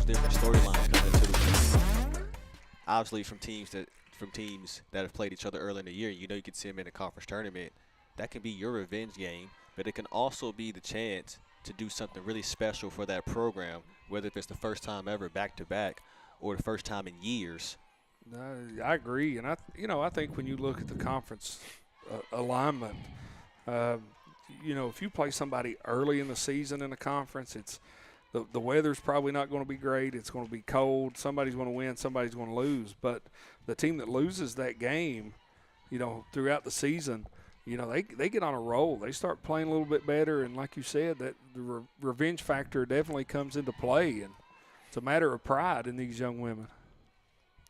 different storylines coming into the season. Obviously, from teams that have played each other early in the year, you can see them in a conference tournament. That can be your revenge game, but it can also be the chance to do something really special for that program, whether if it's the first time ever back-to-back or the first time in years. I agree, and I think when you look at the conference alignment, if you play somebody early in the season in a conference, it's the weather's probably not going to be great. It's going to be cold. Somebody's going to win. Somebody's going to lose. But the team that loses that game, throughout the season, they get on a roll. They start playing a little bit better, and like you said, that the revenge factor definitely comes into play, and it's a matter of pride in these young women.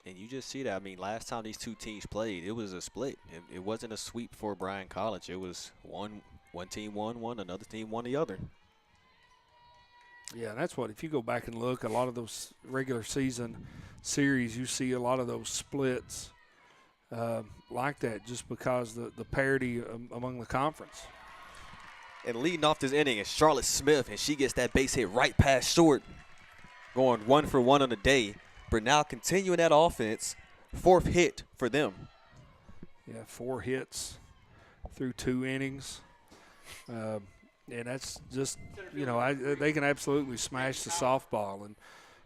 And you just see that. I mean, last time these two teams played, it was a split. It wasn't a sweep for Bryan College. It was one team won one, another team won the other. Yeah, that's what, if you go back and look, a lot of those regular season series, you see a lot of those splits like that just because the parity among the conference. And leading off this inning is Charlotte Smith, and she gets that base hit right past short, going 1 for 1 on the day. Bernal continuing that offense, 4th hit for them. Yeah, 4 hits through 2 innings. And that's just, they can absolutely smash the softball. And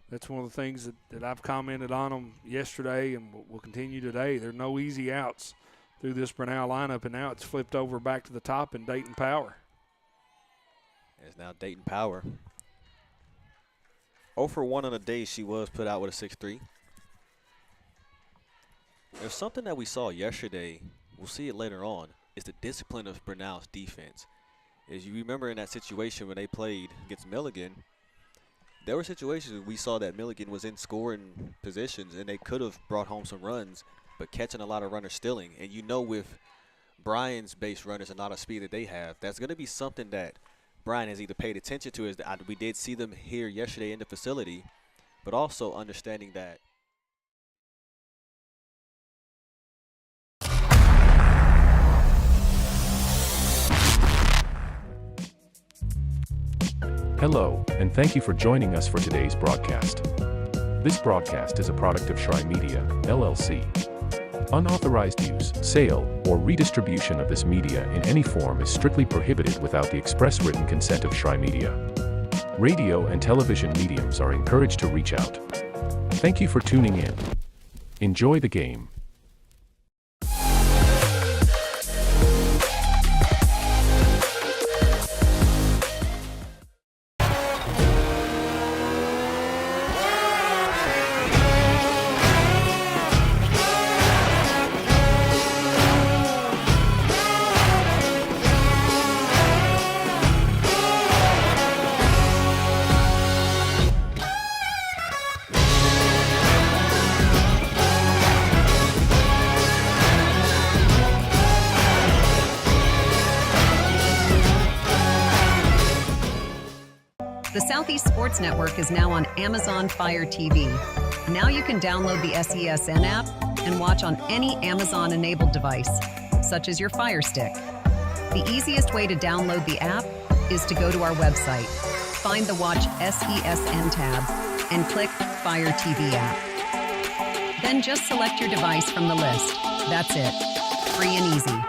that's one of the things that I've commented on them yesterday and will continue today. There are no easy outs through this Bernal lineup, and now it's flipped over back to the top in Dayton Power. It's now Dayton Power. 0 for 1 on the day. She was put out with a 6-3. There's something that we saw yesterday. We'll see it later on. Is the discipline of Bernal's defense. As you remember in that situation when they played against Milligan, there were situations where we saw that Milligan was in scoring positions and they could have brought home some runs, but catching a lot of runners stealing. And with Bryan's base runners and not a speed that they have, that's going to be something that Bryan has either paid attention to, we did see them here yesterday in the facility, but also understanding that. Hello, and thank you for joining us for today's broadcast. This broadcast is a product of Shry Media, LLC. Unauthorized use, sale, or redistribution of this media in any form is strictly prohibited without the express written consent of Shry Media. Radio and television mediums are encouraged to reach out. Thank you for tuning in. Enjoy the game. The Southeast Sports Network is now on Amazon Fire TV. Now you can download the SESN app and watch on any Amazon-enabled device, such as your Fire Stick. The easiest way to download the app is to go to our website, find the Watch SESN tab, and click Fire TV app. Then just select your device from the list. That's it. Free and easy.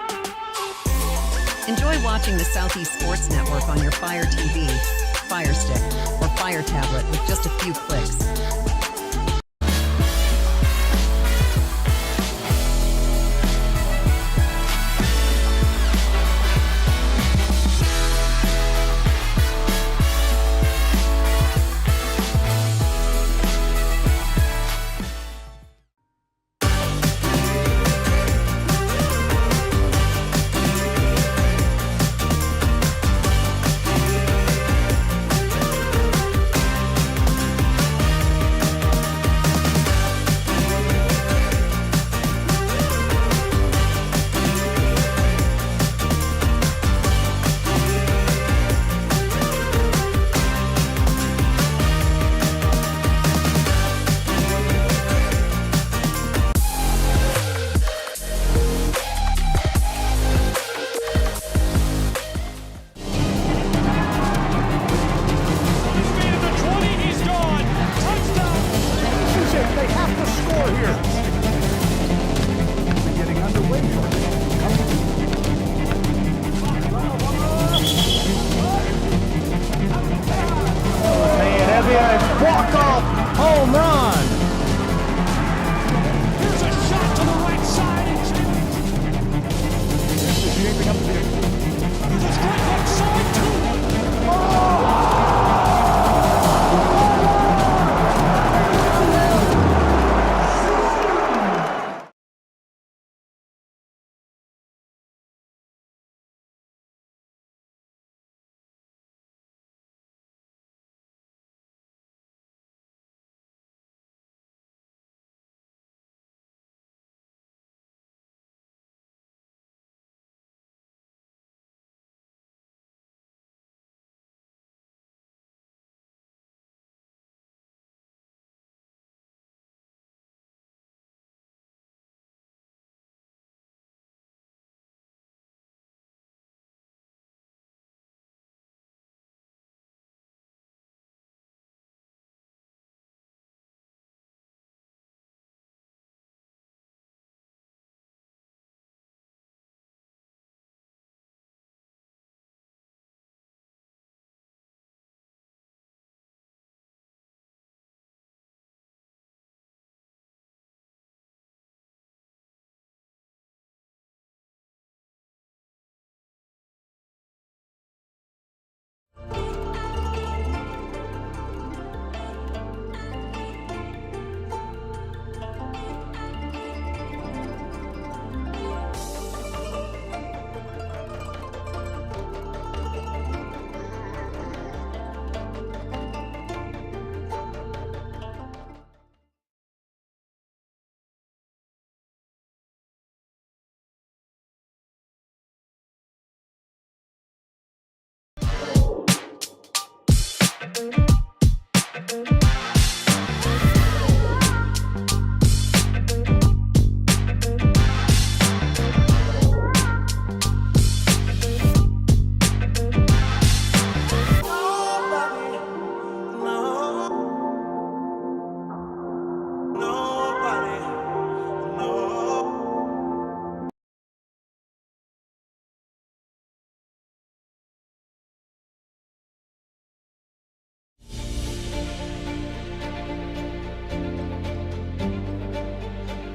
Enjoy watching the Southeast Sports Network on your Fire TV, Fire Stick, or Fire tablet with just a few clicks.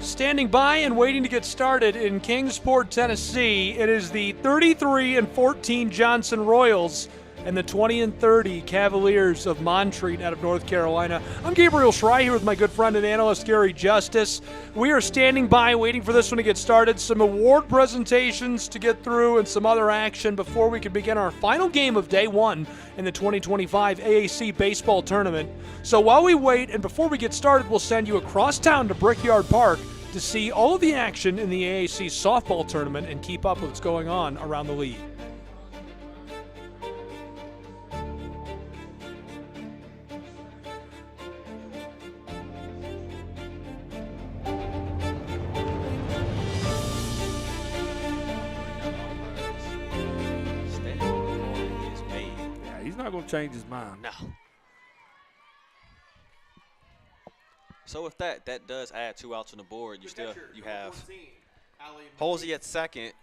Standing by and waiting to get started in Kingsport, Tennessee, it is the 33-14 Johnson Royals and the 20-30 Cavaliers of Montreat out of North Carolina. I'm Gabriel Schrei here with my good friend and analyst Gary Justice. We are standing by waiting for this one to get started. Some award presentations to get through and some other action before we can begin our final game of day one in the 2025 AAC Baseball Tournament. So while we wait and before we get started, we'll send you across town to Brickyard Park to see all of the action in the AAC softball tournament and keep up with what's going on around the league. Yeah, he's not going to change his mind. No. So with that does add 2 outs on the board. You have Halsey at second,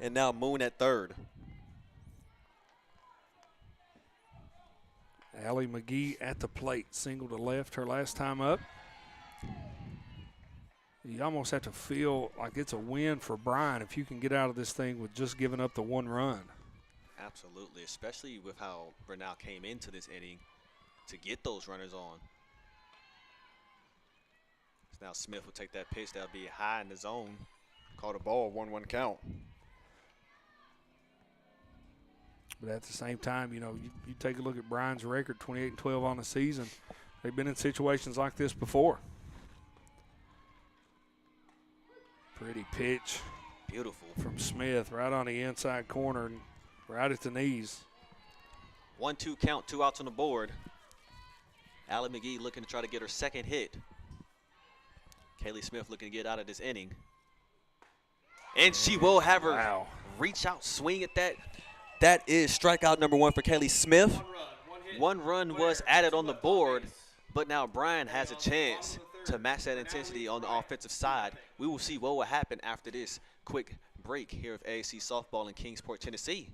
and now Moon at third. Allie McGee at the plate, single to left her last time up. You almost have to feel like it's a win for Bryan if you can get out of this thing with just giving up the 1 run. Absolutely, especially with how Bernal came into this inning to get those runners on. Now Smith will take that pitch. That'll be high in the zone. Call the ball, 1-1 count. But at the same time, you take a look at Bryan's record, 28-12 on the season. They've been in situations like this before. Pretty pitch. Beautiful. From Smith, right on the inside corner, and right at the knees. 1-2 count, 2 outs on the board. Allie McGee looking to try to get her second hit. Kaylee Smith looking to get out of this inning. And she will have her reach out, swing at that. That is strikeout number 1 for Kaylee Smith. One run was added on the board, but now Bryan has a chance to match that intensity on the offensive side. We will see what will happen after this quick break here of AAC Softball in Kingsport, Tennessee.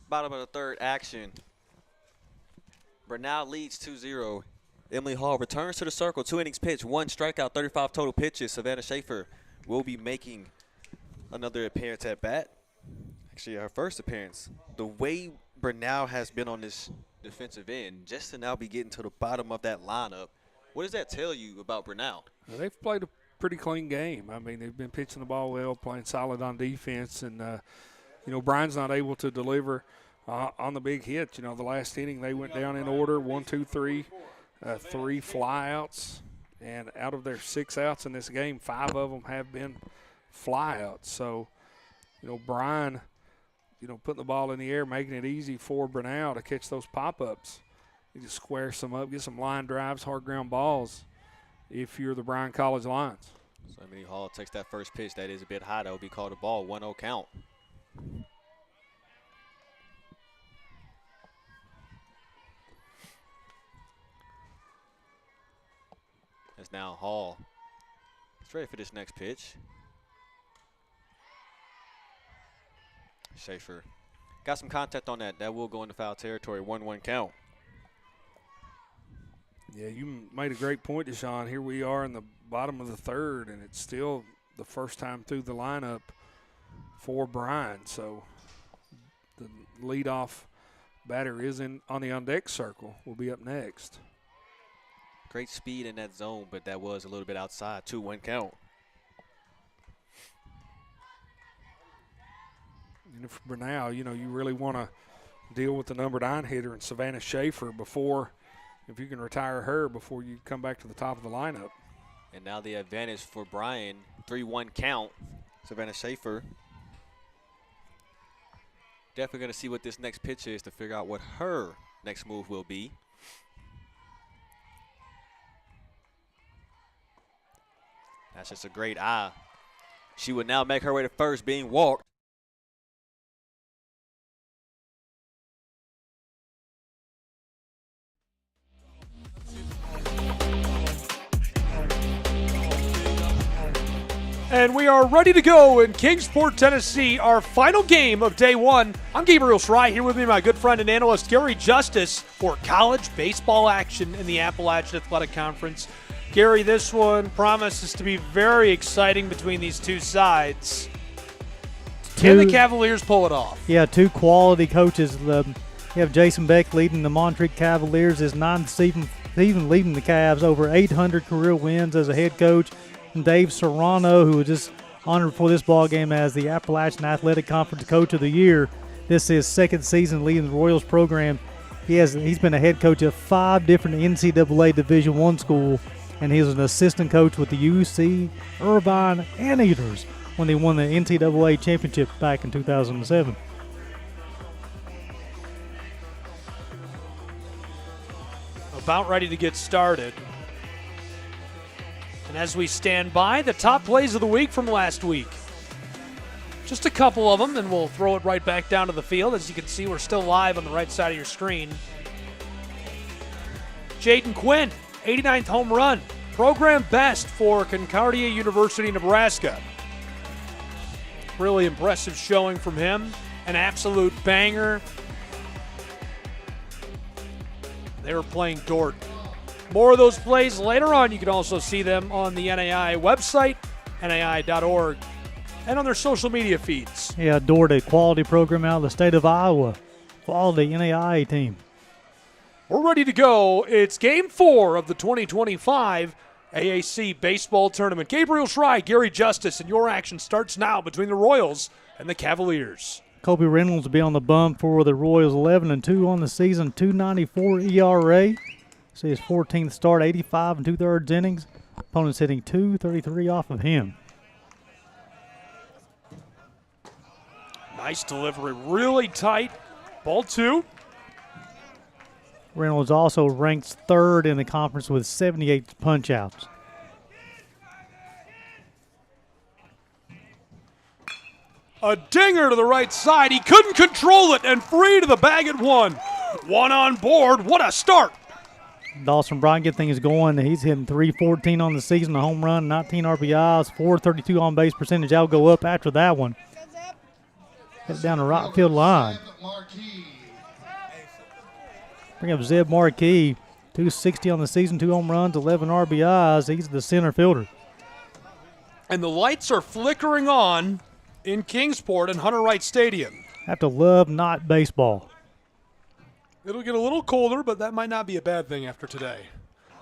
Bottom of the third action. Bernal leads 2-0. Emily Hall returns to the circle. 2 innings pitched, 1 strikeout, 35 total pitches. Savannah Schaefer will be making another appearance at bat. Actually, her first appearance. The way Bernal has been on this defensive end, just to now be getting to the bottom of that lineup, what does that tell you about Bernal? Well, they've played a pretty clean game. I mean, they've been pitching the ball well, playing solid on defense, and Bryan's not able to deliver on the big hit. The last inning they went down in order, 1, 2, 3, 3 flyouts. And out of their 6 outs in this game, 5 of them have been flyouts. So, Bryan, putting the ball in the air, making it easy for Bernal to catch those pop-ups. You just square some up, get some line drives, hard ground balls if you're the Bryan College Lions. So Emily Hall takes that first pitch. That is a bit high. That will be called a ball, 1-0 count. As now Hall is ready for this next pitch. Schaefer got some contact on that. That will go into foul territory. 1-1 count. Yeah, you made a great point, Deshaun. Here we are in the bottom of the third, and it's still the first time through the lineup for Bryan. So the leadoff batter is on the on-deck circle. Will be up next. Great speed in that zone, but that was a little bit outside. 2-1 count. And for Bernal, you really want to deal with the number 9 hitter in Savannah Schaefer if you can retire her before you come back to the top of the lineup. And now the advantage for Bryan. 3-1 count. Savannah Schaefer. Definitely going to see what this next pitch is to figure out what her next move will be. That's just a great eye. She would now make her way to first, being walked. And we are ready to go in Kingsport, Tennessee, our final game of day one. I'm Gabriel Schrei, here with me, my good friend and analyst Gary Justice, for college baseball action in the Appalachian Athletic Conference. Gary, this one promises to be very exciting between these two sides. Can the Cavaliers pull it off? Yeah, two quality coaches. You have Jason Beck leading the Montreat Cavaliers, his ninth season leading the Cavs, over 800 career wins as a head coach. And Dave Serrano, who was just honored for this ball game as the Appalachian Athletic Conference Coach of the Year. This is his second season leading the Royals program. He's been a head coach at 5 different NCAA Division I schools, and he was an assistant coach with the UC, Irvine, and Eaters when they won the NCAA championship back in 2007. About ready to get started. And as we stand by, the top plays of the week from last week. Just a couple of them, then we'll throw it right back down to the field. As you can see, we're still live on the right side of your screen. Jaden Quinn, 89th home run. Program best for Concordia University, Nebraska. Really impressive showing from him. An absolute banger. They were playing Dort. More of those plays later on. You can also see them on the NAI website, nai.org, and on their social media feeds. Yeah, Dort, a quality program out of the state of Iowa. Quality NAI team. We're ready to go. It's Game 4 of the 2025 AAC Baseball Tournament. Gabriel Schrei, Gary Justice, and your action starts now between the Royals and the Cavaliers. Kobe Reynolds will be on the bump for the Royals, 11-2 on the season, 2.94 ERA. See his 14th start, 85 2/3 innings. Opponent's hitting .233 off of him. Nice delivery, really tight. Ball 2. Reynolds also ranks 3rd in the conference with 78 punch-outs. A dinger to the right side. He couldn't control it, and free to the bag at 1. 1 on board. What a start. Dawson Bryant get things going. He's hitting .314 on the season, a home run, 19 RBIs, .432 on base percentage. I'll go up after that one. Hit down the right field line. Bring up Zeb Marquis, .260 on the season, 2 home runs, 11 RBIs. He's the center fielder. And the lights are flickering on in Kingsport and Hunter Wright Stadium. Have to love not baseball. It'll get a little colder, but that might not be a bad thing after today.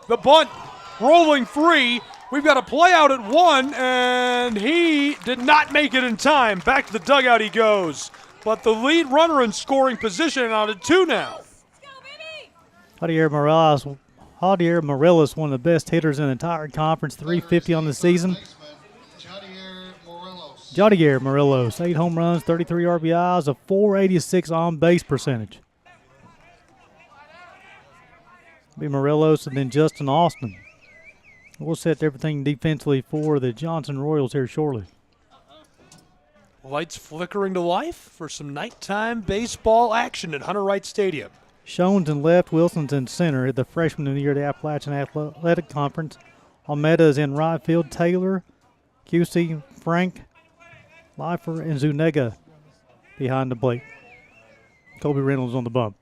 The bunt, rolling free. We've got a play out at 1, and he did not make it in time. Back to the dugout he goes. But the lead runner in scoring position out at 2 now. Javier Morelos, one of the best hitters in the entire conference, .350 on the season. Javier Morelos, 8 home runs, 33 RBIs, a .486 on base percentage. Be Morelos and then Justin Austin. We'll set everything defensively for the Johnson Royals here shortly. Lights flickering to life for some nighttime baseball action at Hunter Wright Stadium. Shones in left, Wilson's in center. The freshman of the year of the Appalachian Athletic Conference. Almeida is in right field. Taylor, QC, Frank, Leifer, and Zuniga behind the plate. Kobe Reynolds on the bump.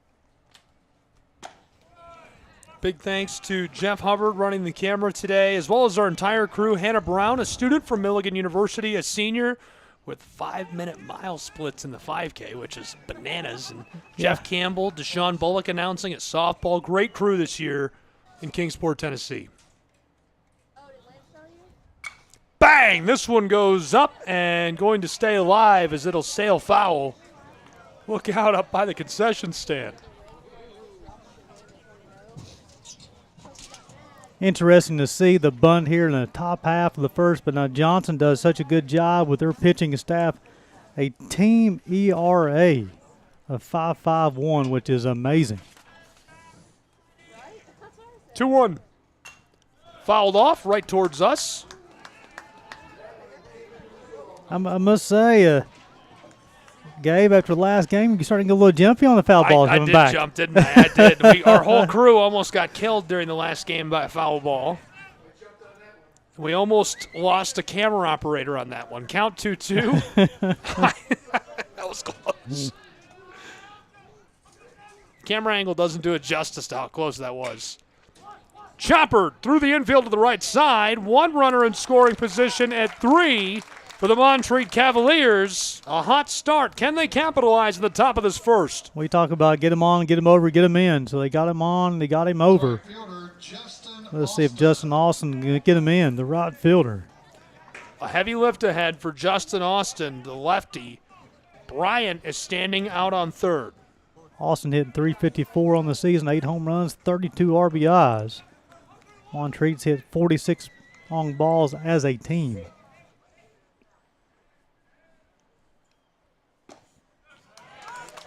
Big thanks to Jeff Hubbard running the camera today, as well as our entire crew. Hannah Brown, a student from Milligan University, a senior, with 5-minute mile splits in the 5K, which is bananas. And Jeff Campbell, Deshaun Bullock announcing at softball. Great crew this year in Kingsport, Tennessee. Bang! This one goes up and going to stay alive as it'll sail foul. Look out up by the concession stand. Interesting to see the bunt here in the top half of the first, but now Johnson does such a good job with their pitching staff. A team ERA of 5.51, which is amazing. 2-1. Fouled off right towards us. I must say, Gabe, after the last game, you're starting to get a little jumpy on the foul ball I coming did back. jump, didn't I? I did. Our whole crew almost got killed during the last game by a foul ball. We almost lost a camera operator on that one. Count 2-2. That was close. Camera angle doesn't do it justice to how close that was. Chopper through the infield to the right side. One runner in scoring position at 3 for the Montreat Cavaliers. A hot start. Can they capitalize at the top of this first? We talk about get him on, get him over, get him in. So they got him on, they got him over. Let's see if Justin Austin can get him in, the right fielder. A heavy lift ahead for Justin Austin, the lefty. Bryant is standing out on third. Austin hitting .354 on the season, 8 home runs, 32 RBIs. Montreat's hit 46 long balls as a team.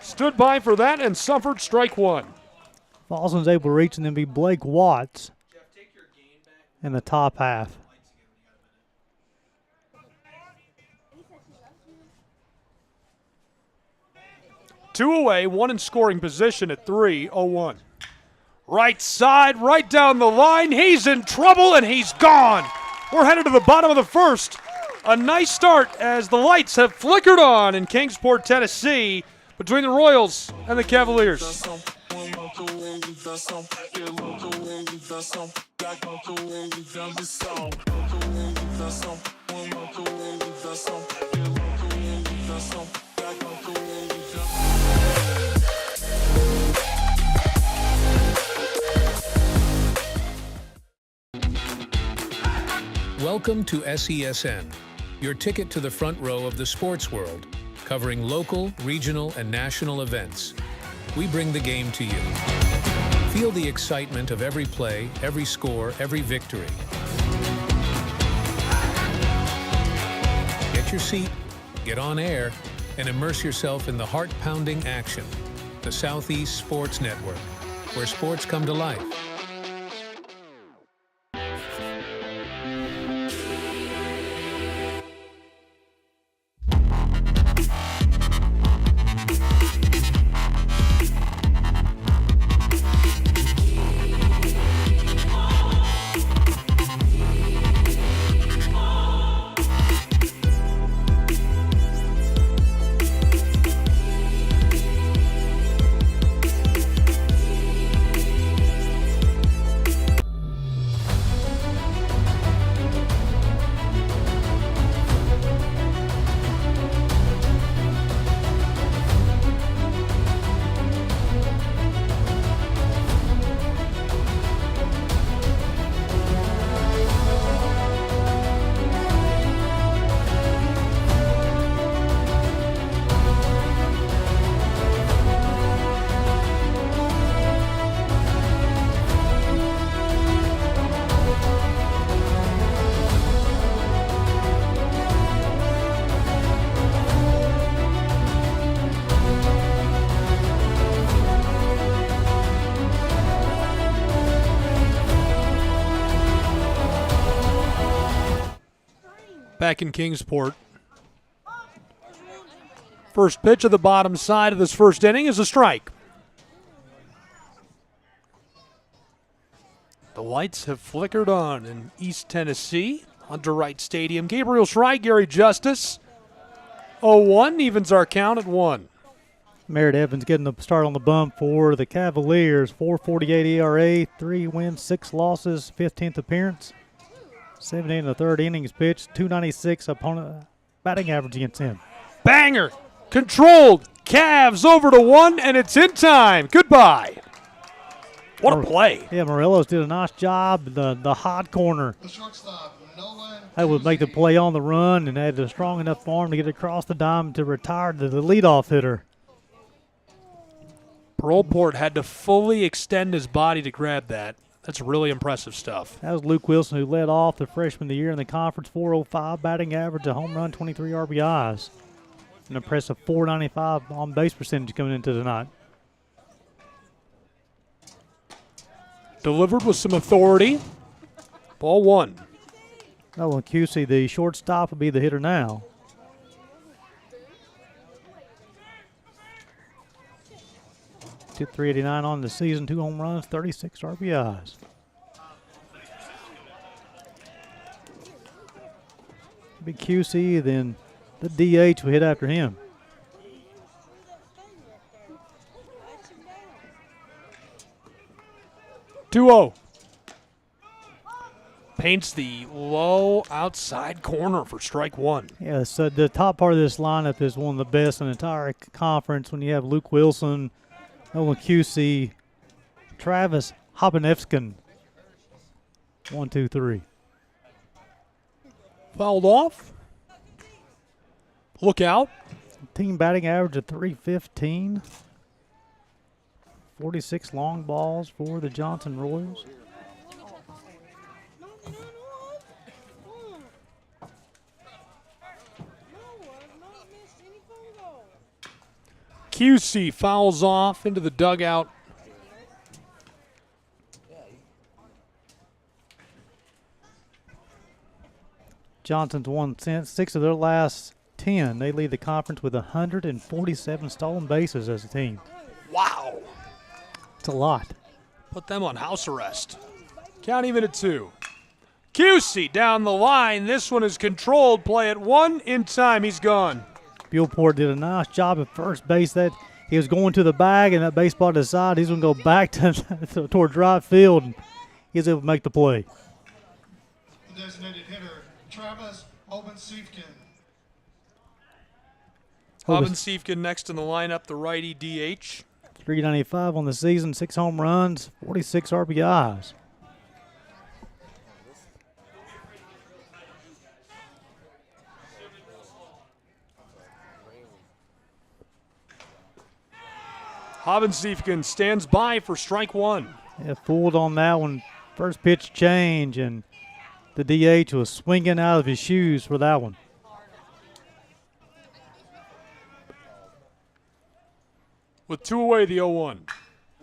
Stood by for that and suffered strike one. Austin's able to reach and then be Blake Watts in the top half. Two away, one in scoring position at 3, 0-1. Right side, right down the line. He's in trouble and he's gone. We're headed to the bottom of the first. A nice start as the lights have flickered on in Kingsport, Tennessee, between the Royals and the Cavaliers. Welcome to SESN, your ticket to the front row of the sports world, covering local, regional, and national events. We bring the game to you. Feel the excitement of every play, every score, every victory. Get your seat, get on air, and immerse yourself in the heart-pounding action. The Southeast Sports Network, where sports come to life. Back in Kingsport. First pitch of the bottom side of this first inning is a strike. The lights have flickered on in East Tennessee. Hunter Wright Stadium. Gabriel Schrei, Gary Justice. 0-1 evens our count at 1. Merritt Evans getting the start on the bump for the Cavaliers. 4.48 ERA, 3 wins, 6 losses, 15th appearance. 17 in the third innings pitched, 296 opponent batting average against him. Banger. Controlled. Cavs over to 1, and it's in time. Goodbye. What a play. Yeah, Morelos did a nice job. The hot corner. The shortstop, Nolan. That would make the play on the run, and had a strong enough arm to get across the diamond to retire to the leadoff hitter. Pearlport had to fully extend his body to grab that. That's really impressive stuff. That was Luke Wilson, who led off the freshman of the year in the conference. 405 batting average, a home run, 23 RBIs. An impressive 495 on base percentage coming into tonight. Delivered with some authority. Ball 1. Nolan Cusey, the shortstop, will be the hitter now. Hit .389 on the season, 2 home runs, 36 RBIs. Big QC, then the DH will hit after him. Duo. Paints the low outside corner for strike 1. Yeah, so the top part of this lineup is one of the best in the entire conference when you have Luke Wilson, Nolan QC, Travis Hobanevskin. 1, 2, 3. Fouled off. Look out. Team batting average of .315. 46 long balls for the Johnson Royals. QC fouls off into the dugout. Johnson's won 6 of their last 10. They lead the conference with 147 stolen bases as a team. Wow. It's a lot. Put them on house arrest. Count even at 2. QC down the line. This one is controlled. Play at 1. In time, he's gone. Buellport did a nice job at first base. That he was going to the bag, and that baseball to the side. He's going to go back to towards right field. And he's able to make the play. The designated hitter, Travis Obensiefkin. Obensiefkin next in the lineup, the righty DH. 395 on the season, 6 home runs, 46 RBIs. Obensiefkin stands by for strike 1. Yeah, fooled on that one. First pitch change, and the DH was swinging out of his shoes for that one. With 2 away, the 0-1.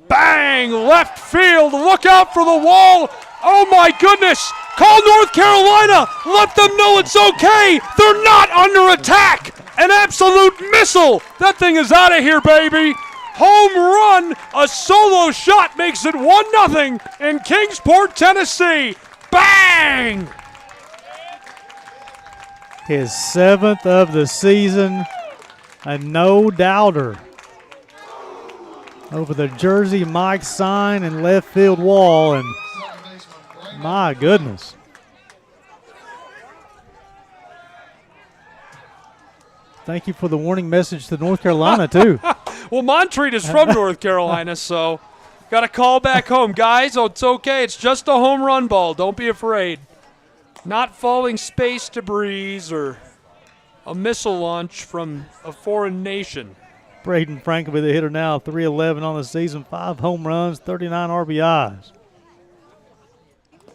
Bang! Left field. Look out for the wall. Oh, my goodness. Call North Carolina. Let them know it's okay. They're not under attack. An absolute missile. That thing is out of here, baby. Home run. A solo shot makes it 1-0 in Kingsport, Tennessee. Bang! His 7th of the season. A no-doubter. Over the Jersey Mike sign and left field wall, and my goodness. Thank you for the warning message to North Carolina, too. Well, Montreat is from North Carolina, so got to call back home. Guys, oh, it's okay. It's just a home run ball. Don't be afraid. Not falling space debris or a missile launch from a foreign nation. Braden Franklin with the hitter now, 311 on the season, 5 home runs, 39 RBIs.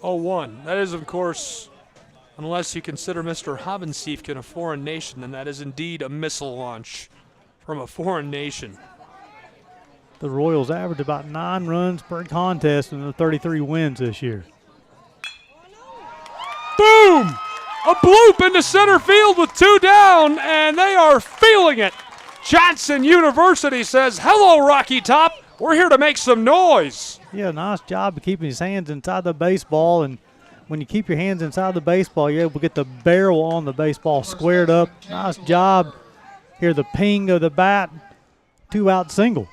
0-1. That is, of course, unless you consider Mr. Obensiefkin a foreign nation, then that is indeed a missile launch from a foreign nation. The Royals average about 9 runs per contest in the 33 wins this year. Boom! A bloop into center field with 2 down, and they are feeling it. Johnson University says, hello, Rocky Top. We're here to make some noise. Yeah, nice job of keeping his hands inside the baseball. And when you keep your hands inside the baseball, you're able to get the barrel on the baseball squared up. Nice job. Hear the ping of the bat. 2-out single.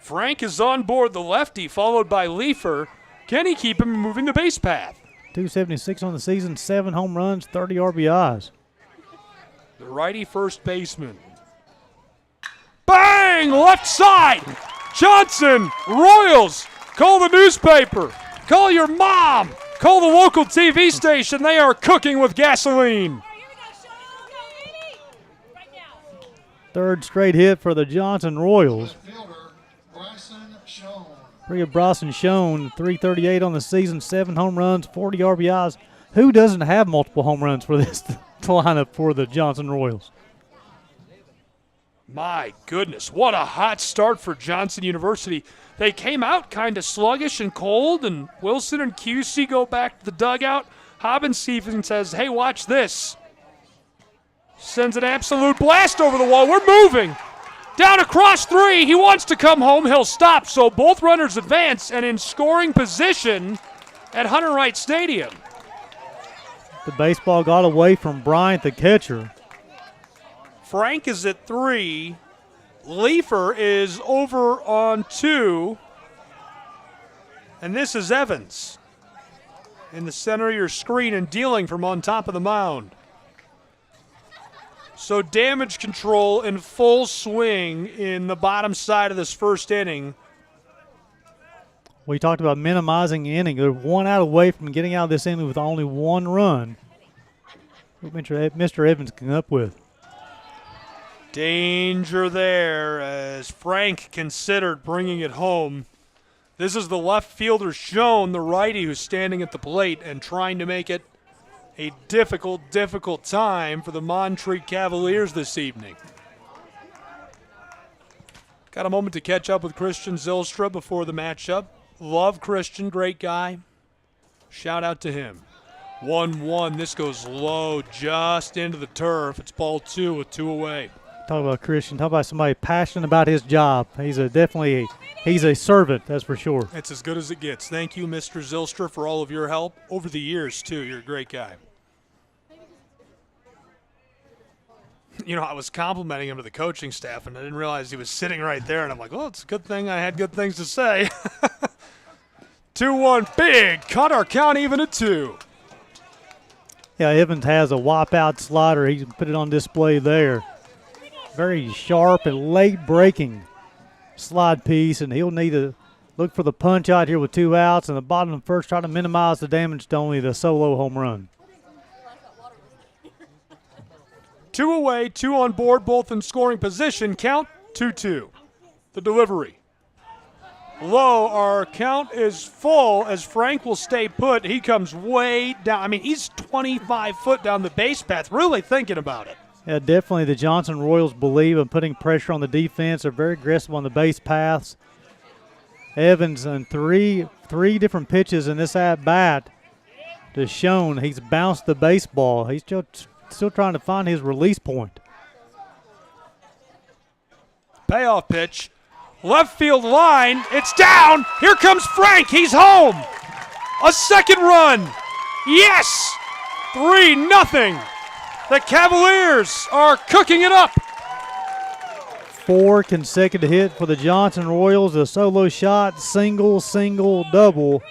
Frank is on board the lefty, followed by Leifer. Can he keep him moving the base path? 276 on the season, 7 home runs, 30 RBIs. The righty first baseman. Bang! Left side! Johnson, Royals, call the newspaper. Call your mom. Call the local TV station. They are cooking with gasoline. Third straight hit for the Johnson Royals. Bryson Schoen, 338 on the season, 7 home runs, 40 RBIs. Who doesn't have multiple home runs for this lineup for the Johnson Royals? My goodness, what a hot start for Johnson University. They came out kind of sluggish and cold, and Wilson and Cusey go back to the dugout. Hobbins even says, hey, watch this. Sends an absolute blast over the wall. We're moving. Down across 3. He wants to come home. He'll stop. So both runners advance and in scoring position at Hunter Wright Stadium. The baseball got away from Bryant, the catcher. Frank is at 3. Leifer is over on 2. And this is Evans in the center of your screen and dealing from on top of the mound. So damage control in full swing in the bottom side of this first inning. We talked about minimizing the inning. They're 1 out away from getting out of this inning with only 1 run. What Mr. Evans came up with. Danger there as Frank considered bringing it home. This is the left fielder Schoen, the righty who's standing at the plate and trying to make it a difficult time for the Montreat Cavaliers this evening. Got a moment to catch up with Christian Zylstra before the matchup. Love Christian, great guy. Shout out to him. 1-1, this goes low just into the turf. It's ball 2 with 2 away. Talk about Christian, talk about somebody passionate about his job. He's a servant, that's for sure. It's as good as it gets. Thank you, Mr. Zylstra, for all of your help over the years, too. You're a great guy. You know, I was complimenting him to the coaching staff, and I didn't realize he was sitting right there, and I'm like, well, it's a good thing I had good things to say. 2-1, big. Cut our count even at 2. Yeah, Evans has a whop-out slider. He put it on display there. Very sharp and late-breaking slide piece, and he'll need to look for the punch out here with 2 outs, and the bottom of the first, try to minimize the damage to only the solo home run. 2 away, 2 on board, both in scoring position. Count 2-2. The delivery. Low, our count is full as Frank will stay put. He comes way down. I mean, he's 25 foot down the base path, really thinking about it. Yeah, definitely the Johnson Royals believe in putting pressure on the defense. They're very aggressive on the base paths. Evans on three different pitches in this at-bat to Schoen. He's bounced the baseball. He's still trying to find his release point. Payoff pitch. Left field line. It's down. Here comes Frank. He's home. A second run. Yes. 3-0. The Cavaliers are cooking it up. 4 consecutive hit for the Johnson Royals. A solo shot, single, double.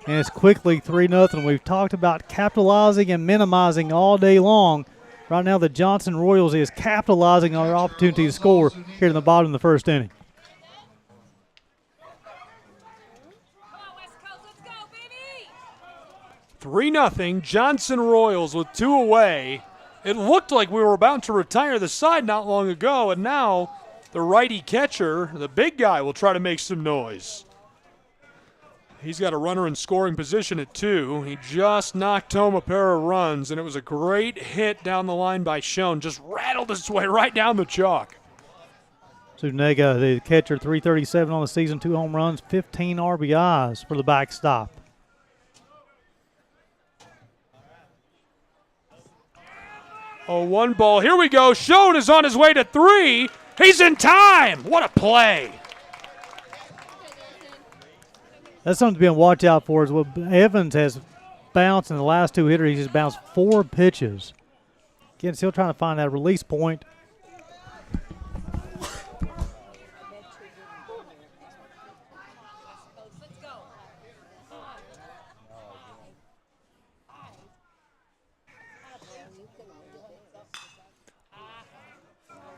And it's quickly 3-0. We've talked about capitalizing and minimizing all day long. Right now the Johnson Royals is capitalizing on their opportunity to score here in the bottom of the first inning. 3-0, Johnson Royals with 2 away. It looked like we were about to retire the side not long ago, and now the righty catcher, the big guy, will try to make some noise. He's got a runner in scoring position at 2. He just knocked home a pair of runs, and it was a great hit down the line by Schoen. Just rattled his way right down the chalk. Zuniga, the catcher, 337 on the season, 2 home runs, 15 RBIs for the backstop. Oh, 1 ball. Here we go. Schoen is on his way to 3. He's in time. What a play. That's something to be on watch out for. Is what Evans has bounced in the last two hitters. He's just bounced 4 pitches. Again, still trying to find that release point.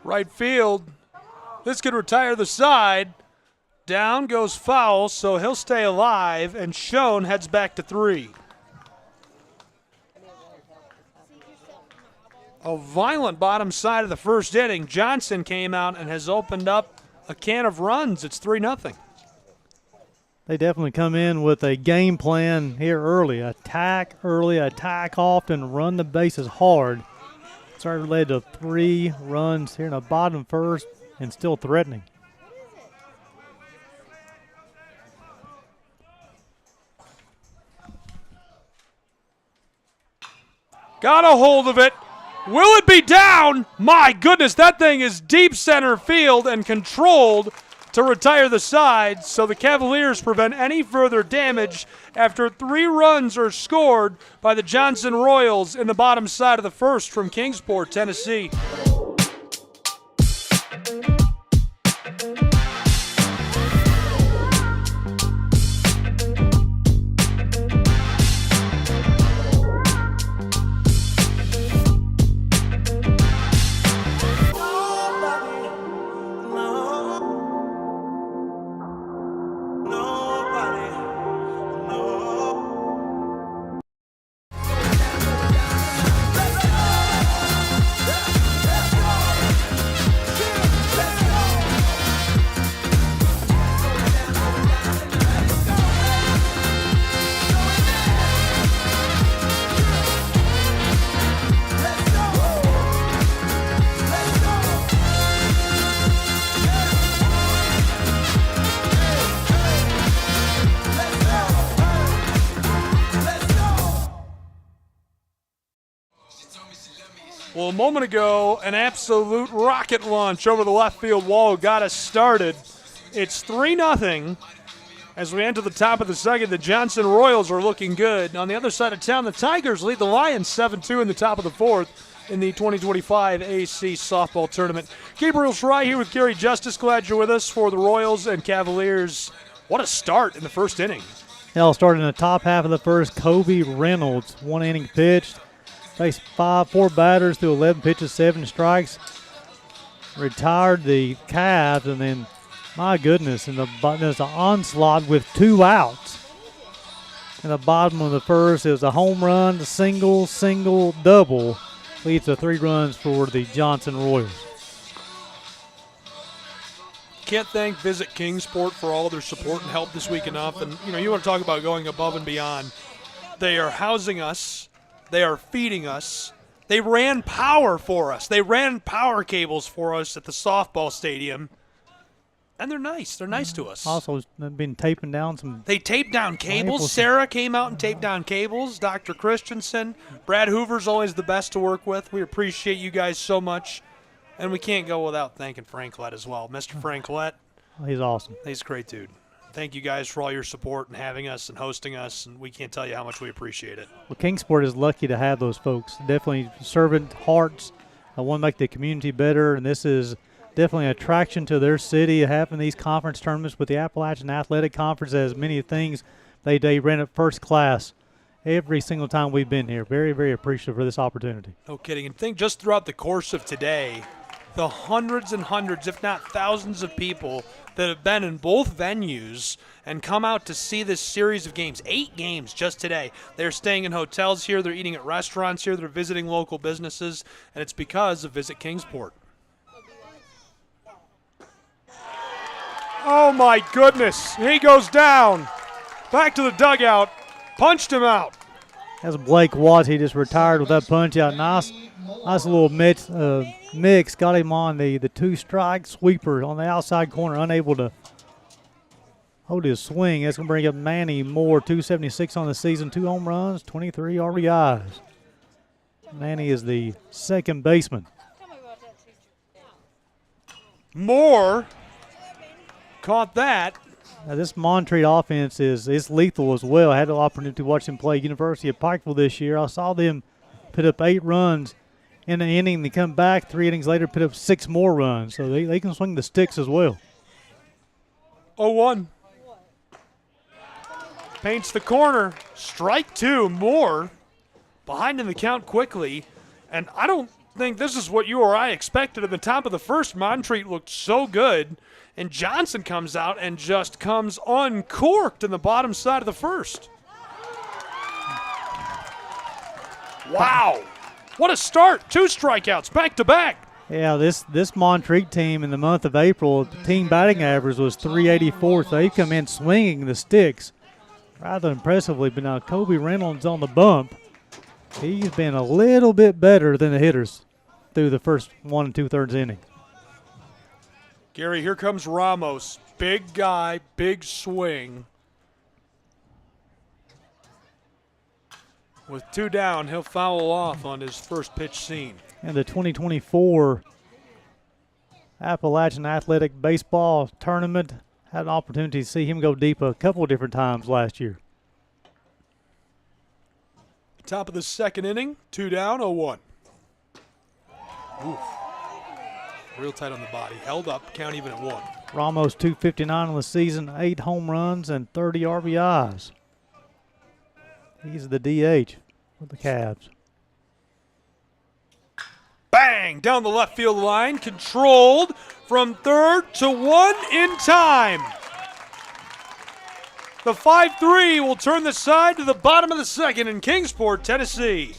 Right field. This could retire the side. Down goes foul, so he'll stay alive, and Schoen heads back to 3. A violent bottom side of the first inning. Johnson came out and has opened up a can of runs. It's 3-0. They definitely come in with a game plan here early. Attack early, attack often, run the bases hard. Started led to 3 runs here in the bottom first and still threatening. Got a hold of it. Will it be down? My goodness, that thing is deep center field and controlled to retire the side, so the Cavaliers prevent any further damage after 3 runs are scored by the Johnson Royals in the bottom side of the first from Kingsport, Tennessee. Well, a moment ago, an absolute rocket launch over the left field wall got us started. It's 3-0. As we enter the top of the second, the Johnson Royals are looking good. On the other side of town, the Tigers lead the Lions 7-2 in the top of the fourth in the 2025 AC Softball Tournament. Gabriel Schreier here with Gary Justice. Glad you're with us for the Royals and Cavaliers. What a start in the first inning. Hell, started in the top half of the first. Kobe Reynolds, 1 inning pitched. Faced 4 batters through 11 pitches, 7 strikes. Retired the Cavs, and then, my goodness, there's an onslaught with 2 outs. In the bottom of the first, it was a home run, a single, double. Leads to 3 runs for the Johnson Royals. Can't thank Visit Kingsport for all their support and help this week enough. And, you want to talk about going above and beyond. They are housing us. They are feeding us. They ran power for us. They ran power cables for us at the softball stadium. And they're nice. They're nice to us. Also, been taping down some. They taped down cables. Sarah came out and taped down cables. Dr. Christensen. Brad Hoover's always the best to work with. We appreciate you guys so much. And we can't go without thanking Franklette as well. Mr. Franklette. He's awesome. He's a great dude. Thank you guys for all your support and having us and hosting us, and we can't tell you how much we appreciate it. Well, Kingsport is lucky to have those folks. Definitely servant hearts. I want to make the community better, and this is definitely an attraction to their city. Having these conference tournaments with the Appalachian Athletic Conference, as many things they ran at first class every single time we've been here. Very, very appreciative for this opportunity. No kidding. And think just throughout the course of today, the hundreds and hundreds, if not thousands of people that have been in both venues and come out to see this series of games. 8 games just today. They're staying in hotels here. They're eating at restaurants here. They're visiting local businesses. And it's because of Visit Kingsport. Oh, my goodness. He goes down. Back to the dugout. Punched him out. That's Blake Watts. He just retired with that punch out. Nice little mix. Got him on the 2-strike sweeper on the outside corner, unable to hold his swing. That's going to bring up Manny Moore, 276 on the season, 2 home runs, 23 RBIs. Manny is the second baseman. Moore caught that. Now this Montreat offense is lethal as well. I had the opportunity to watch them play University of Pikeville this year. I saw them put up 8 runs in an inning. They come back 3 innings later, put up 6 more runs. So they can swing the sticks as well. 0-1. Paints the corner. Strike 2. Moore behind in the count quickly. And I don't think this is what you or I expected at the top of the first. Montreat looked so good. And Johnson comes out and just comes uncorked in the bottom side of the first. Wow. What a start. 2 strikeouts back to back. Yeah, this Montreat team in the month of April, the team batting average was .384. So they come in swinging the sticks rather impressively. But now Kobe Reynolds on the bump. He's been a little bit better than the hitters through the first 1 2/3 inning. Gary, here comes Ramos. Big guy, big swing. With 2 down, he'll foul off on his first pitch seen. And the 2024 Appalachian Athletic Baseball Tournament, had an opportunity to see him go deep a couple of different times last year. Top of the second inning, 2 down, 0-1. Oof. Real tight on the body. Held up, count even at 1. Ramos 259 on the season, 8 home runs and 30 RBIs. He's the DH for the Cavs. Bang! Down the left field line, controlled from third to 1 in time. The 5-3 will turn the side to the bottom of the second in Kingsport, Tennessee.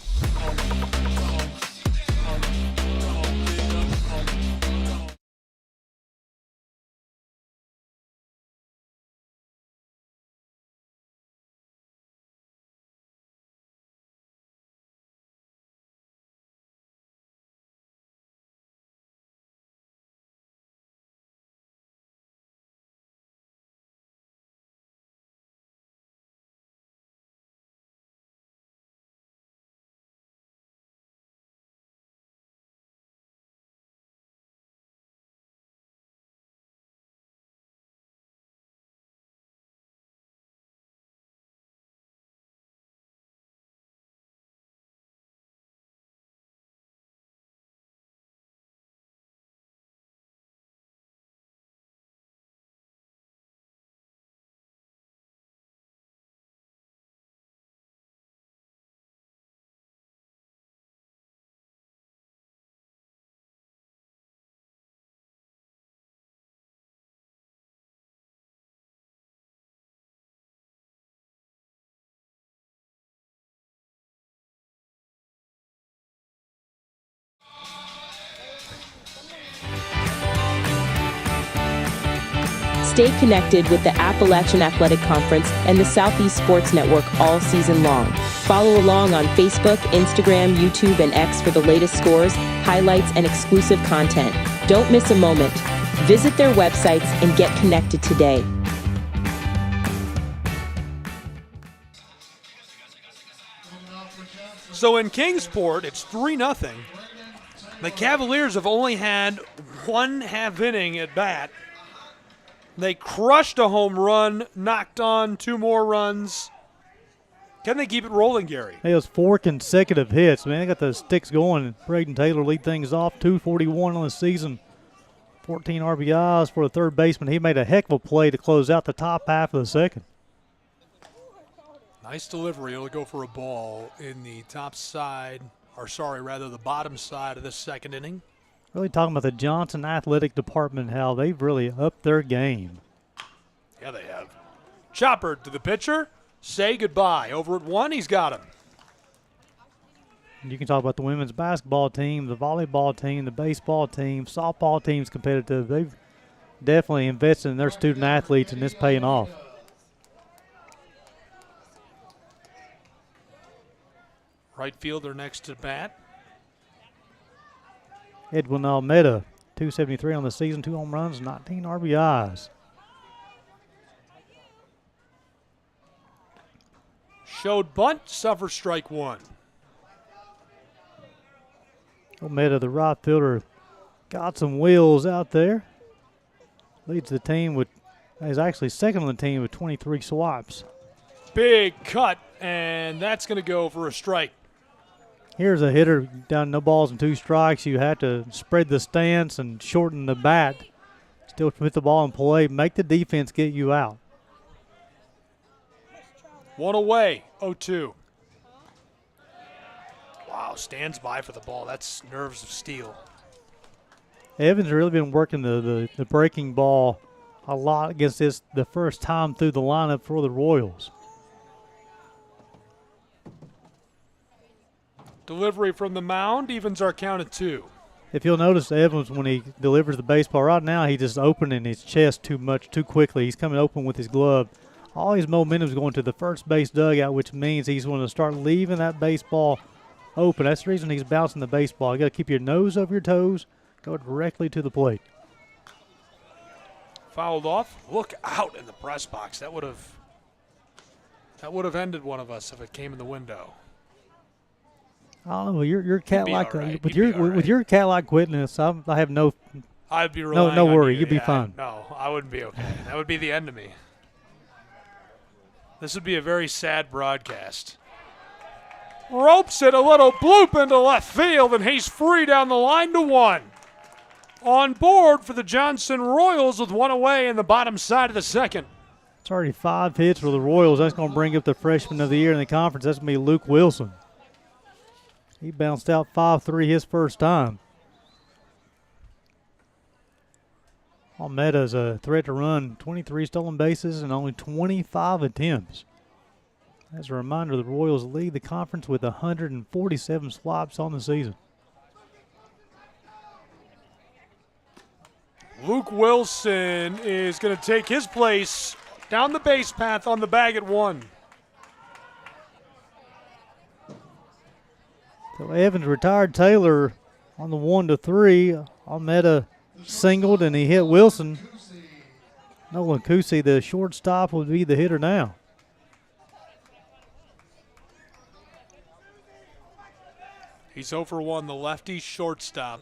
Stay connected with the Appalachian Athletic Conference and the Southeast Sports Network all season long. Follow along on Facebook, Instagram, YouTube, and X for the latest scores, highlights, and exclusive content. Don't miss a moment. Visit their websites and get connected today. So in Kingsport, it's 3-0. The Cavaliers have only had 1 half inning at bat. They crushed a home run, knocked on 2 more runs. Can they keep it rolling, Gary? It was 4 consecutive hits. Man, they got the sticks going. Braden Taylor lead things off, 241 on the season. 14 RBIs for the third baseman. He made a heck of a play to close out the top half of the second. Nice delivery. It'll go for a ball in the top side, the bottom side of the second inning. Really talking about the Johnson Athletic Department, how they've really upped their game. Yeah, they have. Chopper to the pitcher. Say goodbye. Over at 1, he's got him. You can talk about the women's basketball team, the volleyball team, the baseball team, softball team's competitive. They've definitely invested in their student athletes, and it's paying off. Right fielder next to bat. Edwin Almeida, 273 on the season, 2 home runs, 19 RBIs. Showed bunt, suffer strike 1. Almeida, the right fielder, got some wheels out there. Leads the team with, is actually second on the team with 23 swipes. Big cut, and that's going to go for a strike. Here's a hitter down no balls and 2 strikes. You have to spread the stance and shorten the bat. Still put the ball in play. Make the defense get you out. 1 away, 0-2. Wow, stands by for the ball. That's nerves of steel. Evans really been working the breaking ball a lot against this the first time through the lineup for the Royals. Delivery from the mound evens our count at 2. If you'll notice, Evans, when he delivers the baseball right now, he's just opening his chest too quickly. He's coming open with his glove. All his momentum is going to the first base dugout, which means he's going to start leaving that baseball open. That's the reason he's bouncing the baseball. You got to keep your nose over your toes, go directly to the plate. Fouled off. Look out in the press box. That would have ended one of us if it came in the window. I don't know. Your cat like right. with your cat like quickness. I have no. I'd be relying no on worry. you. You'd be fine. No, I wouldn't be okay. That would be the end of me. This would be a very sad broadcast. Ropes it, a little bloop into left field, and he's free down the line to 1. On board for the Johnson Royals with 1 away in the bottom side of the second. It's already 5 hits for the Royals. That's going to bring up the freshman of the year in the conference. That's going to be Luke Wilson. He bounced out 5-3 his first time. Almeida's a threat to run 23 stolen bases and only 25 attempts. As a reminder, the Royals lead the conference with 147 swipes on the season. Luke Wilson is going to take his place down the base path on the bag at 1. So Evans retired Taylor on the 1-3. Almeida singled and he hit Wilson. Nolan Kusi, the shortstop, will be the hitter now. He's 0 for 1, the lefty shortstop.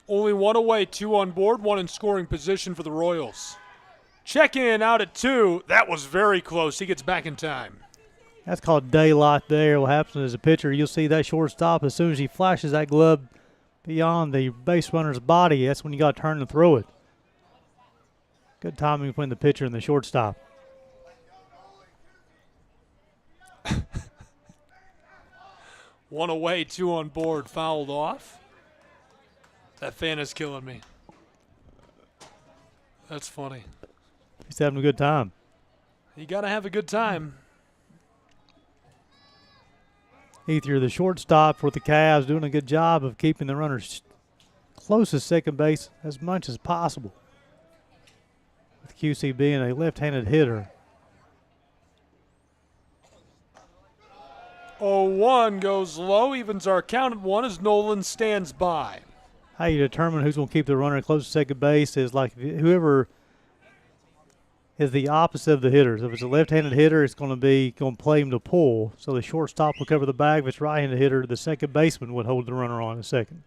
Only 1 away, 2 on board, 1 in scoring position for the Royals. Check in out at 2. That was very close. He gets back in time. That's called daylight there. What happens as a pitcher, you'll see that shortstop as soon as he flashes that glove beyond the base runner's body, that's when you got to turn and throw it. Good timing between the pitcher and the shortstop. One away, 2 on board, fouled off. That fan is killing me. That's funny. He's having a good time. You got to have a good time. Ethier, the shortstop for the Cavs, doing a good job of keeping the runners close to second base as much as possible. With QC being a left-handed hitter. 0-1 goes low, evens our count at 1 as Nolan stands by. How you determine who's going to keep the runner close to second base is like whoever is the opposite of the hitters. If it's a left-handed hitter, it's going to play him to pull. So the shortstop will cover the bag. If it's right-handed hitter, the second baseman would hold the runner on in second.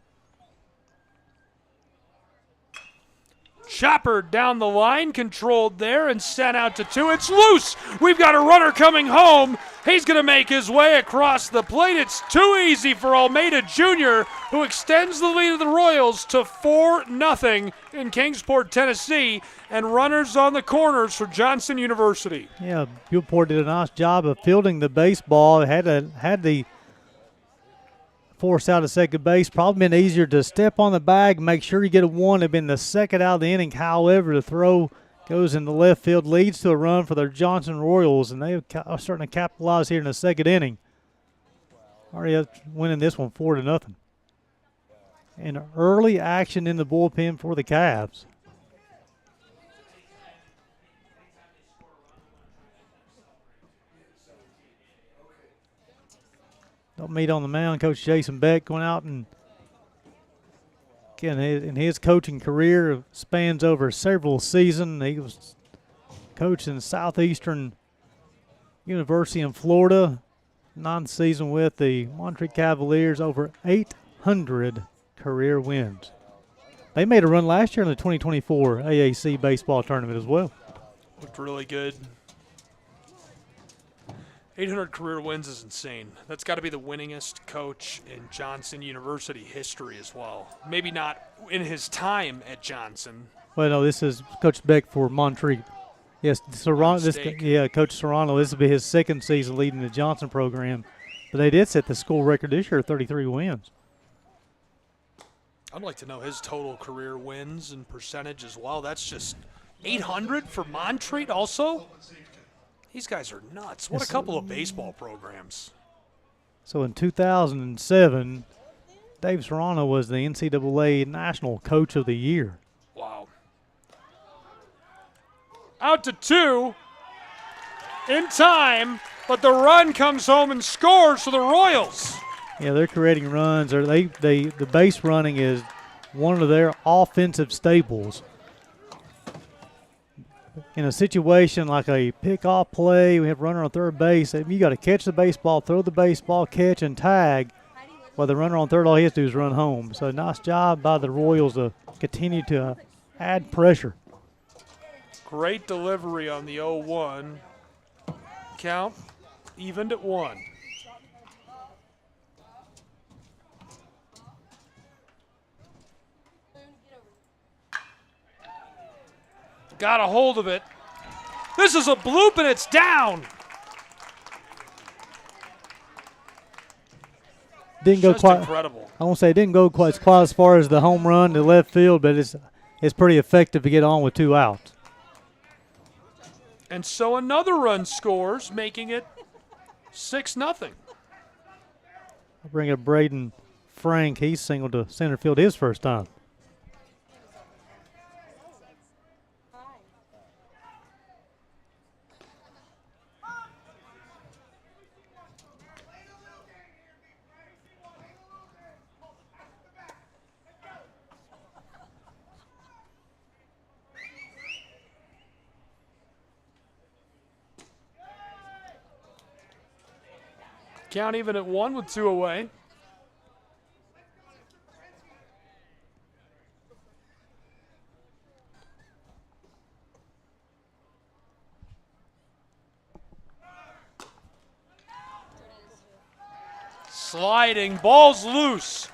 Chopper down the line, controlled there and sent out to 2. It's loose. We've got a runner coming home. He's going to make his way across the plate. It's too easy for Almeida Jr., who extends the lead of the Royals to 4-0 in Kingsport, Tennessee, and runners on the corners for Johnson University. Yeah, Buellport did a nice job of fielding the baseball. Had the force out of second base. Probably been easier to step on the bag, make sure you get a 1. It'd been the second out of the inning. However, the throw goes in the left field, leads to a run for the Johnson Royals, and they are starting to capitalize here in the second inning. Already winning this one 4-0. And early action in the bullpen for the Cavs. Don't meet on the mound. Coach Jason Beck going out and again in his coaching career spans over several seasons. He was coaching Southeastern University in Florida, 9th season with the Montreat Cavaliers, over 800 career wins. They made a run last year in the 2024 AAC baseball tournament as well. Looked really good. 800 career wins is insane. That's got to be the winningest coach in Johnson University history as well. Maybe not in his time at Johnson. Well, no, this is Coach Beck for Montreat. Yes, Serrano. Coach Serrano. This will be his second season leading the Johnson program, but they did set the school record this year, 33 wins. I'd like to know his total career wins and percentage as well. That's just 800 for Montreat also? These guys are nuts. What a couple of baseball programs. So in 2007, Dave Serrano was the NCAA National Coach of the Year. Wow. Out to 2 in time, but the run comes home and scores for the Royals. Yeah, they're creating runs. Or the base running is one of their offensive staples. In a situation like a pickoff play, we have a runner on third base. You got to catch the baseball, throw the baseball, catch, and tag. While the runner on third, all he has to do is run home. So nice job by the Royals to continue to add pressure. Great delivery on the 0-1. Count evened at 1. Got a hold of it. This is a bloop and it's down. Didn't go Just quite. incredible. I won't say it didn't go quite as far as the home run to left field, but it's pretty effective to get on with 2 outs. And so another run scores, making it 6-0. I'll bring up Braden Frank. He's singled to center field his first time. Count even at 1 with 2 away. Sliding, ball's loose.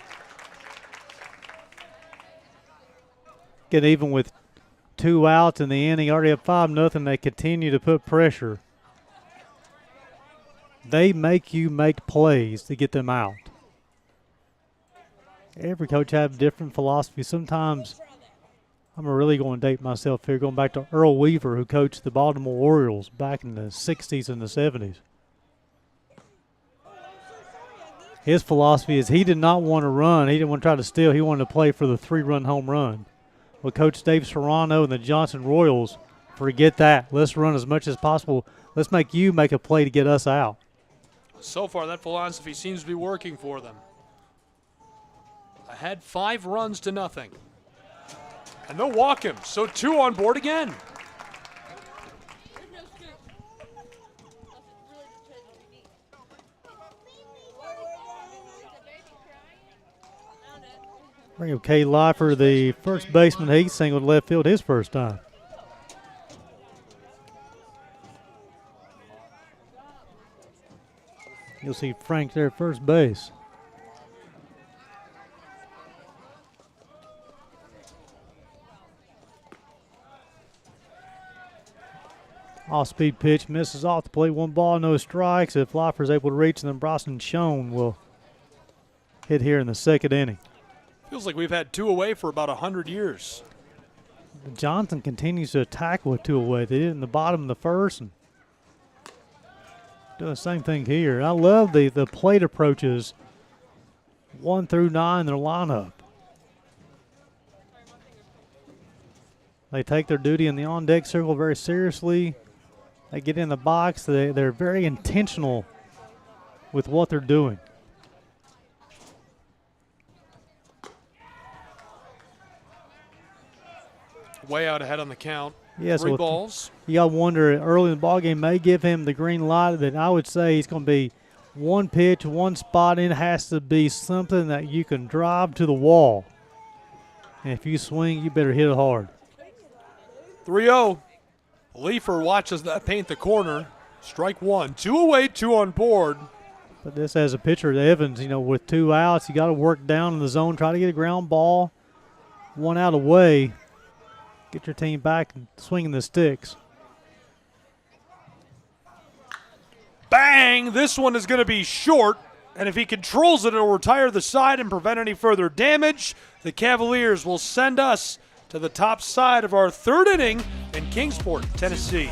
Get even with 2 outs in the inning, already up 5-0. They continue to put pressure. They make you make plays to get them out. Every coach has a different philosophy. Sometimes I'm really going to date myself here, going back to Earl Weaver, who coached the Baltimore Orioles back in the 60s and the 70s. His philosophy is he did not want to run. He didn't want to try to steal. He wanted to play for the 3-run home run. Well, Coach Dave Serrano and the Johnson Royals, forget that. Let's run as much as possible. Let's make you make a play to get us out. So far, that philosophy seems to be working for them. Ahead 5 runs to nothing. And they'll walk him, so 2 on board again. Bring up Kay Leifer, the first baseman. He singled left field his first time. You'll see Frank there at first base. Off-speed pitch misses off the plate. 1 ball, no strikes. If Leifer's able to reach, then Bryson Schoen will hit here in the 2nd inning. Feels like we've had 2 away for about 100 years. Johnson continues to attack with 2 away. They did it in the bottom of the 1st and doing the same thing here. I love the plate approaches 1 through 9 in their lineup. They take their duty in the on-deck circle very seriously. They get in the box. They're very intentional with what they're doing. Way out ahead on the count. Yes, 3 balls. You got to wonder, early in the ballgame may give him the green light, that I would say he's going to be 1 pitch, 1 spot, and it has to be something that you can drive to the wall And if you swing, you better hit it hard. 3-0. Leifer watches that paint the corner. Strike one. 2 away, 2 on board. But this as a pitcher, Evans, with 2 outs, you got to work down in the zone, try to get a ground ball. 1 out away. Get your team back and swinging the sticks. Bang! This one is going to be short. And if he controls it, it'll retire the side and prevent any further damage. The Cavaliers will send us to the top side of our 3rd inning in Kingsport, Tennessee.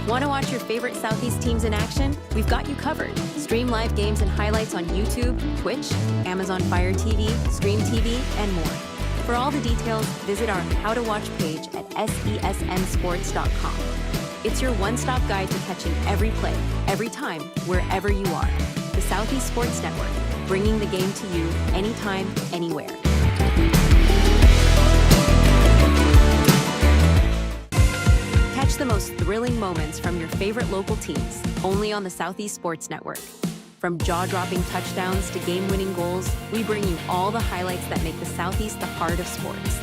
Want to watch your favorite Southeast teams in action? We've got you covered. Stream live games and highlights on YouTube, Twitch, Amazon Fire TV, Stream TV, and more. For all the details, visit our How to Watch page at sesnsports.com. It's your one-stop guide to catching every play, every time, wherever you are. The Southeast Sports Network, bringing the game to you anytime, anywhere. Catch the most thrilling moments from your favorite local teams, only on the Southeast Sports Network. From jaw-dropping touchdowns to game-winning goals, we bring you all the highlights that make the Southeast the heart of sports.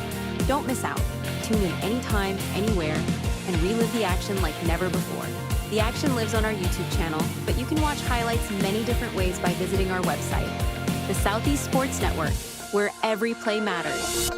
Don't miss out. Tune in anytime, anywhere, and relive the action like never before. The action lives on our YouTube channel, but you can watch highlights many different ways by visiting our website. The Southeast Sports Network, where every play matters.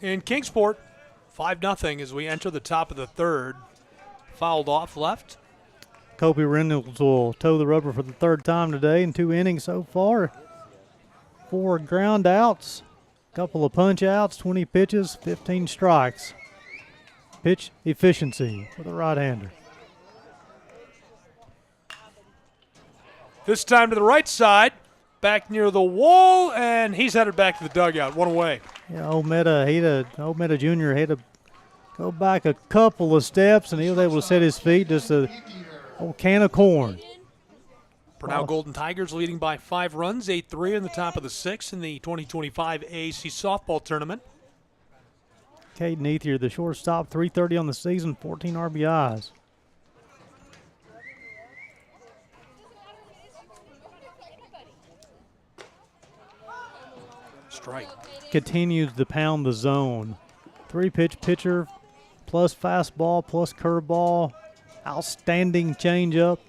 In Kingsport, 5-0 as we enter the top of the 3rd. Fouled off left. Kobe Reynolds will toe the rubber for the 3rd time today in 2 innings so far. 4 ground outs, couple of punch outs, 20 pitches, 15 strikes. Pitch efficiency for the right-hander. This time to the right side, back near the wall, and he's headed back to the dugout. 1 away. Yeah, Ometa Jr. had to go back a couple of steps, and he was able to set his feet, just a old can of corn. Purnell Golden Tigers leading by 5 runs, 8-3 in the top of the 6th in the 2025 AAC softball tournament. Caden Ethier, the shortstop, 330 on the season, 14 RBIs. Strike. Continues to pound the zone. 3-pitch pitcher, plus fastball, plus curveball, outstanding changeup,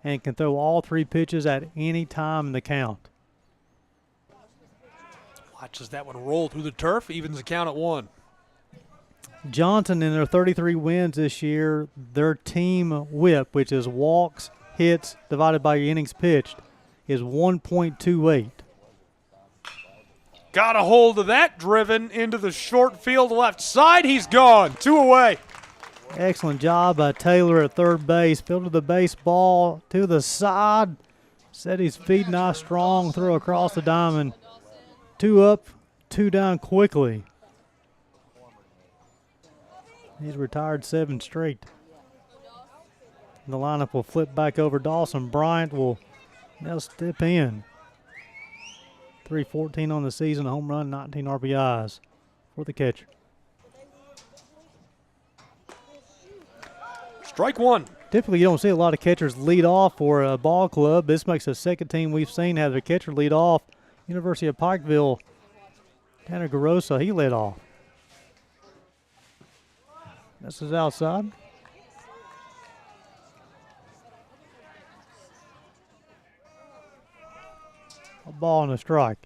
and can throw all 3 pitches at any time in the count. Watches that one roll through the turf, evens the count at 1. Johnson, in their 33 wins this year, their team whip, which is walks, hits, divided by your innings pitched, is 1.28. Got a hold of that, driven into the short field left side. He's gone. 2 away. Excellent job by Taylor at third base. Fielded the baseball to the side. Set his feet nice strong. Throw across the diamond. 2 up, 2 down quickly. He's retired 7 straight. The lineup will flip back over. Dawson Bryant will now step in. 314 on the season, a home run, 19 RBIs for the catcher. Strike 1. Typically, you don't see a lot of catchers lead off for a ball club. This makes the second team we've seen have their catcher lead off. University of Pikeville, Tanner Garosa, he led off. This is outside. Ball and a strike.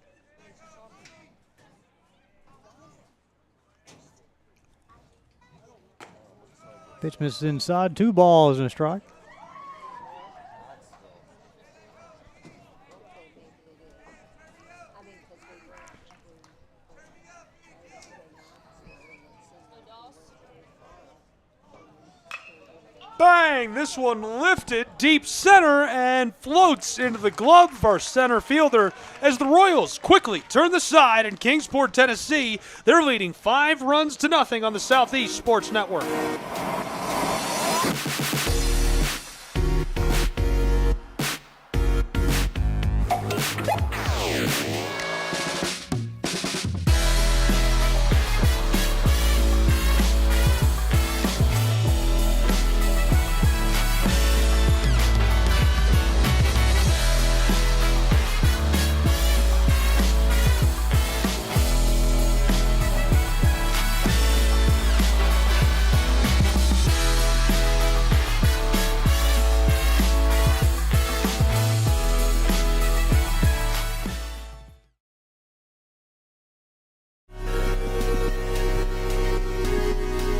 Pitch misses inside. 2 balls and a strike. Bang! This one lifted deep center and floats into the glove of our center fielder as the Royals quickly turn the side in Kingsport, Tennessee. They're leading 5-0 on the Southeast Sports Network.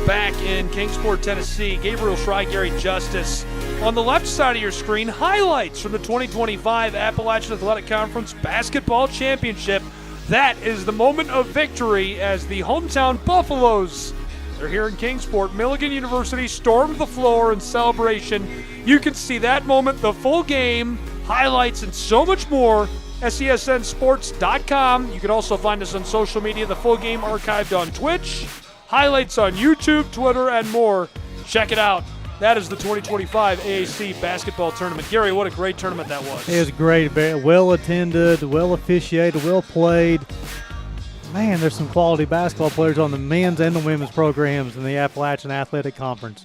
Back in Kingsport, Tennessee, Gabriel Schrei, Gary Justice. On the left side of your screen, highlights from the 2025 Appalachian Athletic Conference Basketball Championship. That is the moment of victory as the hometown Buffaloes, they're here in Kingsport. Milligan University stormed the floor in celebration. You can see that moment, the full game, highlights, and so much more. SESNsports.com. You can also find us on social media, the full game archived on Twitch. Highlights on YouTube, Twitter, and more. Check it out. That is the 2025 AAC basketball tournament. Gary, what a great tournament that was. It was great. Very well attended, well officiated, well played. Man, there's some quality basketball players on the men's and the women's programs in the Appalachian Athletic Conference.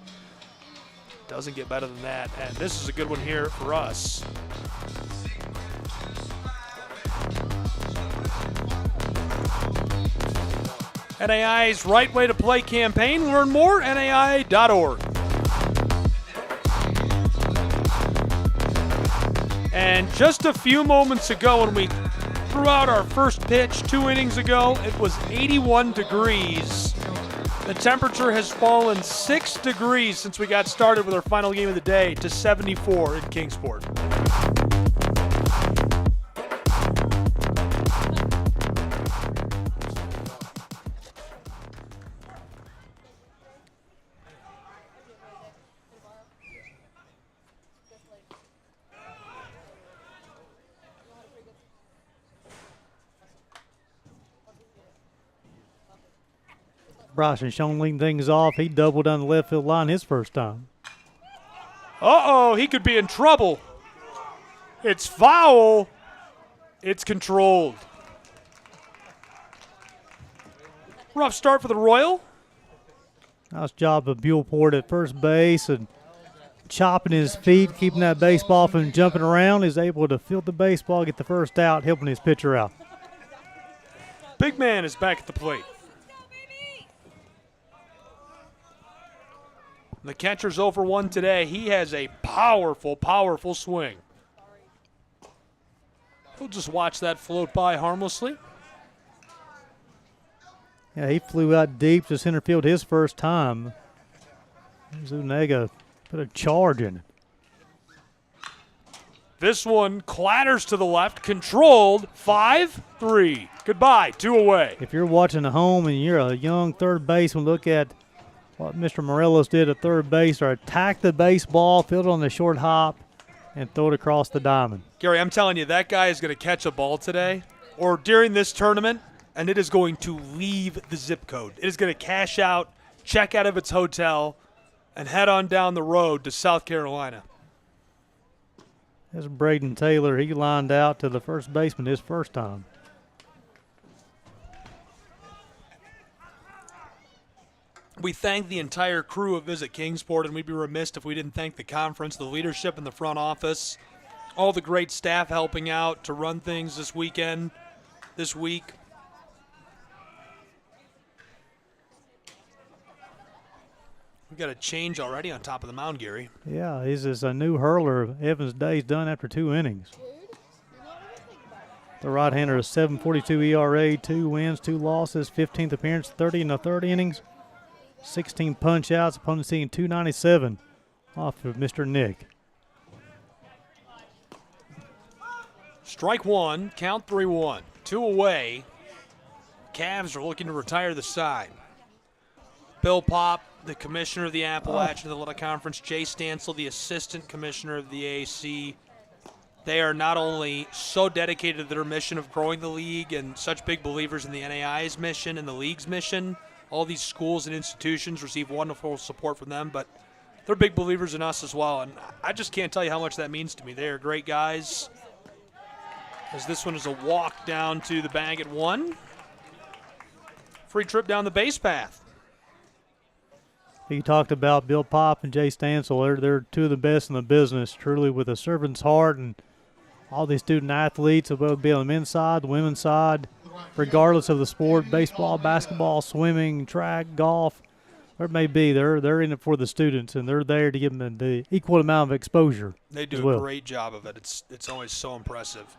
Doesn't get better than that. And this is a good one here for us. NAI's Right Way to Play campaign. Learn more, NAI.org. And just a few moments ago when we threw out our first pitch 2 innings ago, it was 81 degrees. The temperature has fallen 6 degrees since we got started with our final game of the day to 74 in Kingsport. Bryson Schoen leading things off. He doubled down the left field line his first time. Uh-oh, he could be in trouble. It's foul. It's controlled. Rough start for the Royal. Nice job of Buellport at first base and chopping his feet, keeping that baseball from jumping around. He's able to field the baseball, get the first out, helping his pitcher out. Big man is back at the plate. The catcher's 0 for 1 today. He has a powerful, powerful swing. We'll just watch that float by harmlessly. Yeah, he flew out deep to center field his first time. Zuniga put a charge in it. This one clatters to the left, controlled, 5-3. Goodbye, 2 away. If you're watching at home and you're a young third baseman, look at what Mr. Morelos did at third base, or attack the baseball, field it on the short hop, and throw it across the diamond. Gary, I'm telling you, that guy is going to catch a ball today or during this tournament, and it is going to leave the zip code. It is going to cash out, check out of its hotel, and head on down the road to South Carolina. There's Braden Taylor. He lined out to the first baseman his first time. We thank the entire crew of Visit Kingsport, and we'd be remiss if we didn't thank the conference, the leadership in the front office, all the great staff helping out to run things this week. We've got a change already on top of the mound, Gary. Yeah, this is a new hurler. Evans Day's done after 2 innings. The right-hander, a 7.42 ERA, 2 wins, 2 losses, 15th appearance, 30 in the third innings, 16 punch-outs, opponent seeing 297 off of Mr. Nick. Strike one, count 3-1. 2 away. Cavs are looking to retire the side. Bill Popp, the commissioner of the Appalachian Athletic Conference, Jay Stansel, the assistant commissioner of the AAC. They are not only so dedicated to their mission of growing the league and such big believers in the NAI's mission and the league's mission. All these schools and institutions receive wonderful support from them, but they're big believers in us as well. And I just can't tell you how much that means to me. They are great guys. As this one is a walk down to the bag at 1. Free trip down the base path. You talked about Bill Popp and Jay Stansel. They're two of the best in the business, truly, with a servant's heart, and all these student athletes will be on the men's side, the women's side, regardless of the sport, baseball, basketball, swimming, track, golf, whatever it may be. They're in it for the students, and they're there to give them the equal amount of exposure. They do a great job of it. It's always so impressive.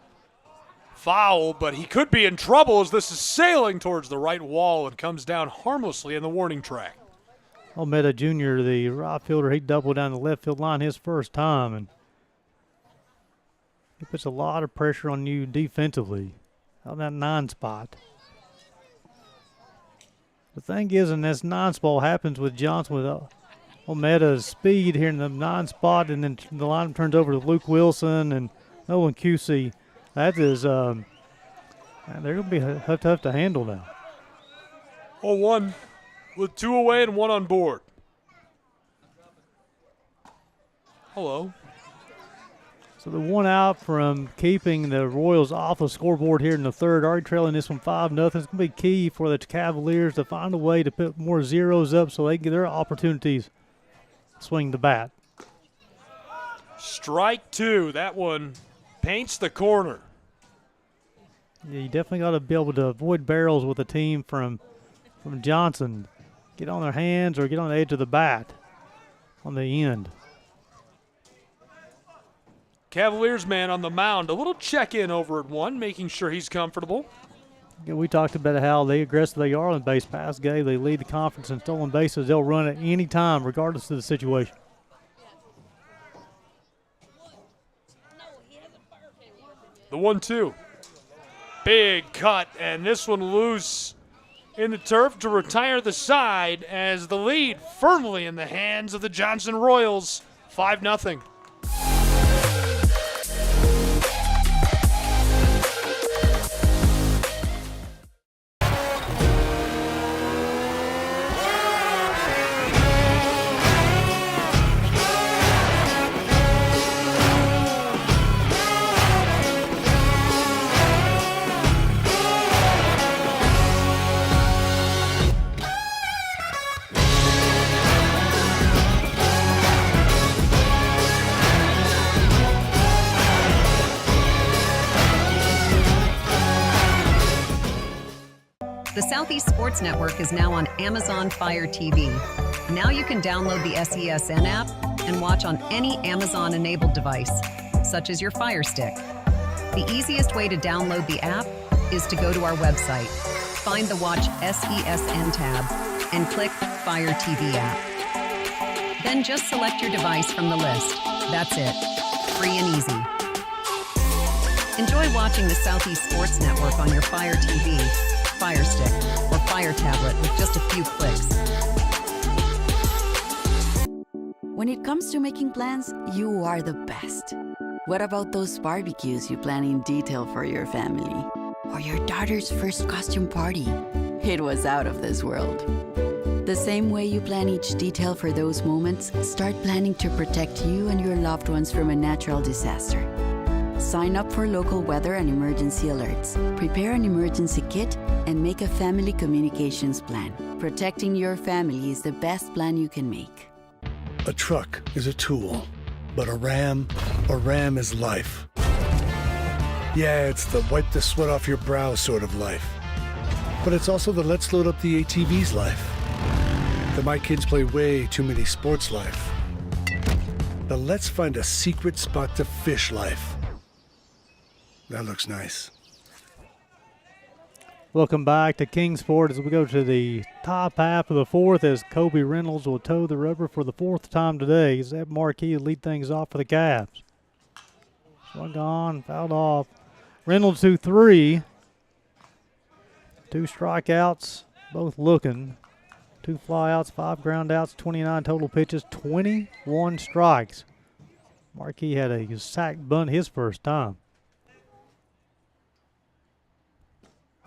Foul, but he could be in trouble as this is sailing towards the right wall and comes down harmlessly in the warning track. Almeida Jr., the right fielder, he doubled down the left field line his first time, and he puts a lot of pressure on you defensively on that 9 spot. The thing is, in this 9 spot happens with Johnson with Almeida's speed here in the 9 spot, and then the line turns over to Luke Wilson and Nolan Cusey. That is, they're going to be tough to handle now. 0-1 with 2 away and 1 on board. Hello. So the 1 out from keeping the Royals off the scoreboard here in the third, already trailing this one 5-0. It's going to be key for the Cavaliers to find a way to put more zeros up so they get their opportunities to swing the bat. Strike 2. That one paints the corner. Yeah, you definitely got to be able to avoid barrels with a team from Johnson. Get on their hands or get on the edge of the bat on the end. Cavaliers man on the mound. A little check-in over at 1, making sure he's comfortable. Yeah, we talked about how aggressive they are on the base pass game. They lead the conference in stolen bases. They'll run at any time, regardless of the situation. The 1-2. Big cut, and this one loose in the turf to retire the side as the lead firmly in the hands of the Johnson Royals, 5-0. The Southeast Sports Network is now on Amazon Fire TV. Now you can download the SESN app and watch on any Amazon-enabled device, such as your Fire Stick. The easiest way to download the app is to go to our website, find the Watch SESN tab, and click Fire TV app. Then just select your device from the list. That's it. Free and easy. Enjoy watching the Southeast Sports Network on your Fire TV, Fire Stick, or Fire Tablet with just a few clicks. When it comes to making plans, you are the best. What about those barbecues you plan in detail for your family? Or your daughter's first costume party? It was out of this world. The same way you plan each detail for those moments, start planning to protect you and your loved ones from a natural disaster. Sign up for local weather and emergency alerts. Prepare an emergency kit and make a family communications plan. Protecting your family is the best plan you can make. A truck is a tool, but a ram is life. Yeah, it's the wipe the sweat off your brow sort of life. But it's also the let's load up the ATV's life. The my kids play way too many sports life. The let's find a secret spot to fish life. That looks nice. Welcome back to Kingsport as we go to the top half of the fourth as Kobe Reynolds will toe the rubber for the fourth time today. Zeb Marquis will lead things off for the Cavs. Swung on, fouled off. Reynolds 2-3. 2 strikeouts, both looking. 2 flyouts, 5 groundouts, 29 total pitches, 21 strikes. Marquis had a sack bunt his first time.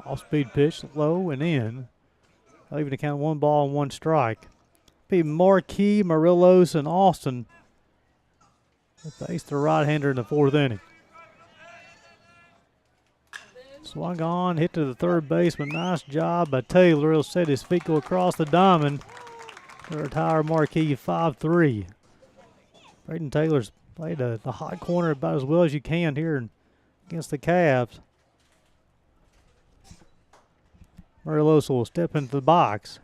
Off-speed pitch, low and in. Leaving the count 1 ball and 1 strike. Be Marquis, Morelos, and Austin face the right-hander in the 4th inning. Swung on, hit to the third baseman. Nice job by Taylor. He'll set his feet, go across the diamond to retire Marquis 5-3. Braden Taylor's played the hot corner about as well as you can here against the Cavs. Morelos will step into the box.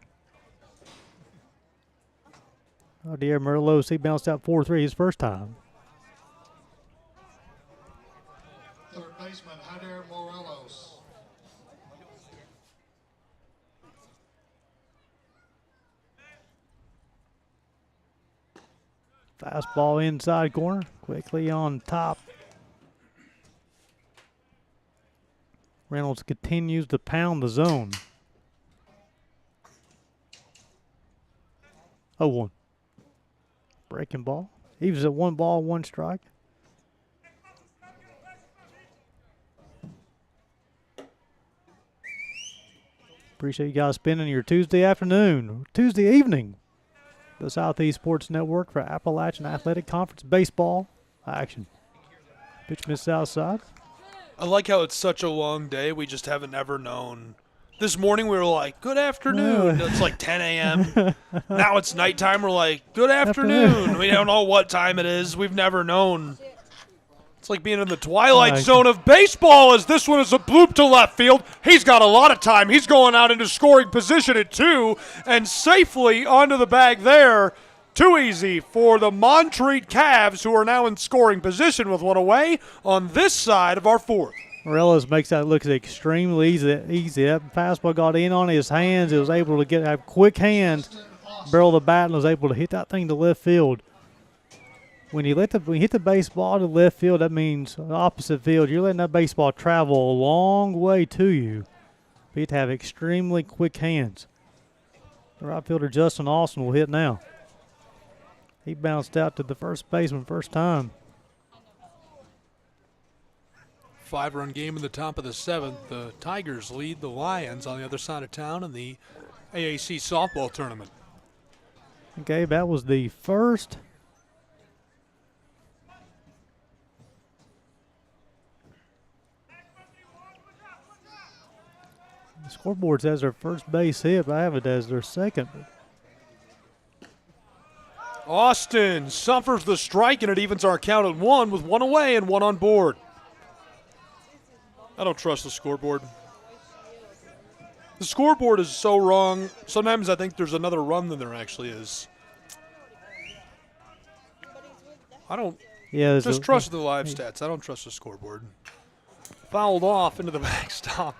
Oh dear, Morelos, he bounced out 4-3 his first time. Third baseman, Javier Morelos. Fastball inside corner, quickly on top. Reynolds continues to pound the zone. 0-1. Breaking ball. He was at 1 ball, 1 strike. Appreciate you guys spending your Tuesday afternoon, Tuesday evening. The Southeast Sports Network for Appalachian Athletic Conference baseball action. Pitch missed outside. I like how it's such a long day. We just haven't ever known. This morning we were like, good afternoon. It's like 10 a.m. Now it's nighttime. We're like, good afternoon. We don't know what time it is. We've never known. It's like being in the twilight zone of baseball as this one is a bloop to left field. He's got a lot of time. He's going out into scoring position at 2 and safely onto the bag there. Too easy for the Montreat Cavs, who are now in scoring position with 1 away on this side of our 4th. Morelos makes that look extremely easy. That fastball got in on his hands. He was able to have quick hands, barrel the bat, and was able to hit that thing to left field. When you hit the baseball to left field, that means opposite field. You're letting that baseball travel a long way to you. You have to have extremely quick hands. The right fielder Justin Austin will hit now. He bounced out to the first baseman first time. 5-run game in the top of the 7th. The Tigers lead the Lions on the other side of town in the AAC softball tournament. Okay, that was the first. The scoreboard says their first base hit, but I have it as their second. Austin suffers the strike, and it evens our count at 1 with 1 away and 1 on board. I don't trust the scoreboard. The scoreboard is so wrong. Sometimes I think there's another run than there actually is. I don't just trust the live stats. I don't trust the scoreboard. Fouled off into the backstop.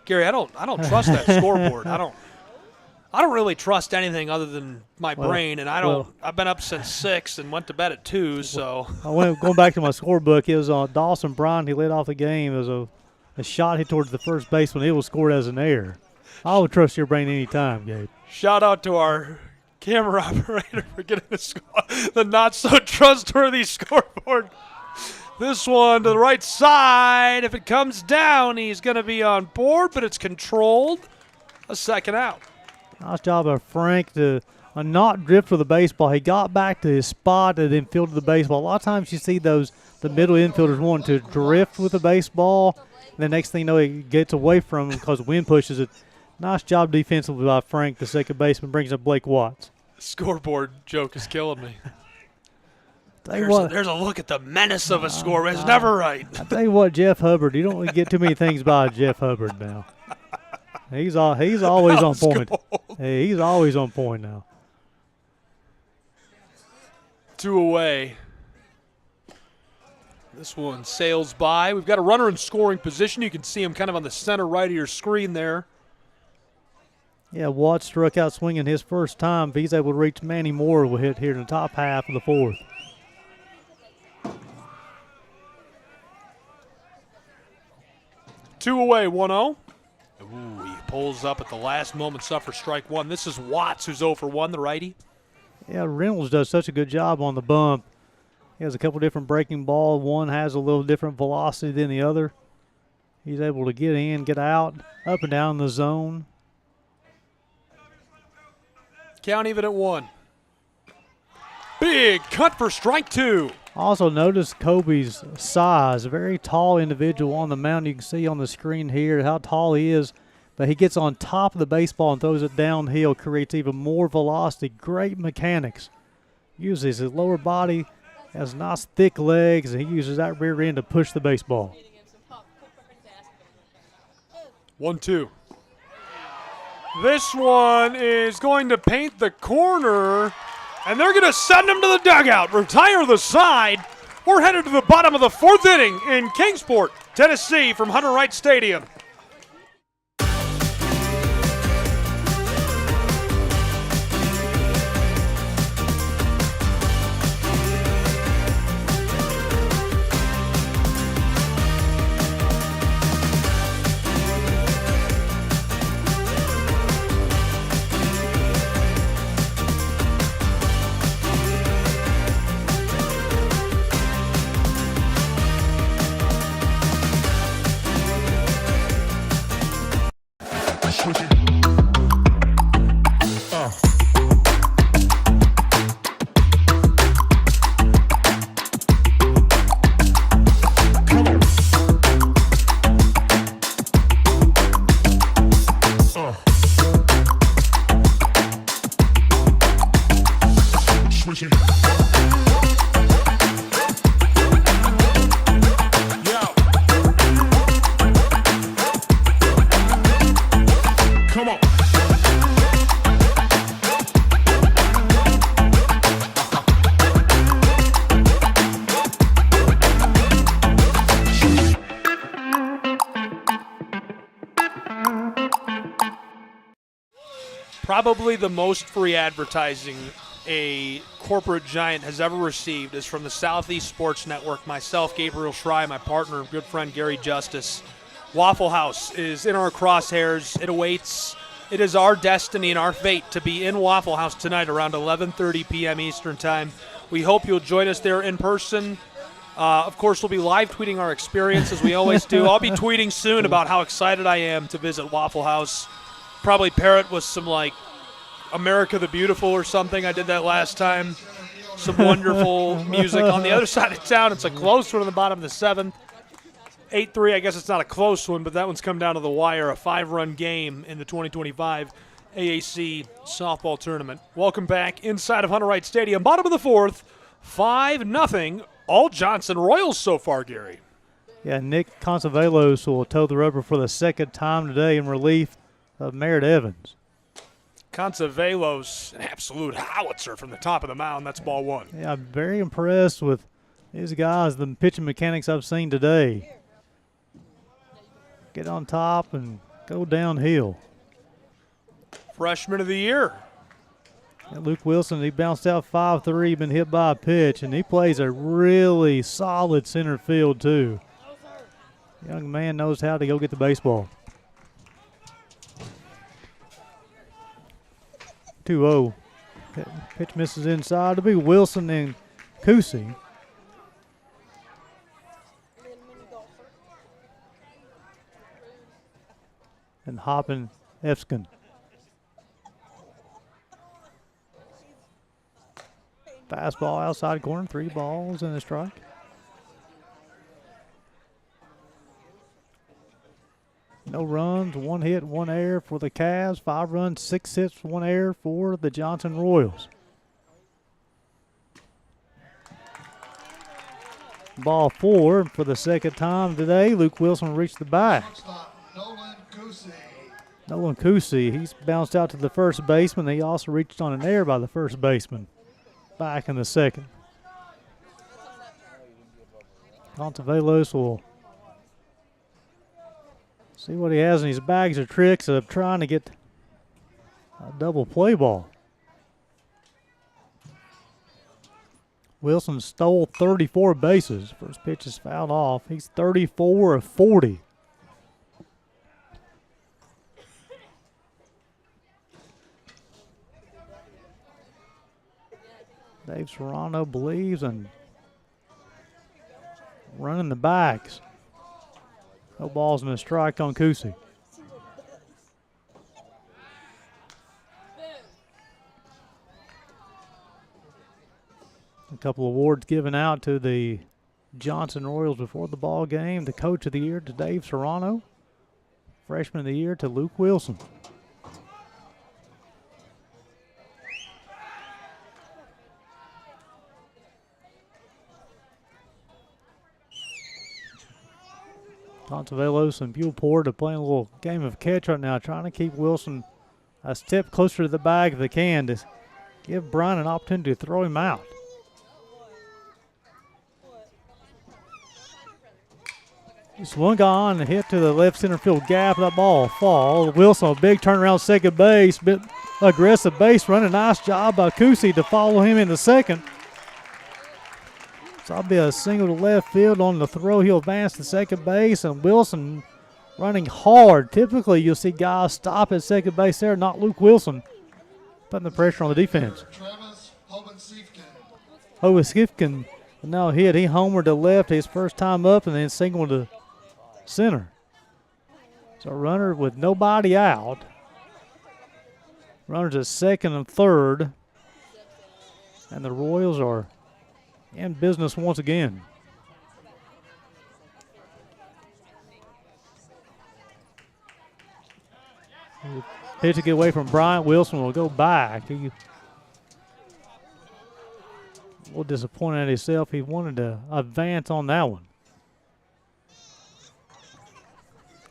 Gary, I don't trust that scoreboard. I don't really trust anything other than my brain, and I've been up since 6 and went to bed at 2. So going back to my scorebook. It was on Dawson Bryant. He led off the game. It was a shot hit towards the first baseman. It was scored as an error. I would trust your brain anytime, Gabe. Shout out to our camera operator for getting the not so trustworthy scoreboard. This one to the right side. If it comes down, he's going to be on board, but it's controlled. A second out. Nice job of Frank to not drift with the baseball. He got back to his spot and then fielded the baseball. A lot of times you see the middle infielders wanting to drift with the baseball. And the next thing you know, it gets away from him because the wind pushes it. Nice job defensively by Frank, the second baseman, brings up Blake Watts. Scoreboard joke is killing me. There's a look at the menace of a score. It's never right. I tell you what, Jeff Hubbard, you don't get too many things by Jeff Hubbard now. He's always on point. Hey, he's always on point now. 2 away. This one sails by. We've got a runner in scoring position. You can see him kind of on the center right of your screen there. Yeah, Watt struck out swinging his first time. If he's able to reach Manny Moore, will hit here in the top half of the fourth. Two away, 1-0. Ooh, he pulls up at the last moment, suffers strike one. This is Watts, who's 0 for 1, the righty. Yeah, Reynolds does such a good job on the bump. He has a couple different breaking balls. One has a little different velocity than the other. He's able to get in, get out, up and down the zone. Count even at 1. Big cut for strike 2. Also notice Kobe's size, a very tall individual on the mound. You can see on the screen here how tall he is, but he gets on top of the baseball and throws it downhill, creates even more velocity. Great mechanics. Uses his lower body, has nice thick legs, and he uses that rear end to push the baseball. 1-2. This one is going to paint the corner, and they're going to send him to the dugout, retire the side. We're headed to the bottom of the 4th inning in Kingsport, Tennessee from Hunter Wright Stadium. Probably the most free advertising a corporate giant has ever received is from the Southeast Sports Network. Myself, Gabriel Schrei, my partner, good friend Gary Justice. Waffle House is in our crosshairs. It awaits. It is our destiny and our fate to be in Waffle House tonight around 11:30 p.m. Eastern Time. We hope you'll join us there in person. Of course, we'll be live tweeting our experience as we always do. I'll be tweeting soon about how excited I am to visit Waffle House. Probably pair it with some, like, America the Beautiful or something. I did that last time. Some wonderful music on the other side of town. It's a close one in the bottom of the 7th. 8-3, I guess it's not a close one, but that one's come down to the wire. A 5-run game in the 2025 AAC softball tournament. Welcome back inside of Hunter Wright Stadium. Bottom of the 4th, 5-0. All Johnson Royals so far, Gary. Yeah, Nick Concevelos will toe the rubber for the second time today in relief of Merritt Evans. Concevelos, an absolute howitzer from the top of the mound. That's ball 1. Yeah, I'm very impressed with these guys, the pitching mechanics I've seen today. Get on top and go downhill. Freshman of the year. Yeah, Luke Wilson, he bounced out 5-3, been hit by a pitch, and he plays a really solid center field too. Young man knows how to go get the baseball. 2-0. Pitch misses inside. It'll be Wilson and Kusi. And Hoppin Efskin. Fastball outside corner, 3 balls and a strike. No runs, 1 hit, 1 error for the Cavs. 5 runs, 6 hits, 1 error for the Johnson Royals. Ball 4 for the second time today. Luke Wilson reached the bag. Nolan Kusi, he's bounced out to the first baseman. He also reached on an error by the first baseman. Back in the second. Contavelos will see what he has in his bags of tricks of trying to get a double play ball. Wilson stole 34 bases. First pitch is fouled off. He's 34 of 40. Dave Serrano believes in running the backs. No balls and a strike on Kusi. A couple awards given out to the Johnson Royals before the ball game. The Coach of the Year to Dave Serrano. Freshman of the Year to Luke Wilson. Contavelos and Buellport are playing a little game of catch right now, trying to keep Wilson a step closer to the bag if they can to give Brian an opportunity to throw him out. He swung on and hit to the left center field gap. That ball fall. Wilson, a big turnaround second base. Bit aggressive base running. Nice job by Kusi to follow him in the second. So that'll be a single to left field on the throw. He'll advance to second base, and Wilson running hard. Typically, you'll see guys stop at second base there, not Luke Wilson, putting the pressure on the defense. Hovaskifkin now hit. He homered to left his first time up and then singled to center. So runner with nobody out. Runners at second and third. And the Royals are in business once again. Pitch to get away from Bryant. Wilson will go back. He a little disappointed at himself. He wanted to advance on that one.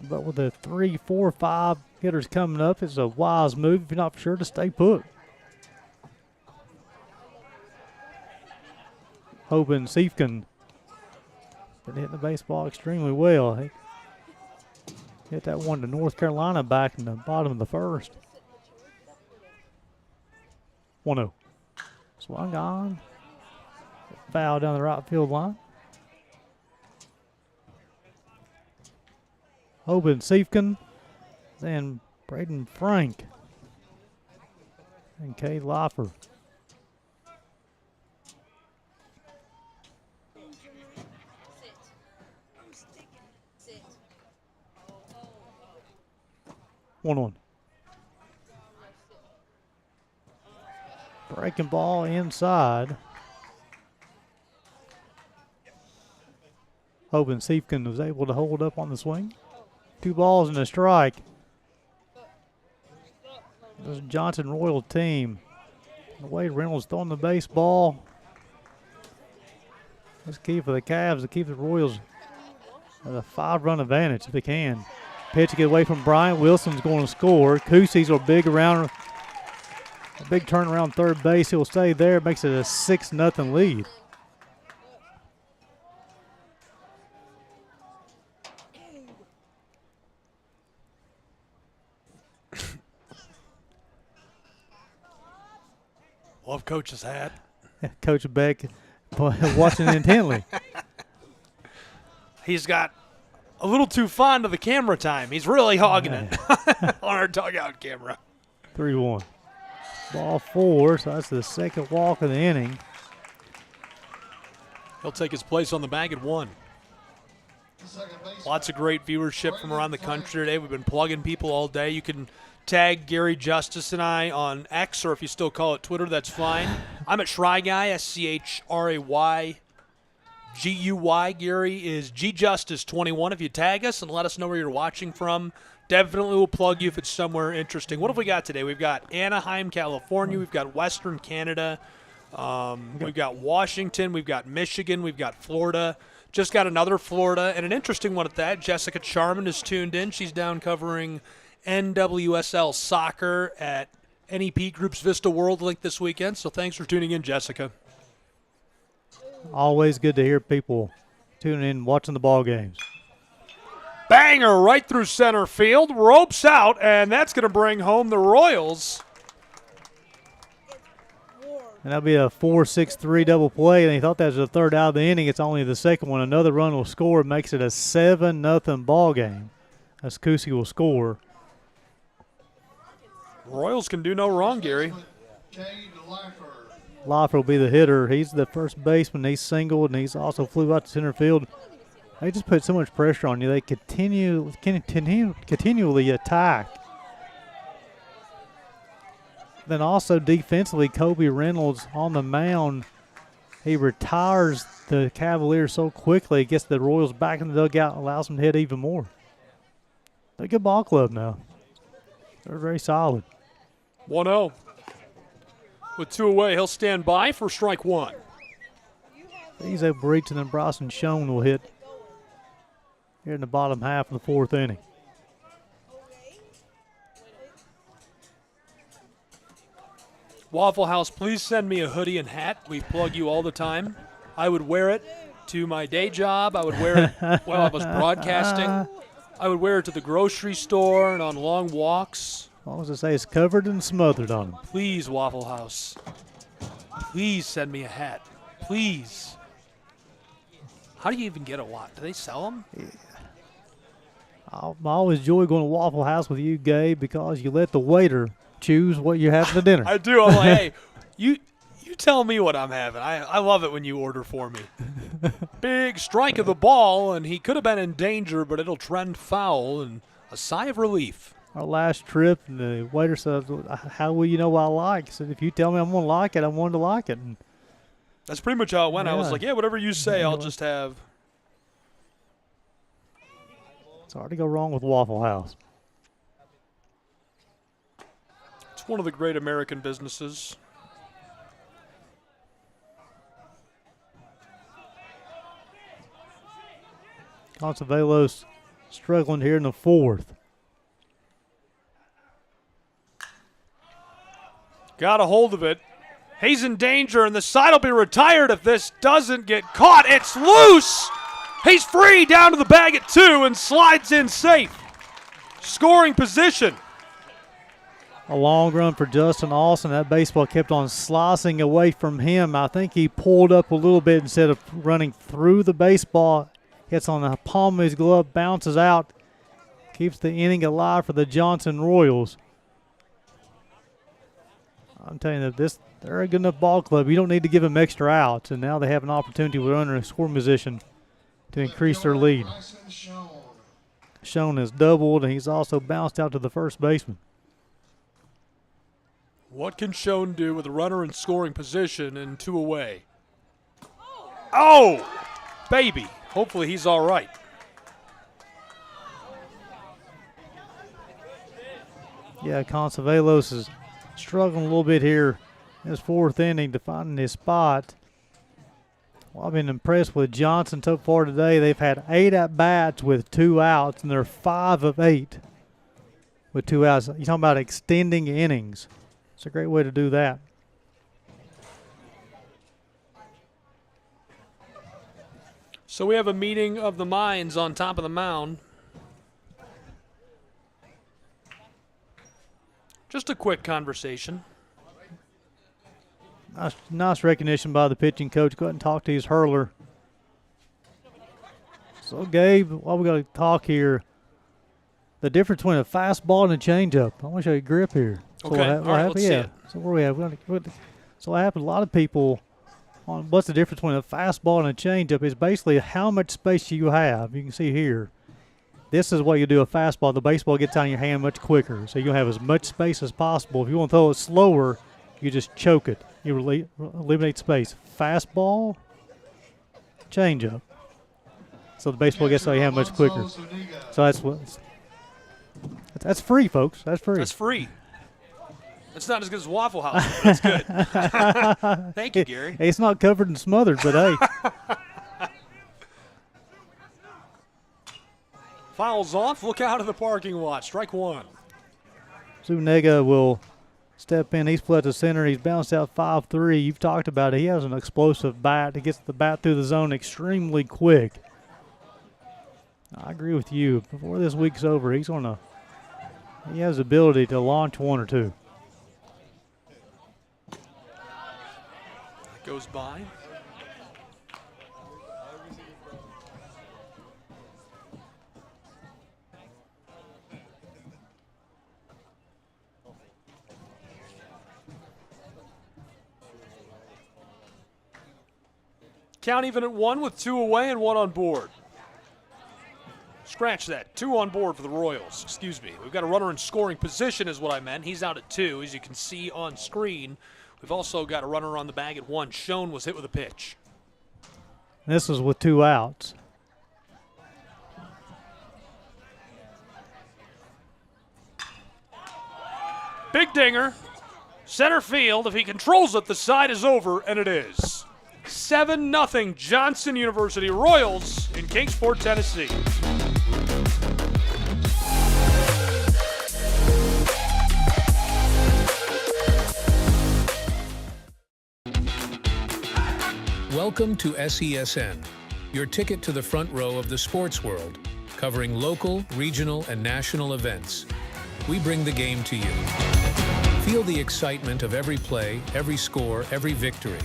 But with the 3, 4, 5 hitters coming up, it's a wise move if you're not sure to stay put. Hoping Siefkin been hitting the baseball extremely well. He hit that one to North Carolina back in the bottom of the first. 1-0. Swung on. Foul down the right field line. Hoping Siefkin, then Braden Frank, and Cade Loffer. One. Breaking ball inside. Hoping Siefkin was able to hold up on the swing. 2 balls and a strike. This Johnson Royal team. The way Reynolds throwing the baseball. That's key for the Cavs to keep the Royals at a 5-run advantage if they can. Pitch to get away from Bryant. Wilson's going to score. Kusi's a big turnaround third base. He'll stay there. Makes it a 6-0 lead. Love Coach's hat. Coach Beck watching intently. He's got a little too fond of the camera time. He's really hogging it on our dugout camera. 3-1. Ball 4, so that's the second walk of the inning. He'll take his place on the bag at 1. Lots of great viewership from around the country today. We've been plugging people all day. You can tag Gary Justice and I on X, or if you still call it Twitter, that's fine. I'm at Schry Guy, SCHRAY GUY. Gary is GJustice21. If you tag us and let us know where you're watching from, definitely we'll plug you if it's somewhere interesting. What have we got today? We've got Anaheim, California. We've got Western Canada. We've got Washington. We've got Michigan. We've got Florida. Just got another Florida, and an interesting one at that. Jessica Charman is tuned in. She's down covering NWSL soccer at NEP Group's Vista World Link this weekend. So thanks for tuning in, Jessica. Always good to hear people tuning in, watching the ball games. Banger right through center field. Ropes out, and that's going to bring home the Royals. And that'll be a 4-6-3 double play. And he thought that was the third out of the inning. It's only the second one. Another run will score. It makes it a 7-0 ball game. As Kusi will score. Royals can do no wrong, Gary. Laffer will be the hitter. He's the first baseman. He's singled, and he's also flew out to center field. They just put so much pressure on you. They continually attack. Then also defensively, Kobe Reynolds on the mound. He retires the Cavaliers so quickly, gets the Royals back in the dugout, allows them to hit even more. They're a good ball club now. They're very solid. 1-0. With 2 away, he'll stand by for strike 1. He's able to reach, and then Bryson Schoen will hit here in the bottom half of the 4th inning. Waffle House, please send me a hoodie and hat. We plug you all the time. I would wear it to my day job. I would wear it while I was broadcasting. I would wear it to the grocery store and on long walks. As long as it says covered and smothered on them. Please, Waffle House. Please send me a hat. Please. How do you even get a lot? Do they sell them? Yeah. I always enjoy going to Waffle House with you, Gabe, because you let the waiter choose what you have for dinner. I do. I'm like, hey, you tell me what I'm having. I love it when you order for me. Big strike of the ball, and he could have been in danger, but it'll trend foul, and a sigh of relief. Our last trip, and the waiter said, how will you know what I like? He said, if you tell me I'm going to like it, I'm going to like it. And that's pretty much how it went. Yeah. I was like, yeah, whatever you say, I'll just have. It's hard to go wrong with Waffle House. It's one of the great American businesses. Consuelos struggling here in the 4th. Got a hold of it. He's in danger, and the side will be retired if this doesn't get caught. It's loose. He's free down to the bag at 2 and slides in safe. Scoring position. A long run for Justin Austin. That baseball kept on slicing away from him. I think he pulled up a little bit instead of running through the baseball. Hits on the palm of his glove, bounces out, keeps the inning alive for the Johnson Royals. I'm telling you, they're a good enough ball club. You don't need to give them extra outs, and now they have an opportunity with runner in scoring position to increase their lead. Schoen has doubled, and he's also bounced out to the first baseman. What can Schoen do with a runner in scoring position and 2 away? Oh, baby. Hopefully he's all right. Yeah, Consuelos is struggling a little bit here in his 4th inning to find his spot. Well, I've been impressed with Johnson so far today. They've had 8 at-bats with 2 outs, and they're 5 of 8 with 2 outs. You're talking about extending innings. It's a great way to do that. So we have a meeting of the minds on top of the mound. Just a quick conversation. Nice recognition by the pitching coach. Go ahead and talk to his hurler. So, Gabe, while we got to talk here, the difference between a fastball and a changeup. I want to show you grip here. So okay, all right, let's see it. So where we have, so what happens, a lot of people, on what's the difference between a fastball and a changeup is basically how much space you have. You can see here. This is what you do a fastball. The baseball gets out of your hand much quicker. So you'll have as much space as possible. If you want to throw it slower, you just choke it. You eliminate space. Fastball, changeup. So the baseball gets out of your hand much quicker. So that's free, folks. That's free. That's free. It's not as good as Waffle House, but that's good. Thank you, Gary. It's not covered and smothered, but hey. Fouls off. Look out of the parking lot. Strike 1. Zuniga will step in. He's played the center. He's bounced out 5'3". You've talked about it. He has an explosive bat. He gets the bat through the zone extremely quick. I agree with you. Before this week's over, he has the ability to launch one or two. Goes by. Count even at 1 with 2 away and 1 on board. Scratch that. 2 on board for the Royals. Excuse me. We've got a runner in scoring position is what I meant. He's out at 2, as you can see on screen. We've also got a runner on the bag at 1. Schoen was hit with a pitch. This is with 2 outs. Big dinger. Center field. If he controls it, the side is over, and it is. 7-0 Johnson University Royals in Kingsport, Tennessee. Welcome to SESN, your ticket to the front row of the sports world, covering local, regional, and national events. We bring the game to you. Feel the excitement of every play, every score, every victory.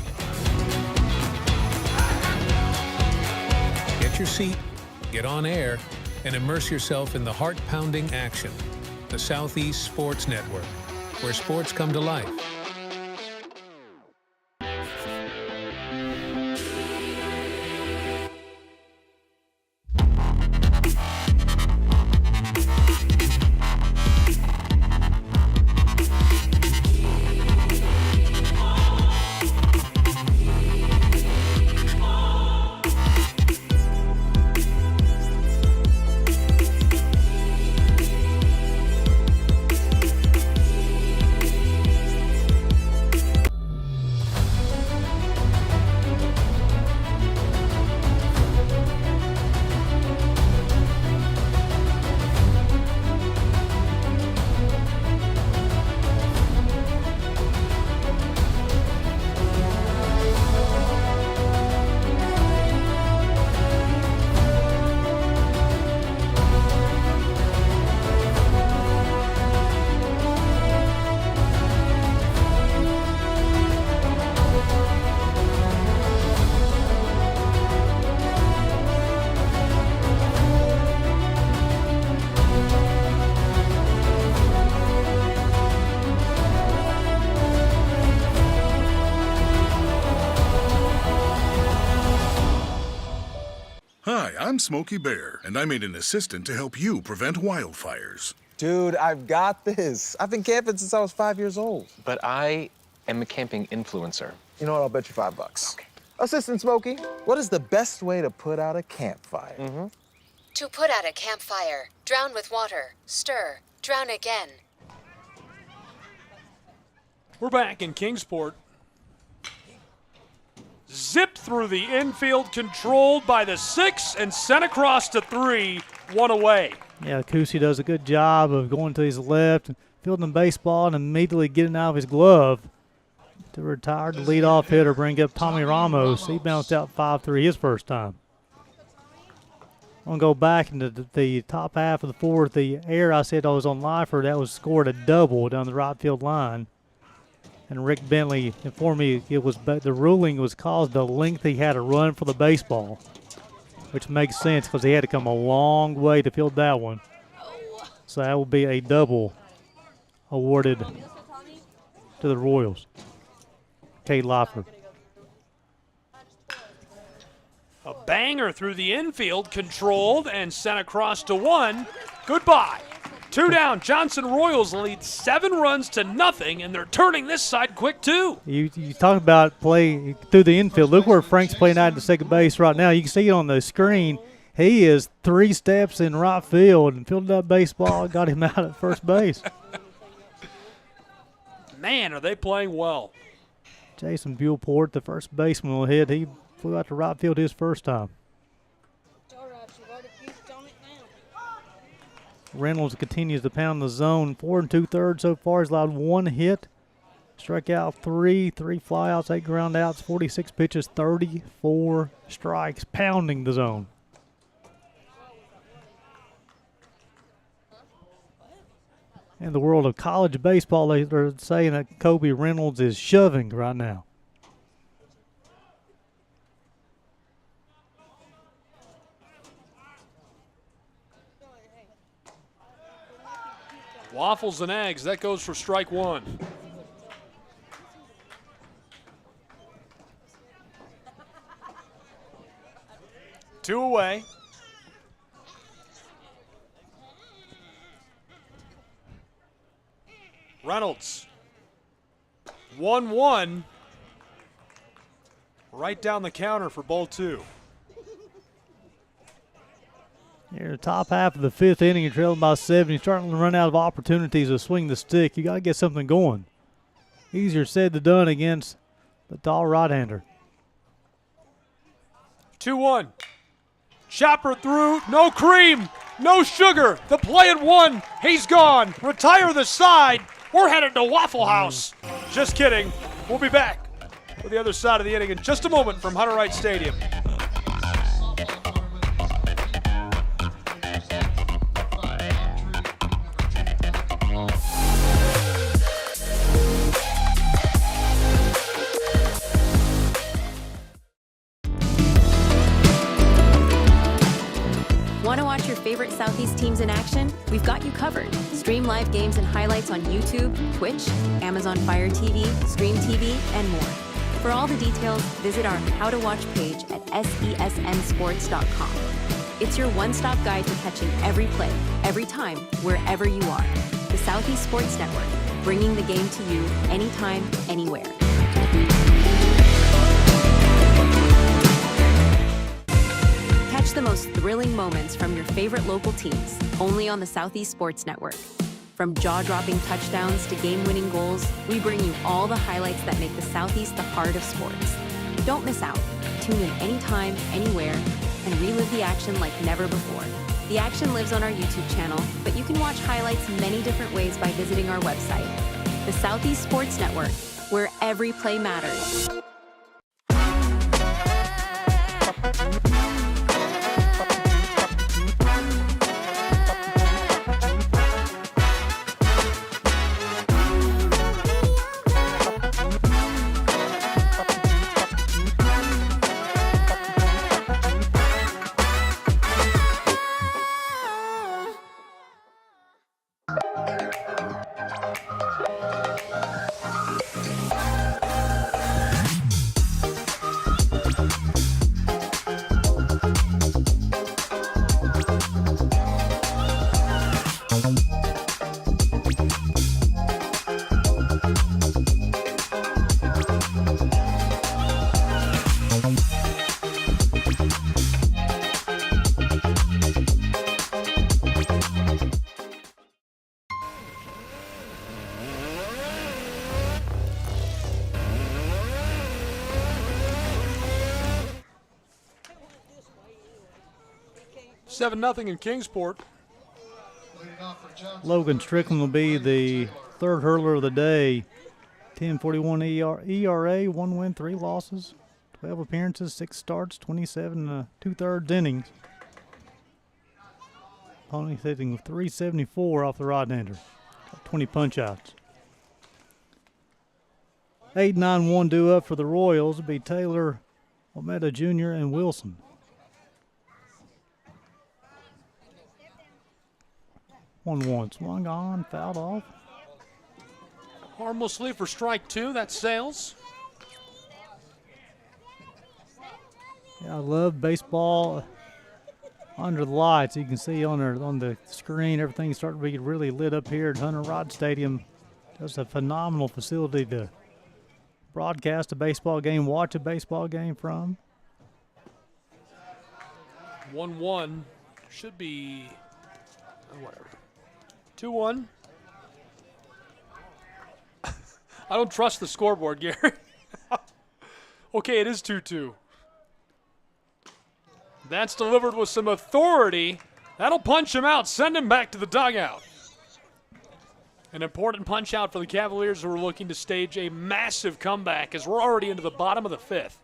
Get your seat, get on air, and immerse yourself in the heart-pounding action. The Southeast Sports Network, where sports come to life. Hi, I'm Smokey Bear, and I'm an assistant to help you prevent wildfires. Dude, I've got this. I've been camping since I was 5 years old. But I am a camping influencer. You know what? I'll bet you $5. Okay. Assistant Smokey, what is the best way to put out a campfire? To put out a campfire, drown with water, stir, drown again. We're back in Kingsport. Zipped through the infield, controlled by the 6, and sent across to 3, 1 away. Yeah, Kusi does a good job of going to his left and fielding the baseball and immediately getting out of his glove. The retired leadoff hitter bring up Tommy Ramos. He bounced out 5-3 his first time. I'm going to go back into the top half of the fourth. The air I said I was on lifer, that was scored a double down the right field line. And Rick Bentley informed me the ruling was caused the length he had to run for the baseball, which makes sense because he had to come a long way to field that one. So that will be a double awarded to the Royals. Cade Lifer. A banger through the infield, controlled and sent across to 1. Goodbye. 2 down. Johnson Royals lead 7 runs to nothing, and they're turning this side quick, too. You talk about play through the infield. Look where Frank's playing out at second base right now. You can see it on the screen. He is 3 steps in right field and fielded that baseball and got him out at first base. Man, are they playing well. Jason Buellport, the first baseman, will hit. He flew out to right field his first time. Reynolds continues to pound the zone. 4 2/3 so far. He's allowed 1 hit, Struck out 3 flyouts, 8 ground outs, 46 pitches, 34 strikes, pounding the zone. In the world of college baseball, they're saying that Kobe Reynolds is shoving right now. Waffles and eggs, that goes for strike one. Two away. Reynolds. 1-1. Right down the counter for ball two. Here, the top half of the fifth inning, you're trailing by 7. You're starting to run out of opportunities to swing the stick. You got to get something going. Easier said than done against the tall right-hander. 2-1. Chopper through. No cream. No sugar. The play at 1. He's gone. Retire the side. We're headed to Waffle House. Just kidding. We'll be back with the other side of the inning in just a moment from Hunter Wright Stadium. Want to watch your favorite Southeast teams in action? We've got you covered. Stream live games and highlights on YouTube, Twitch, Amazon Fire TV, Stream TV, and more. For all the details, visit our How to Watch page at sesnsports.com. It's your one-stop guide to catching every play, every time, wherever you are. The Southeast Sports Network, bringing the game to you anytime, anywhere. Catch the most thrilling moments from your favorite local teams, only on the Southeast Sports Network. From jaw-dropping touchdowns to game-winning goals, we bring you all the highlights that make the Southeast the heart of sports. Don't miss out. Tune in anytime, anywhere, and relive the action like never before. The action lives on our YouTube channel, but you can watch highlights many different ways by visiting our website. The Southeast Sports Network, where every play matters. Seven 0 in Kingsport. Logan Strickland will be the third hurler of the day. 10.41 ERA, 1 win, 3 losses, 12 appearances, 6 starts, 27 2/3 innings. Opponent hitting 374 off the right-hander. 20 punch-outs. 8-9-1 due up for the Royals will be Taylor, Omeda Jr., and Wilson. One swung on, fouled off. Harmlessly for strike two. That's Sales. Yeah, I love baseball under the lights. You can see on the screen everything's starting to be really lit up here at Hunter Wright Stadium. Just a phenomenal facility to broadcast a baseball game, watch a baseball game from. 1-1 should be whatever. 2-1. I don't trust the scoreboard, Gary. Okay, it is 2-2. That's delivered with some authority. That'll punch him out, send him back to the dugout. An important punch out for the Cavaliers, who are looking to stage a massive comeback as we're already into the bottom of the fifth.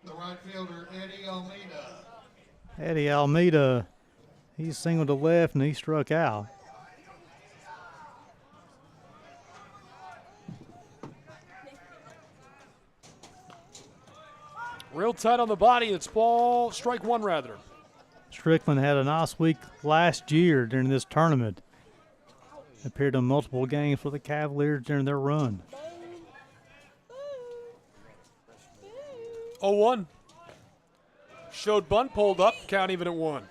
The right fielder, Eddie Almeida. Eddie Almeida, he singled to left and he struck out. Real tight on the body. It's ball strike one, rather. Strickland had a nice week last year during this tournament. Appeared in multiple games for the Cavaliers during their run. 0-1. Showed bunt, pulled up, count even at 1.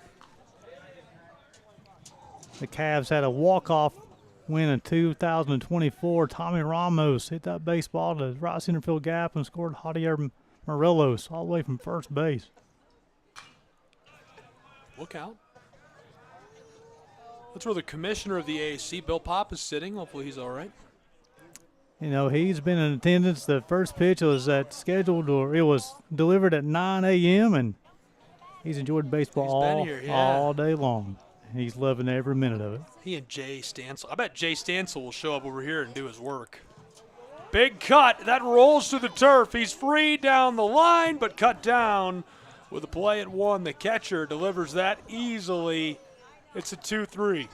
The Cavs had a walk-off win in 2024. Tommy Ramos hit that baseball to the right center field gap and scored Javier Morelos all the way from first base. Look out. That's where the commissioner of the AAC, Bill Pop, is sitting. Hopefully he's all right. You know, he's been in attendance. The first pitch was scheduled, or it was delivered at 9 a.m., and he's enjoyed baseball all day long. He's loving every minute of it. He and Jay Stansel. I bet Jay Stansel will show up over here and do his work. Big cut. That rolls to the turf. He's free down the line, but cut down with a play at 1. The catcher delivers that easily. It's a 2-3.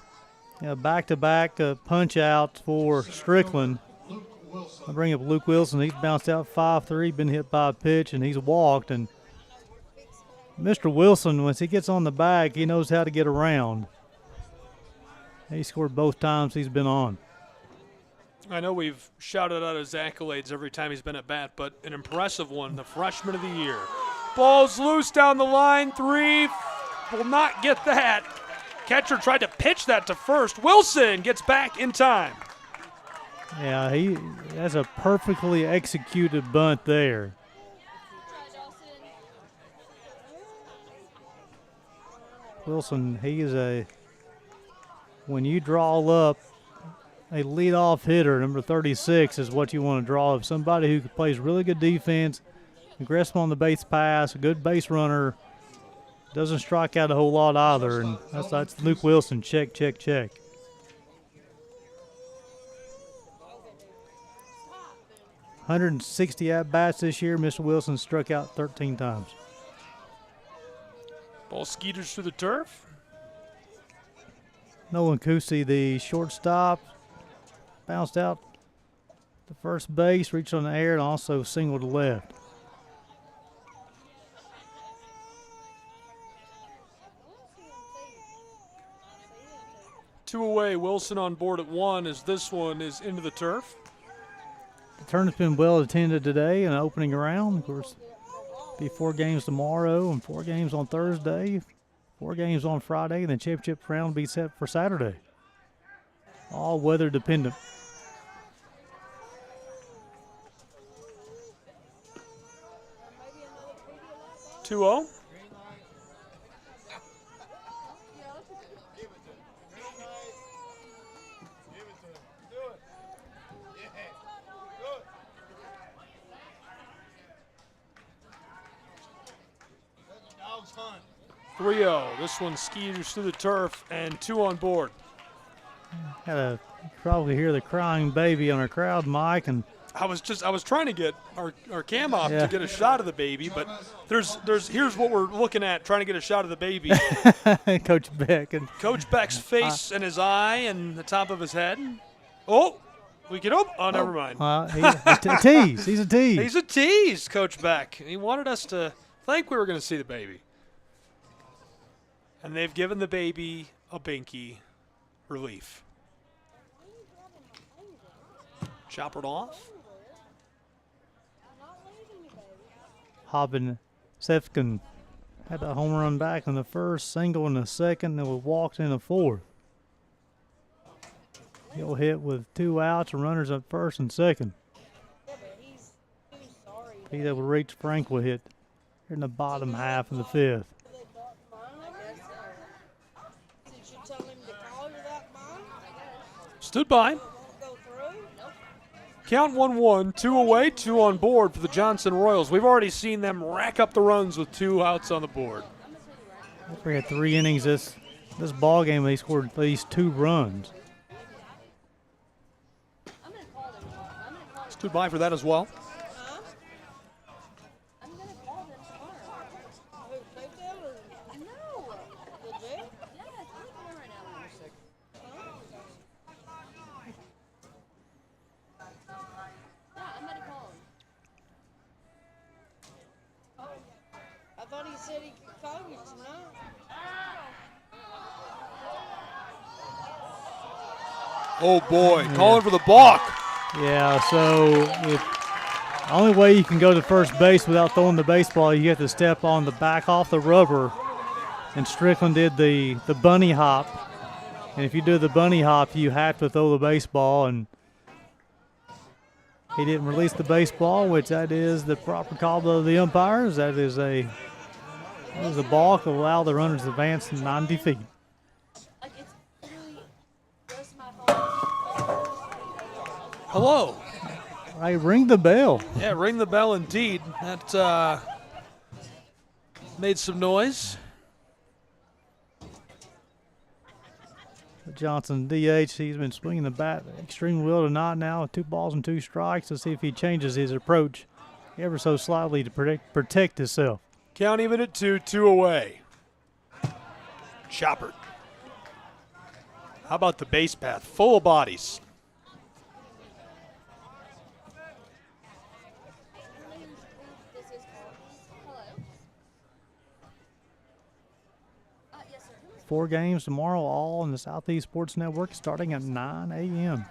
Yeah, back-to-back punch out for Strickland. I bring up Luke Wilson. He's bounced out 5-3, been hit by a pitch, and he's walked. And Mr. Wilson, once he gets on the bag, he knows how to get around. He scored both times he's been on. I know we've shouted out his accolades every time he's been at bat, but an impressive one, the freshman of the year. Ball's loose down the line, 3, will not get that. Catcher tried to pitch that to first. Wilson gets back in time. Yeah, he has a perfectly executed bunt there. Wilson, when you draw up, a leadoff hitter, number 36, is what you want to draw up. Somebody who plays really good defense, aggressive on the base pass, a good base runner, doesn't strike out a whole lot either. And that's Luke Wilson. Check, check, check. .160 at-bats this year. Mr. Wilson struck out 13 times. Ball skeeters to the turf. Nolan Kusi, the shortstop, bounced out to first base, reached on the air, and also singled to left. Two away, Wilson on board at 1 as this one is into the turf. The tournament's been well attended today in the opening round. Of course, be 4 games tomorrow and 4 games on Thursday, 4 games on Friday, and the championship round will be set for Saturday. All weather dependent. Two-0. This one skeeters to the turf and 2 on board. Had to probably hear the crying baby on our crowd mic, and I was trying to get our cam off to get a shot of the baby, but here's what we're looking at, trying to get a shot of the baby. Coach Beck and Coach Beck's face and his eye and the top of his head. Oh, never mind. He's a tease. He's a tease. He's a tease, Coach Beck. He wanted us to think we were going to see the baby. And they've given the baby a binky relief. Chop it off. Hobbin Sefkin had a home run back in the first, single in the second, and was walked in the fourth. He'll hit with 2 outs and runners at first and second. He's able to reach. Frank will hit in the bottom half of the 5th. Stood by. Count 1-1, 2 away, 2 on board for the Johnson Royals. We've already seen them rack up the runs with 2 outs on the board. We had 3 innings this ball game. They scored at least 2 runs. Stood by for that as well. I thought he said he could call you tonight. Oh boy, calling for the balk. Yeah, so the only way you can go to first base without throwing the baseball, you have to step on the back off the rubber. And Strickland did the bunny hop. And if you do the bunny hop, you have to throw the baseball. And he didn't release the baseball, which that is the proper call of the umpires. That is a balk to allow the runners to advance 90 feet. Hello. Hey, ring the bell. Yeah, ring the bell indeed. That made some noise. Johnson, DH, he's been swinging the bat extremely well tonight now with 2 balls and 2 strikes to see if he changes his approach ever so slightly to protect himself. Count even at 2, 2 away. Chopper. How about the base path? Full of bodies. Four games tomorrow, all on the Southeast Sports Network, starting at 9 a.m.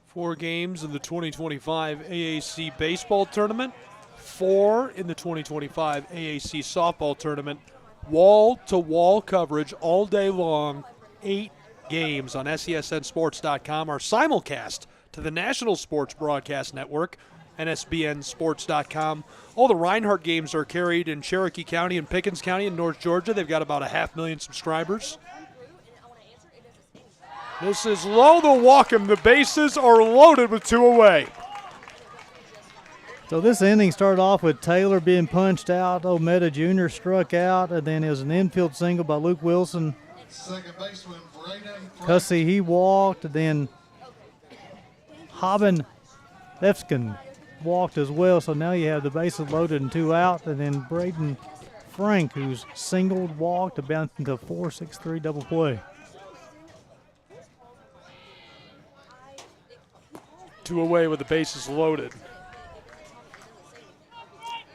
4 games in the 2025 AAC Baseball Tournament. 4 in the 2025 AAC Softball Tournament. Wall-to-wall coverage all day long. 8 games on SESNSports.com. Our simulcast to the National Sports Broadcast Network, NSBNSports.com. All the Reinhardt games are carried in Cherokee County and Pickens County in North Georgia. They've got about 500,000 subscribers. This is low to Wacom. The bases are loaded with 2 away. So this inning started off with Taylor being punched out. Omeda Jr. struck out, and then it was an infield single by Luke Wilson. Second baseman, Braden. Cussy, he walked, and then Haben Lefskin walked as well. So now you have the bases loaded and 2 out, and then Braden Frank, who's singled, walked, to bounce into 4-6-3 double play. 2 away with the bases loaded.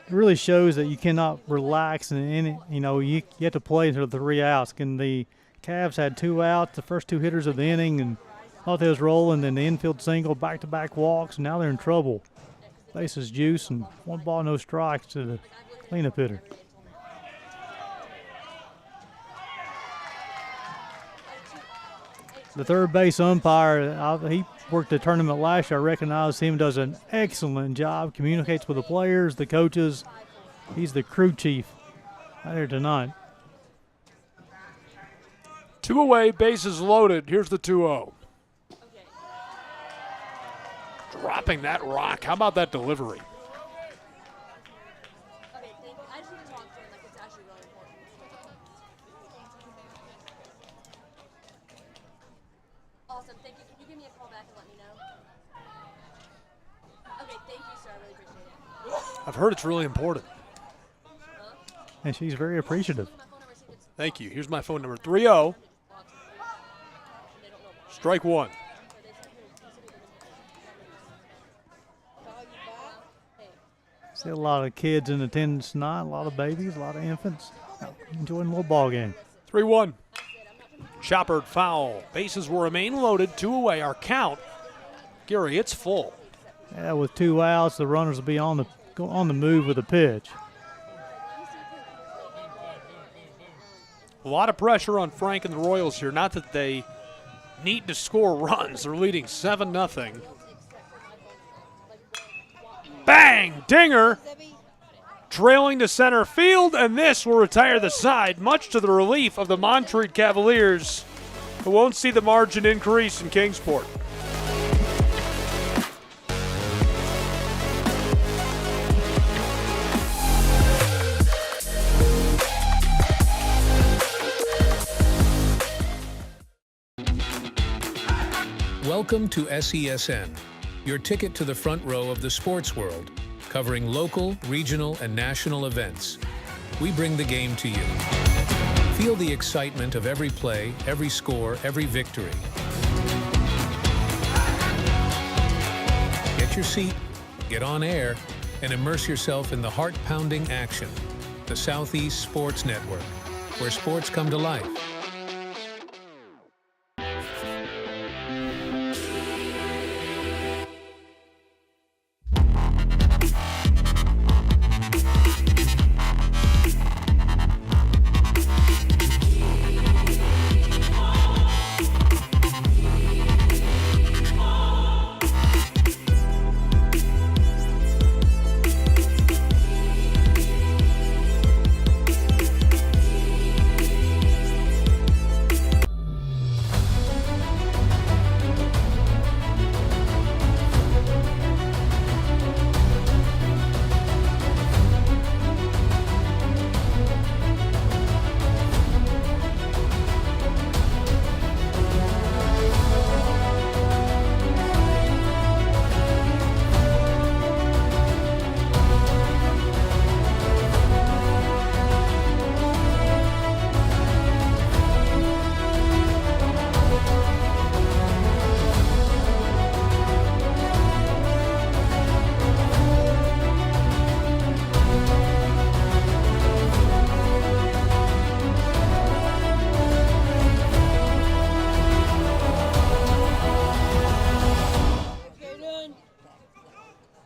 It really shows that you cannot relax, and you have to play until the 3 outs. And the Cavs had 2 outs, the first 2 hitters of the inning, and thought they was rolling. Then the infield single, back-to-back walks. Now they're in trouble. Bases juice, and 1 ball, no strikes to the cleanup hitter. The third base umpire, he worked the tournament last year. I recognize him, does an excellent job, communicates with the players, the coaches. He's the crew chief out here tonight. 2 away, bases loaded. Here's the 2-0. Dropping that rock. How about that delivery? Awesome, thank you. Can you give me a call back and let me know? Okay, thank you, sir. I really appreciate it. I've heard it's really important. And she's very appreciative. Thank you. Here's my phone number, 3-0. Strike 1. See a lot of kids in attendance tonight, a lot of babies, a lot of infants enjoying a little ball game. 3-1. Choppered foul. Bases will remain loaded. 2 away. Our count, Gary, it's full. Yeah, with 2 outs, the runners will be on the move with a pitch. A lot of pressure on Frank and the Royals here. Not that they need to score runs. They're leading 7-0. Bang! Dinger! Trailing to center field, and this will retire the side, much to the relief of the Montreat Cavaliers, who won't see the margin increase in Kingsport. Welcome to SESN, your ticket to the front row of the sports world, covering local, regional, and national events. We bring the game to you. Feel the excitement of every play, every score, every victory. Get your seat, get on air, and immerse yourself in the heart-pounding action. The Southeast Sports Network, where sports come to life.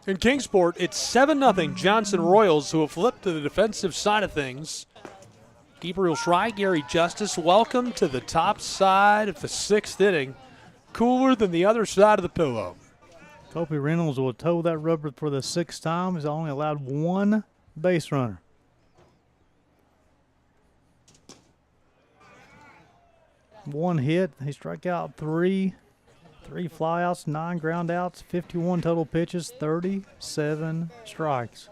In Kingsport, it's 7-0 Johnson Royals, who have flipped to the defensive side of things. Gabriel Schrei, Gary Justice, welcome to the top side of the 6th inning. Cooler than the other side of the pillow. Kobe Reynolds will toe that rubber for the 6th time. He's only allowed 1 base runner. One hit. He struck out 3 flyouts, 9 groundouts, 51 total pitches, 37 strikes.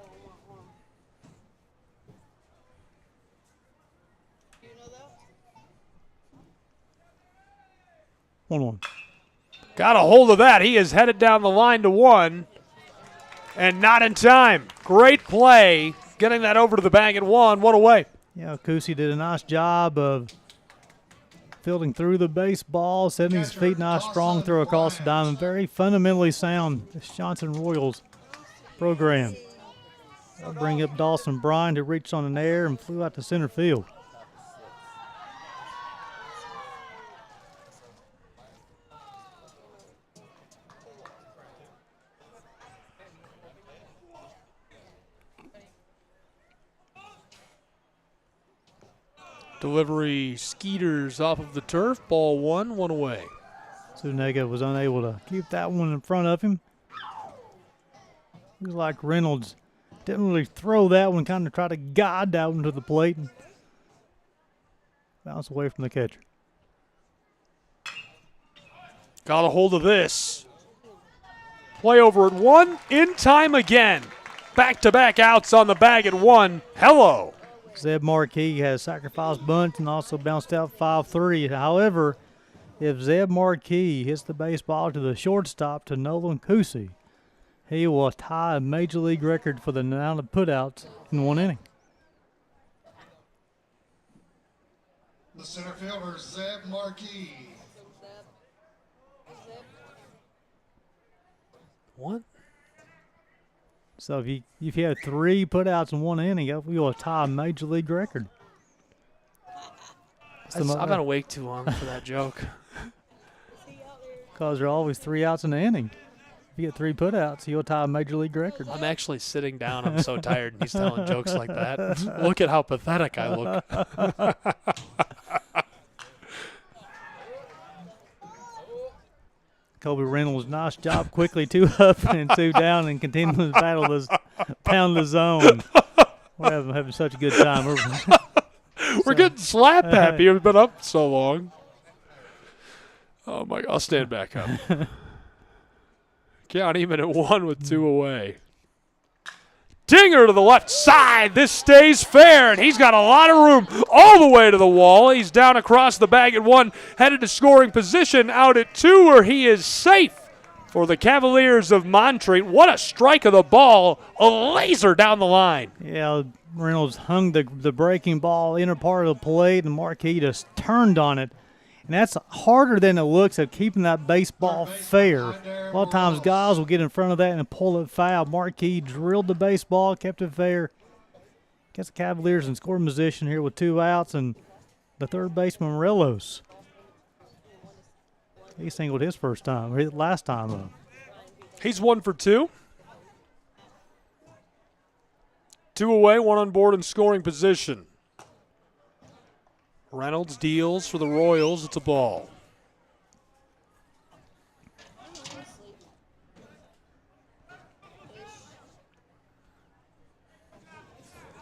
One. Got a hold of that. He is headed down the line to 1, and not in time. Great play, getting that over to the bag at 1. What away. Yeah, Kusi did a nice job of fielding through the baseball, setting his feet nice, strong throw across the diamond. Very fundamentally sound, this Johnson Royals program. They'll bring up Dawson Bryan, who reached on an air and flew out to center field. Delivery Skeeters off of the turf. Ball 1, 1 away. Zuniga was unable to keep that one in front of him. Looks like Reynolds didn't really throw that one, kind of tried to guide that one to the plate and bounce away from the catcher. Got a hold of this. Play over at 1, in time again. Back-to-back outs on the bag at 1. Hello. Zeb Marquis has sacrificed bunts and also bounced out 5-3. However, if Zeb Marquis hits the baseball to the shortstop to Nolan Kusi, he will tie a major league record for the amount of putouts in 1 inning. The center fielder, Zeb Marquis. What? So if you have 3 putouts in 1 inning, you will tie a major league record. I've been awake too long for that joke. Because there are always 3 outs in the inning. If you get 3 putouts, you'll tie a major league record. I'm actually sitting down. I'm so tired, and he's telling jokes like that. Look at how pathetic I look. Kobe Reynolds, nice job, quickly 2 up and 2 down, and continuing to battle this, pound the zone. We're having such a good time. We're getting slap happy. We've been up so long. Oh my! I'll stand back up. Count even at 1 with 2 away. Dinger to the left side. This stays fair, and he's got a lot of room all the way to the wall. He's down across the bag at 1, headed to scoring position out at 2, where he is safe for the Cavaliers of Montreat. What a strike of the ball. A laser down the line. Yeah, Reynolds hung the breaking ball inner part of the plate, and Marquis just turned on it. And that's harder than it looks at keeping that baseball fair. A lot of times guys will get in front of that and pull it foul. Marquis drilled the baseball, kept it fair. Gets the Cavaliers in scoring position here with 2 outs, and the third baseman, Morelos. He singled his last time though. He's 1 for 2. 2 away, 1 on board in scoring position. Reynolds deals for the Royals. It's a ball. I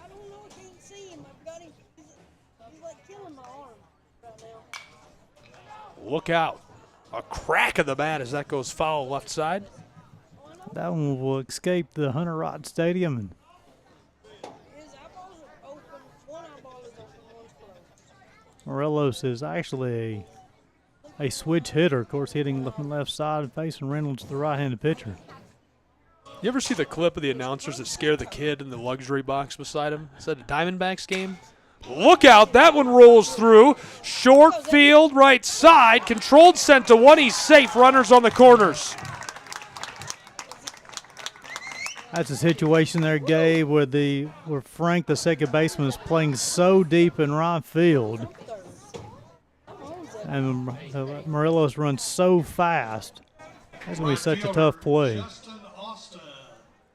don't know. I can't see him. I've got him. He's like killing my arm right now. Look out. A crack of the bat as that goes foul left side. That one will escape the Hunter Rod Stadium. And His eyeballs are open. One eyeball is open, one's closed. Morelos is actually a switch hitter, of course, hitting from the left side, facing Reynolds, the right-handed pitcher. You ever see the clip of the announcers that scare the kid in the luxury box beside him? Is that a Diamondbacks game? Look out, that one rolls through. Short field, right side. Controlled sent to one. He's safe. Runners on the corners. That's a situation there, Gabe, where Frank, the second baseman, is playing so deep in right field. And Morelos runs so fast. That's going to be such a tough play.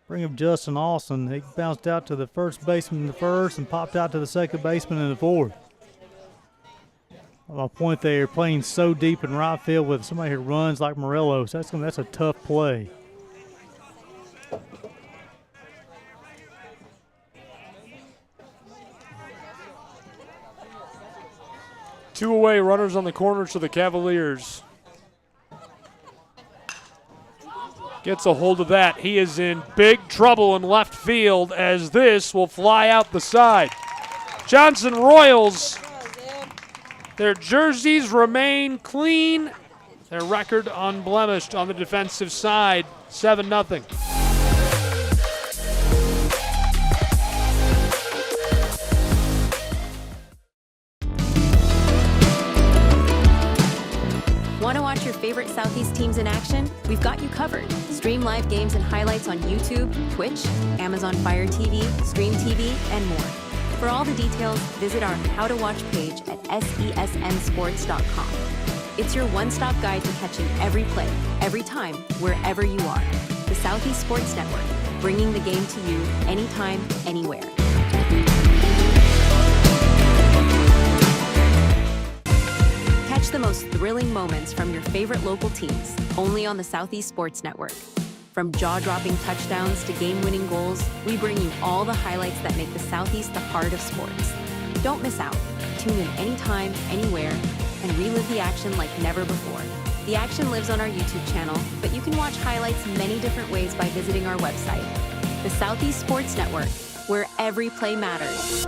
Bring up Justin Austin. He bounced out to the first baseman in the first and popped out to the second baseman in the fourth. My point there, playing so deep in right field with somebody who runs like Morelos, that's a tough play. Two away, runners on the corners for the Cavaliers. Gets a hold of that. He is in big trouble in left field as this will fly out the side. Johnson Royals, their jerseys remain clean. Their record unblemished on the defensive side, 7-0. Want to watch your favorite Southeast teams in action? We've got you covered. Stream live games and highlights on YouTube, Twitch, Amazon Fire TV, Stream TV, and more. For all the details, visit our How to Watch page at sesnsports.com. It's your one-stop guide to catching every play, every time, wherever you are. The Southeast Sports Network, bringing the game to you anytime, anywhere. Catch the most thrilling moments from your favorite local teams, only on the Southeast Sports Network. From jaw-dropping touchdowns to game-winning goals, we bring you all the highlights that make the Southeast the heart of sports. Don't miss out. Tune in anytime, anywhere, and relive the action like never before. The action lives on our YouTube channel, but you can watch highlights many different ways by visiting our website. The Southeast Sports Network, where every play matters.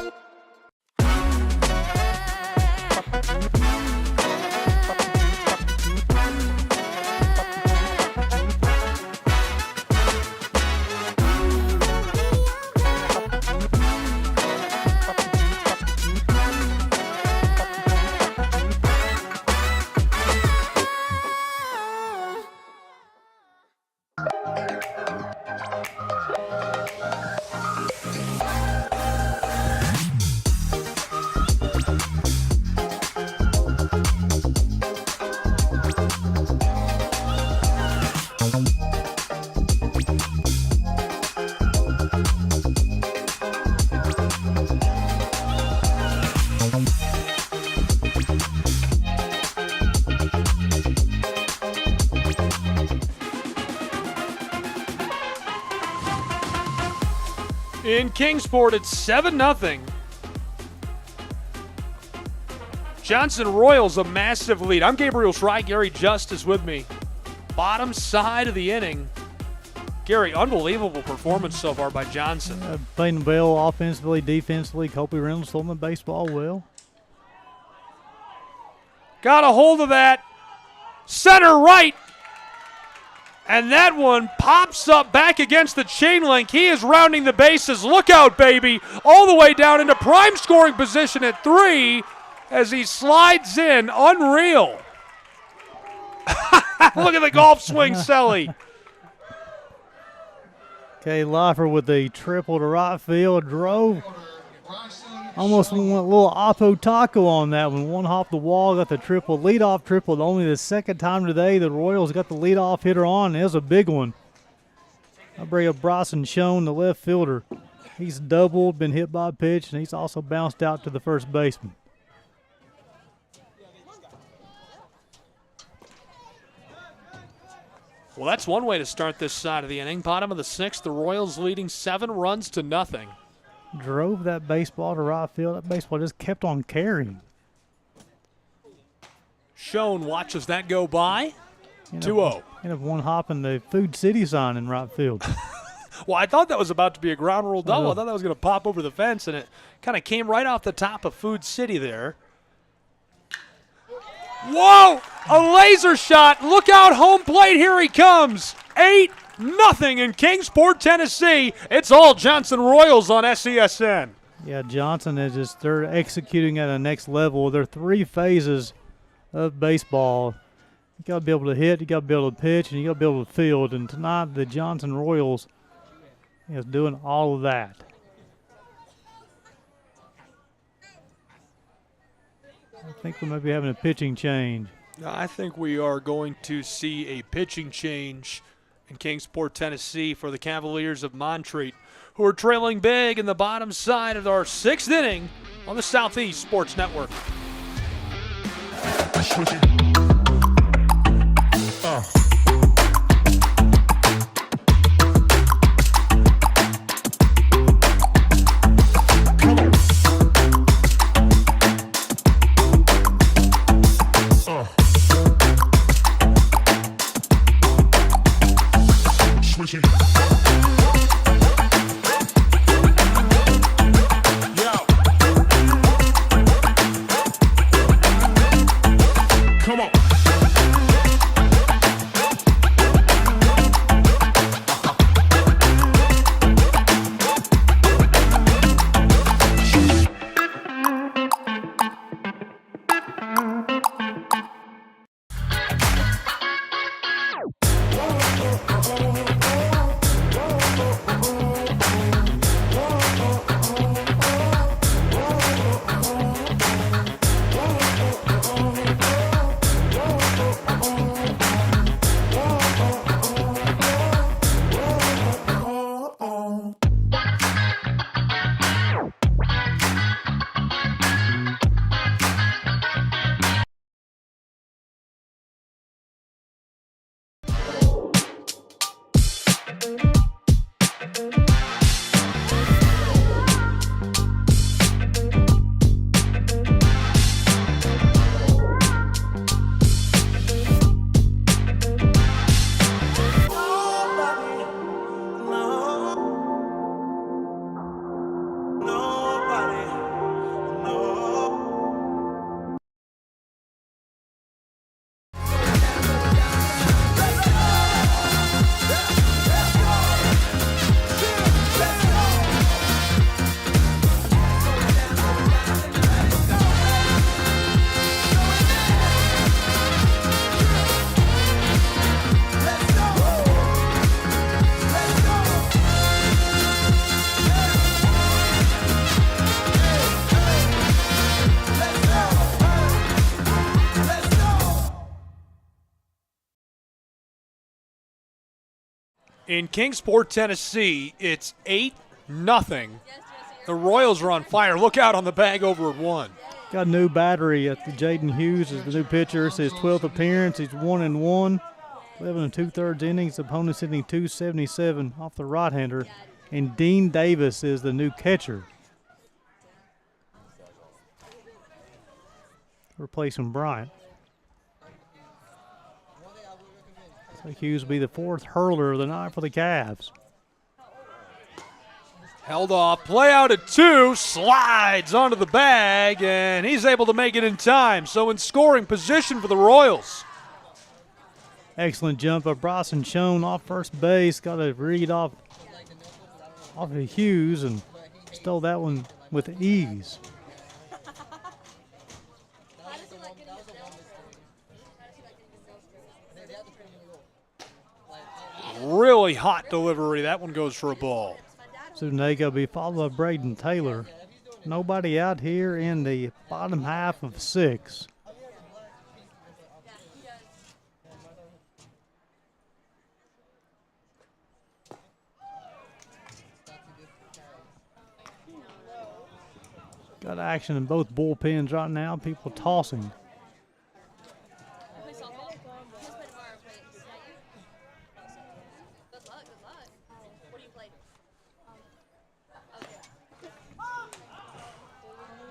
In Kingsport, it's 7-0. Johnson Royals a massive lead. I'm Gabriel Schrei. Gary Justice with me. Bottom side of the inning. Gary, unbelievable performance so far by Johnson. Playing well offensively, defensively. Kobe Reynolds throwing the baseball well. Got a hold of that. Center right. And that one pops up back against the chain link. He is rounding the bases. Look out, baby. All the way down into prime scoring position at 3 as he slides in. Unreal. Look at the golf swing, Selly. Okay, Leifer with the triple to right field. Drove. Almost went a little Oppo Taco on that one. One hop the wall, got the triple, leadoff triple. Only the second time today the Royals got the leadoff hitter on. It was a big one. I bring up Bryson Schoen, the left fielder. He's doubled, been hit by a pitch, and he's also bounced out to the first baseman. Well, that's one way to start this side of the inning. Bottom of the 6th, the Royals leading 7-0. Drove that baseball to right field. That baseball just kept on carrying. Schoen watches that go by. 2-0. End up one hopping the Food City sign in right field. Well, I thought that was about to be a ground rule double. I thought that was going to pop over the fence, and it kind of came right off the top of Food City there. Whoa! A laser shot. Look out, home plate. Here he comes. 8-0 in Kingsport, Tennessee. It's all Johnson Royals on SESN. Yeah, Johnson is just, they're executing at a next level. There are 3 phases of baseball. You got to be able to hit, you got to be able to pitch, and you got to be able to field. And tonight, the Johnson Royals is doing all of that. I think we might be having a pitching change. I think we are going to see a pitching change in Kingsport, Tennessee for the Cavaliers of Montreat, who are trailing big in the bottom side of our 6th inning on the Southeast Sports Network. In Kingsport, Tennessee, it's 8-0. The Royals are on fire. Look out on the bag over at 1. Got a new battery at the Jaden Hughes is the new pitcher. It's his 12th appearance. He's 1-1, 11 2/3 innings. Opponents hitting 277 off the right-hander. And Dean Davis is the new catcher, replacing Bryant. So Hughes will be the 4th hurler of the night for the Cavs. Held off, play out at 2, slides onto the bag, and he's able to make it in time. So in scoring position for the Royals. Excellent jump by Bryson Schoen off first base. Got a read off of Hughes and stole that one with ease. Really hot delivery. That one goes for a ball. Zuniga will be followed by Braden Taylor. Nobody out here in the bottom half of 6. Got action in both bullpens right now. People tossing.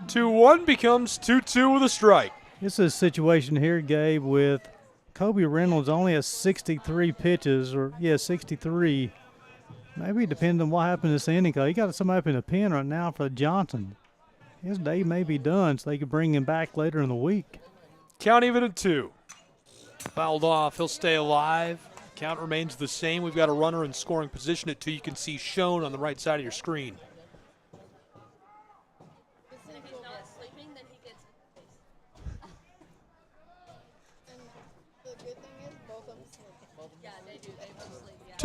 Two one becomes 2-2 with a strike. This is a situation here, Gabe, with Kobe Reynolds only has 63 pitches, 63. Maybe depending on what happened this inning, because he got somebody up in the pen right now for Johnson. His day may be done, so they could bring him back later in the week. Count even at 2. Fouled off. He'll stay alive. Count remains the same. We've got a runner in scoring position at 2. You can see shown on the right side of your screen. If he's not sleeping, then he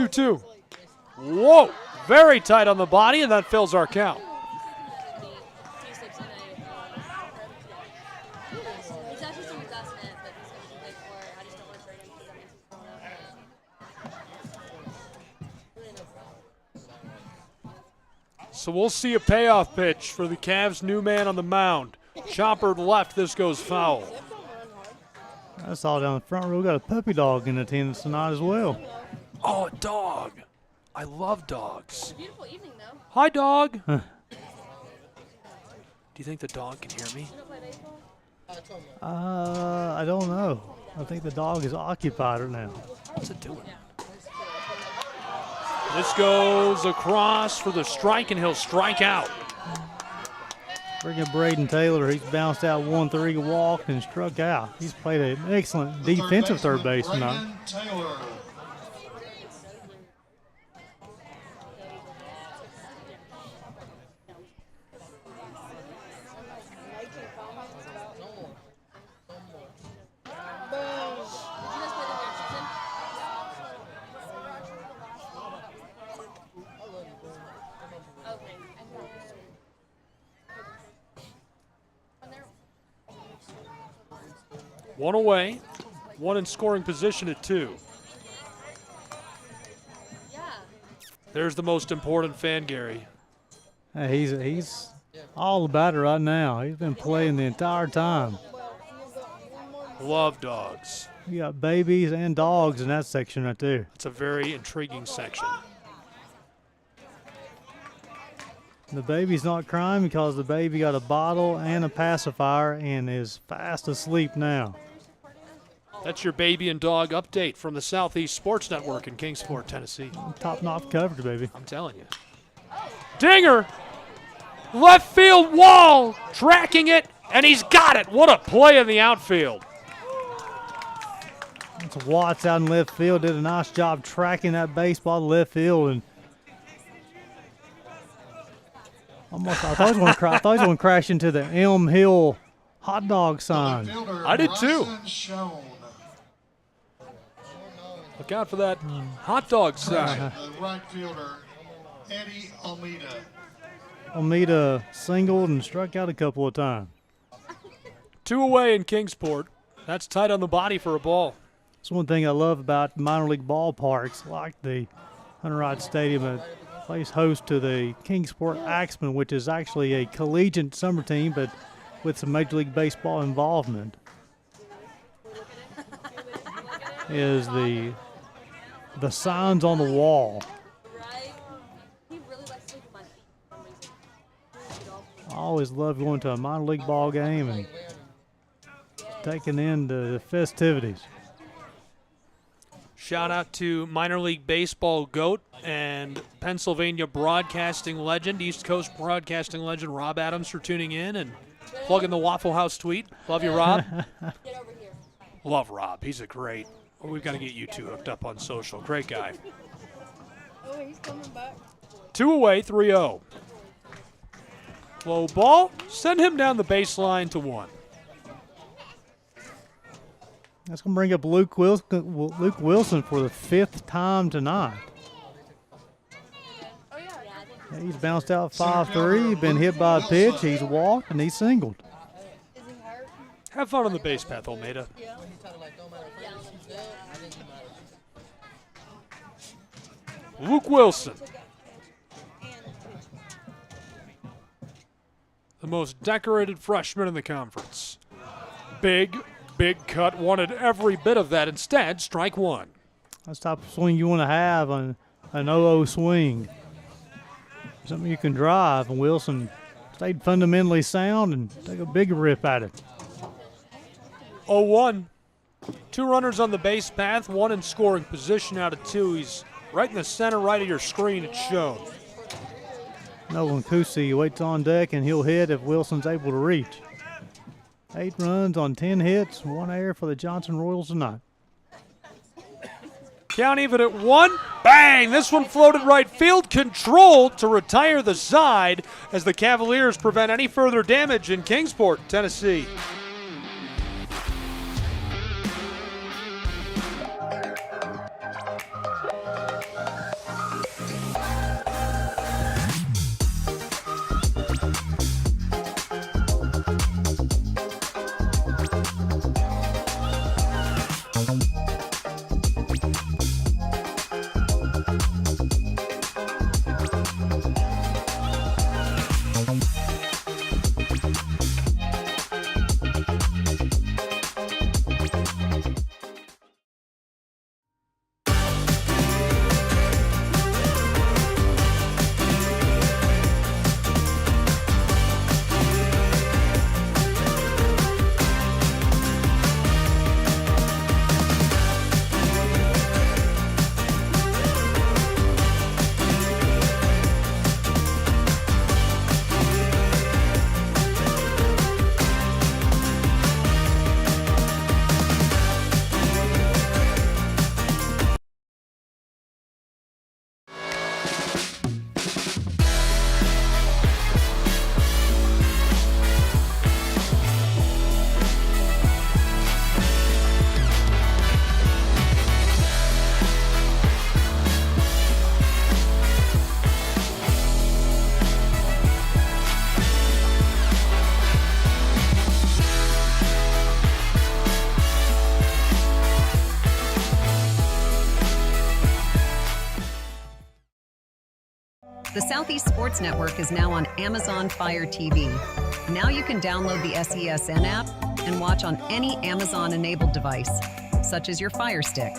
gets 2-2. Whoa, very tight on the body, and that fills our count. So we'll see a payoff pitch for the Cavs' new man on the mound. Chopper left, this goes foul. That's all down the front row. We got a puppy dog in attendance tonight as well. Oh, a dog. I love dogs. It's a beautiful evening, though. Hi, dog. Do you think the dog can hear me? I don't know. I think the dog is occupied right now. What's it doing? This goes across for the strike, and he'll strike out. Bringing Braden Taylor. He's bounced out 1-3, walked, and struck out. He's played an excellent defensive third base tonight. One away, one in scoring position at 2. There's the most important fan, Gary. Hey, he's all about it right now. He's been playing the entire time. Love dogs. You got babies and dogs in that section right there. It's a very intriguing section. The baby's not crying because the baby got a bottle and a pacifier and is fast asleep now. That's your baby and dog update from the Southeast Sports Network in Kingsport, Tennessee. Top-notch coverage, baby. I'm telling you. Dinger! Left field wall! Tracking it, and he's got it! What a play in the outfield. That's Watts out in left field. Did a nice job tracking that baseball to left field. And I thought he was going to crash into the Elm Hill hot dog sign. I did too. Look out for that hot dog sign. The right fielder, Eddie Almeida. Almeida singled and struck out a couple of times. 2 away in Kingsport. That's tight on the body for a ball. That's one thing I love about minor league ballparks, like the Hunter Wright Stadium. It plays host to the Kingsport Axemen, which is actually a collegiate summer team, but with some Major League Baseball involvement. Is the signs on the wall. I always love going to a minor league ball game and taking in the festivities. Shout out to minor league baseball GOAT and Pennsylvania broadcasting legend, East Coast broadcasting legend Rob Adams for tuning in and plugging the Waffle House tweet. Love you, Rob. Love Rob. He's a great Well, we've got to get you two hooked up on social. Great guy. Oh, he's coming back. 2 away, 3-0. Low ball. Send him down the baseline to 1. That's going to bring up Luke Wilson for the 5th time tonight. He's bounced out 5-3, been hit by a pitch, he's walked, and he's singled. Have fun on the base path, Almeida. Luke Wilson. The most decorated freshman in the conference. Big cut, wanted every bit of that. Instead, strike 1. That's the type of swing you want to have on an 0-0 swing. Something you can drive, and Wilson stayed fundamentally sound and took a big rip at it. 0-1. 2 runners on the base path, 1 in scoring position out of 2. He's right in the center right of your screen, it's shown. Nolan Kusi waits on deck, and he'll hit if Wilson's able to reach. 8 runs on 10 hits, 1 error for the Johnson Royals tonight. Count even at 1. Bang! This one floated right field, controlled to retire the side as the Cavaliers prevent any further damage in Kingsport, Tennessee. The Southeast Sports Network is now on Amazon Fire TV. Now you can download the SESN app and watch on any Amazon-enabled device, such as your Fire Stick.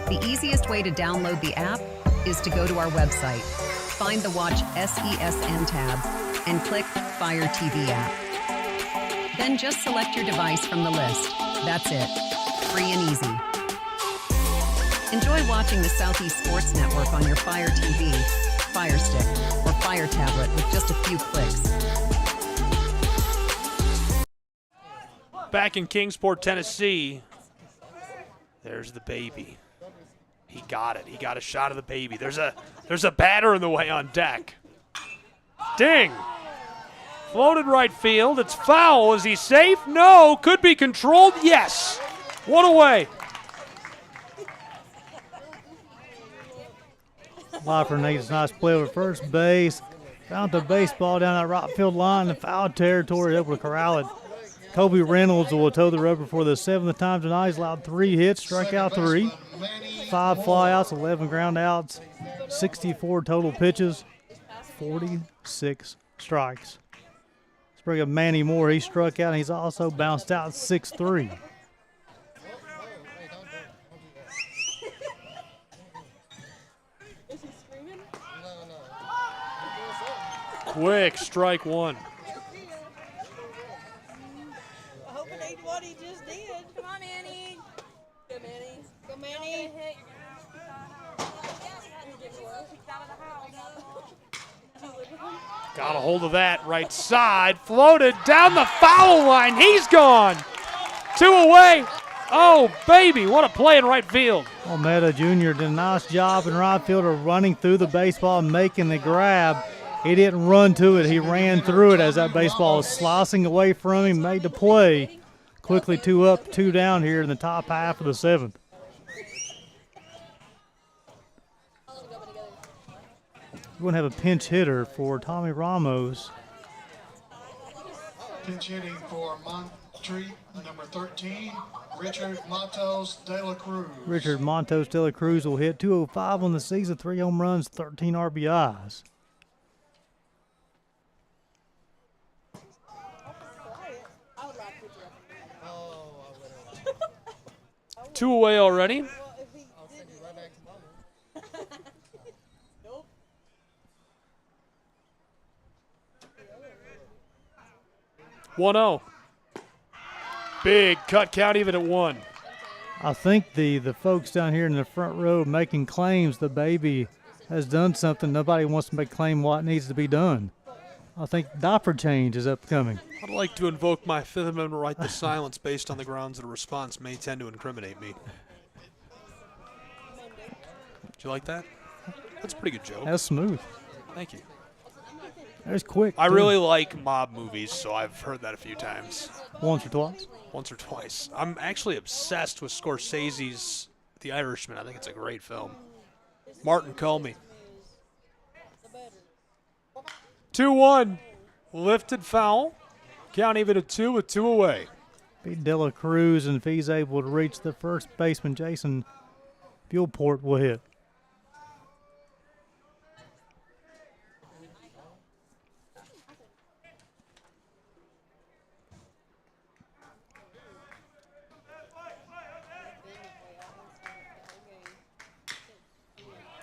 The easiest way to download the app is to go to our website, find the Watch SESN tab, and click Fire TV app. Then just select your device from the list. That's it. Free and easy. Enjoy watching the Southeast Sports Network on your Fire TV, Fire Stick, or Fire Tablet with just a few clicks. Back in Kingsport, Tennessee, there's the baby. He got it. He got a shot of the baby. There's a batter in the way on deck. Ding! Floated right field. It's foul. Is he safe? No. Could be controlled? Yes. 1 away. Lifer needs a nice play over first base. Found the baseball down that right field line in foul territory, able to corral it. Kobe Reynolds will toe the rubber for the 7th time tonight. He's allowed 3 hits, struck out 3, 5 flyouts, 11 ground outs, 64 total pitches, 46 strikes. Let's bring up Manny Moore. He struck out, and he's also bounced out 6-3. Quick, strike 1. I hope it ain't what he just did. Come on, Manny. Go, Manny. Go, Manny. Got a hold of that right side. Floated down the foul line. He's gone. 2 away. Oh, baby, what a play in right field. Almeida Jr. did a nice job in right field of running through the baseball and making the grab. He didn't run to it. He ran through it as that baseball was slicing away from him, made the play. Quickly 2 up, 2 down here in the top half of the 7th. We're going to have a pinch hitter for Tommy Ramos. Pinch hitting for Montreat, number 13, Richard Matos de la Cruz. Richard Montos de la Cruz will hit 205 on the season, 3 home runs, 13 RBIs. Two away already. One 0. Big cut count even at 1. I think the folks down here in the front row making claims the baby has done something. Nobody wants to make claim what needs to be done. I think diaper change is upcoming. I'd like to invoke my Fifth Amendment right to silence based on the grounds that a response may tend to incriminate me. Did you like that? That's a pretty good joke. That's smooth. Thank you. That's quick. I too. really like mob movies, so I've heard that a few times. Once or twice? Once or twice. I'm actually obsessed with Scorsese's The Irishman. I think it's a great film. Martin, call me. 2-1. Lifted foul. Count even at 2 with 2 away. Beat De La Cruz, and if he's able to reach the first baseman, Jason Fuelport will hit.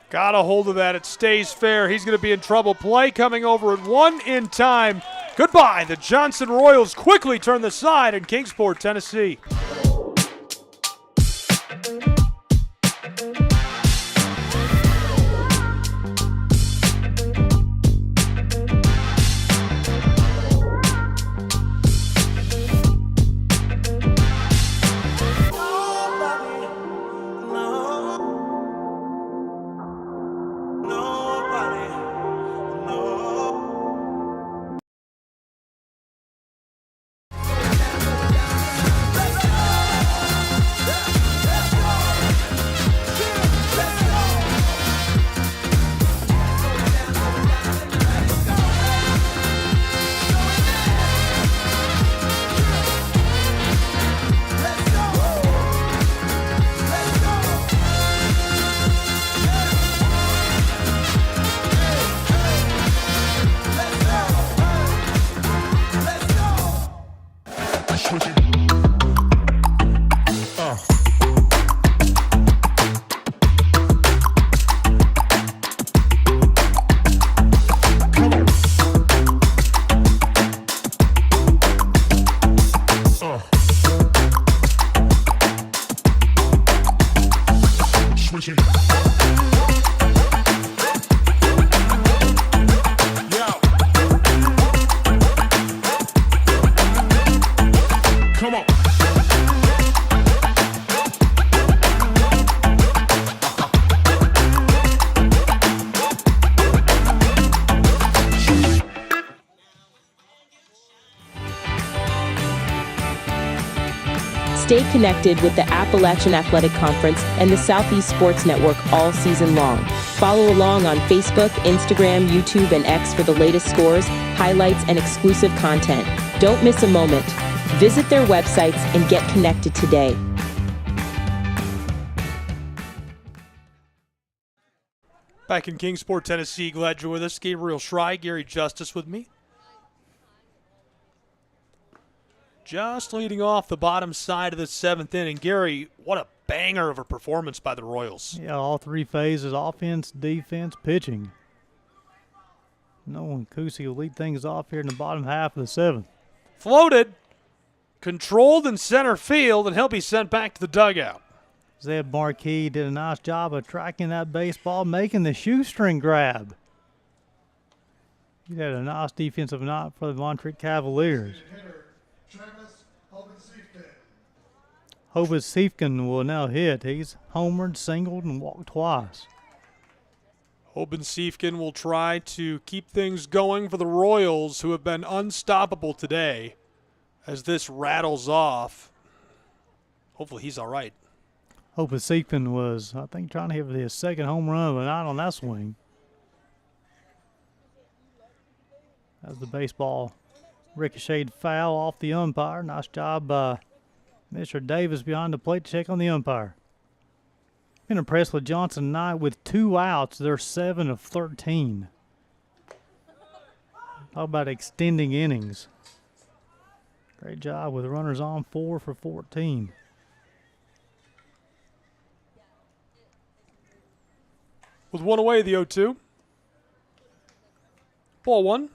Got a hold of that. It stays fair. He's going to be in trouble. Play coming over at 1 in time. Goodbye. The Johnson Royals quickly turn the side in Kingsport, Tennessee. Stay connected with the Appalachian Athletic Conference and the Southeast Sports Network all season long. Follow along on Facebook, Instagram, YouTube, and X for the latest scores, highlights, and exclusive content. Don't miss a moment. Visit their websites and get connected today. Back in Kingsport, Tennessee. Glad you're with us. Gabriel Schrei, Gary Justice with me. Just leading off the bottom side of the 7th inning. Gary, what a banger of a performance by the Royals. Yeah, all 3 phases, offense, defense, pitching. Nolan Kusi will lead things off here in the bottom half of the 7th. Floated, controlled in center field, and he'll be sent back to the dugout. Zeb Marquis did a nice job of tracking that baseball, making the shoestring grab. He had a nice defensive night for the Montreat Cavaliers. Hobus Siefken will now hit. He's homered, singled, and walked twice. Hoban Siefken will try to keep things going for the Royals, who have been unstoppable today as this rattles off. Hopefully he's all right. Hobus Siefken was, I think, trying to hit his second home run, but not on that swing. As the baseball ricocheted foul off the umpire. Nice job by Mr. Davis behind the plate to check on the umpire. Been impressed with Johnson tonight with 2 outs. They're 7 of 13. Talk about extending innings. Great job with runners on, 4 for 14. With one away, the 0-2. Ball one.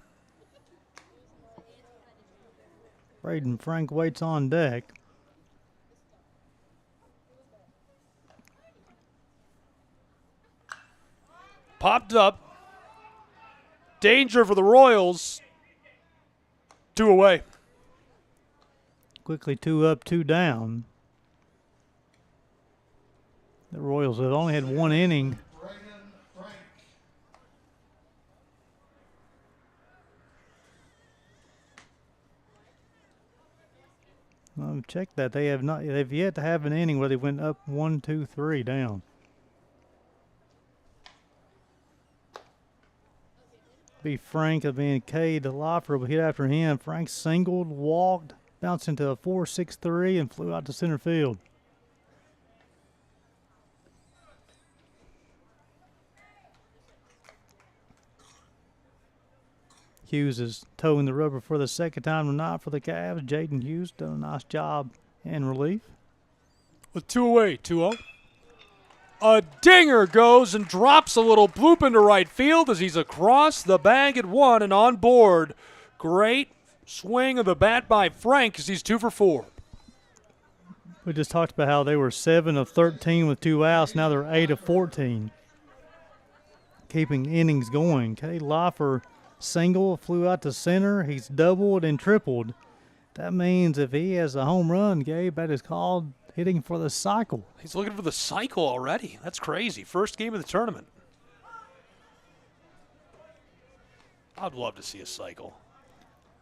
Braden Frank waits on deck. Popped up. Danger for the Royals. 2 away. Quickly 2 up, 2 down. The Royals have only had 1 inning. Check that. They've yet to have an inning where they went up 1, 2, 3 down. Be Frank of being K. DeLoffer will hit after him. Frank singled, walked, bounced into a 4-6-3, and flew out to center field. Hughes is towing the rubber for the second time tonight for the Cavs. Jaden Hughes done a nice job in relief. With 2 away, 2-0. A dinger goes and drops a little bloop into right field as he's across the bag at 1 and on board. Great swing of the bat by Frank as he's 2 for 4. We just talked about how they were 7 of 13 with 2 outs. Now they're 8 of 14. Keeping innings going. K. Loffer single, flew out to center. He's doubled and tripled. That means if he has a home run, Gabe, that is called hitting for the cycle. He's looking for the cycle already. That's crazy. First game of the tournament. I'd love to see a cycle.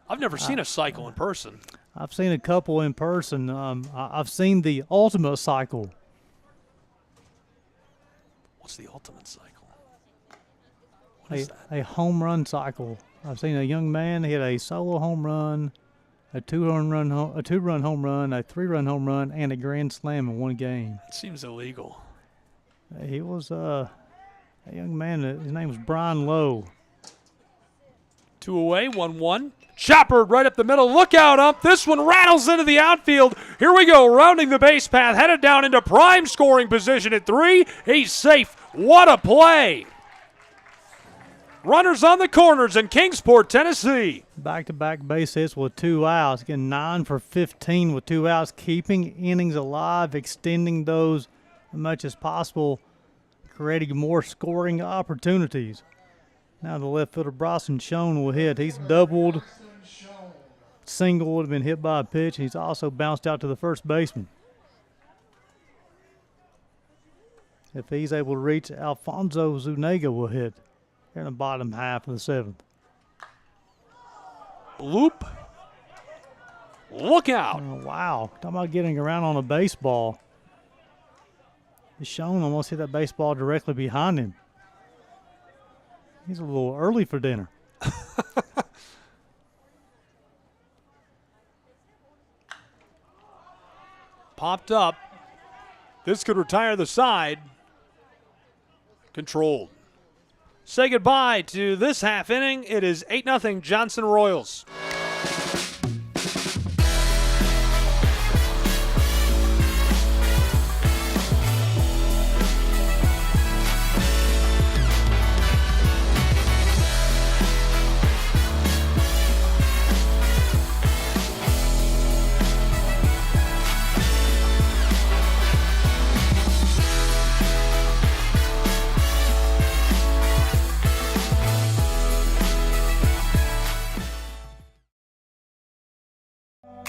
I've never seen a cycle in person. I've seen a couple in person. I've seen the ultimate cycle. What's the ultimate cycle? What is that? A home run cycle. I've seen a young man hit a solo home run, a two-run home run, a 3-run home run, and a grand slam in one game. It seems illegal. He was a young man. His name was Brian Lowe. 2 away, 1-1. Chopper right up the middle. Look out, ump. This one rattles into the outfield. Here we go, rounding the base path, headed down into prime scoring position at 3. He's safe. What a play. Runners on the corners in Kingsport, Tennessee. Back-to-back base hits with 2 outs. Again, 9 for 15 with 2 outs, keeping innings alive, extending those as much as possible, creating more scoring opportunities. Now the left fielder Bryson Schoen will hit. He's doubled, singled, been hit by a pitch, and he's also bounced out to the first baseman. If he's able to reach, Alfonso Zuniga will hit in the bottom half of the 7th. Loop. Look out. Oh, wow. Talking about getting around on a baseball. Schoen almost hit that baseball directly behind him. He's a little early for dinner. Popped up. This could retire the side. Controlled. Say goodbye to this half inning. It is 8-0 Johnson Royals.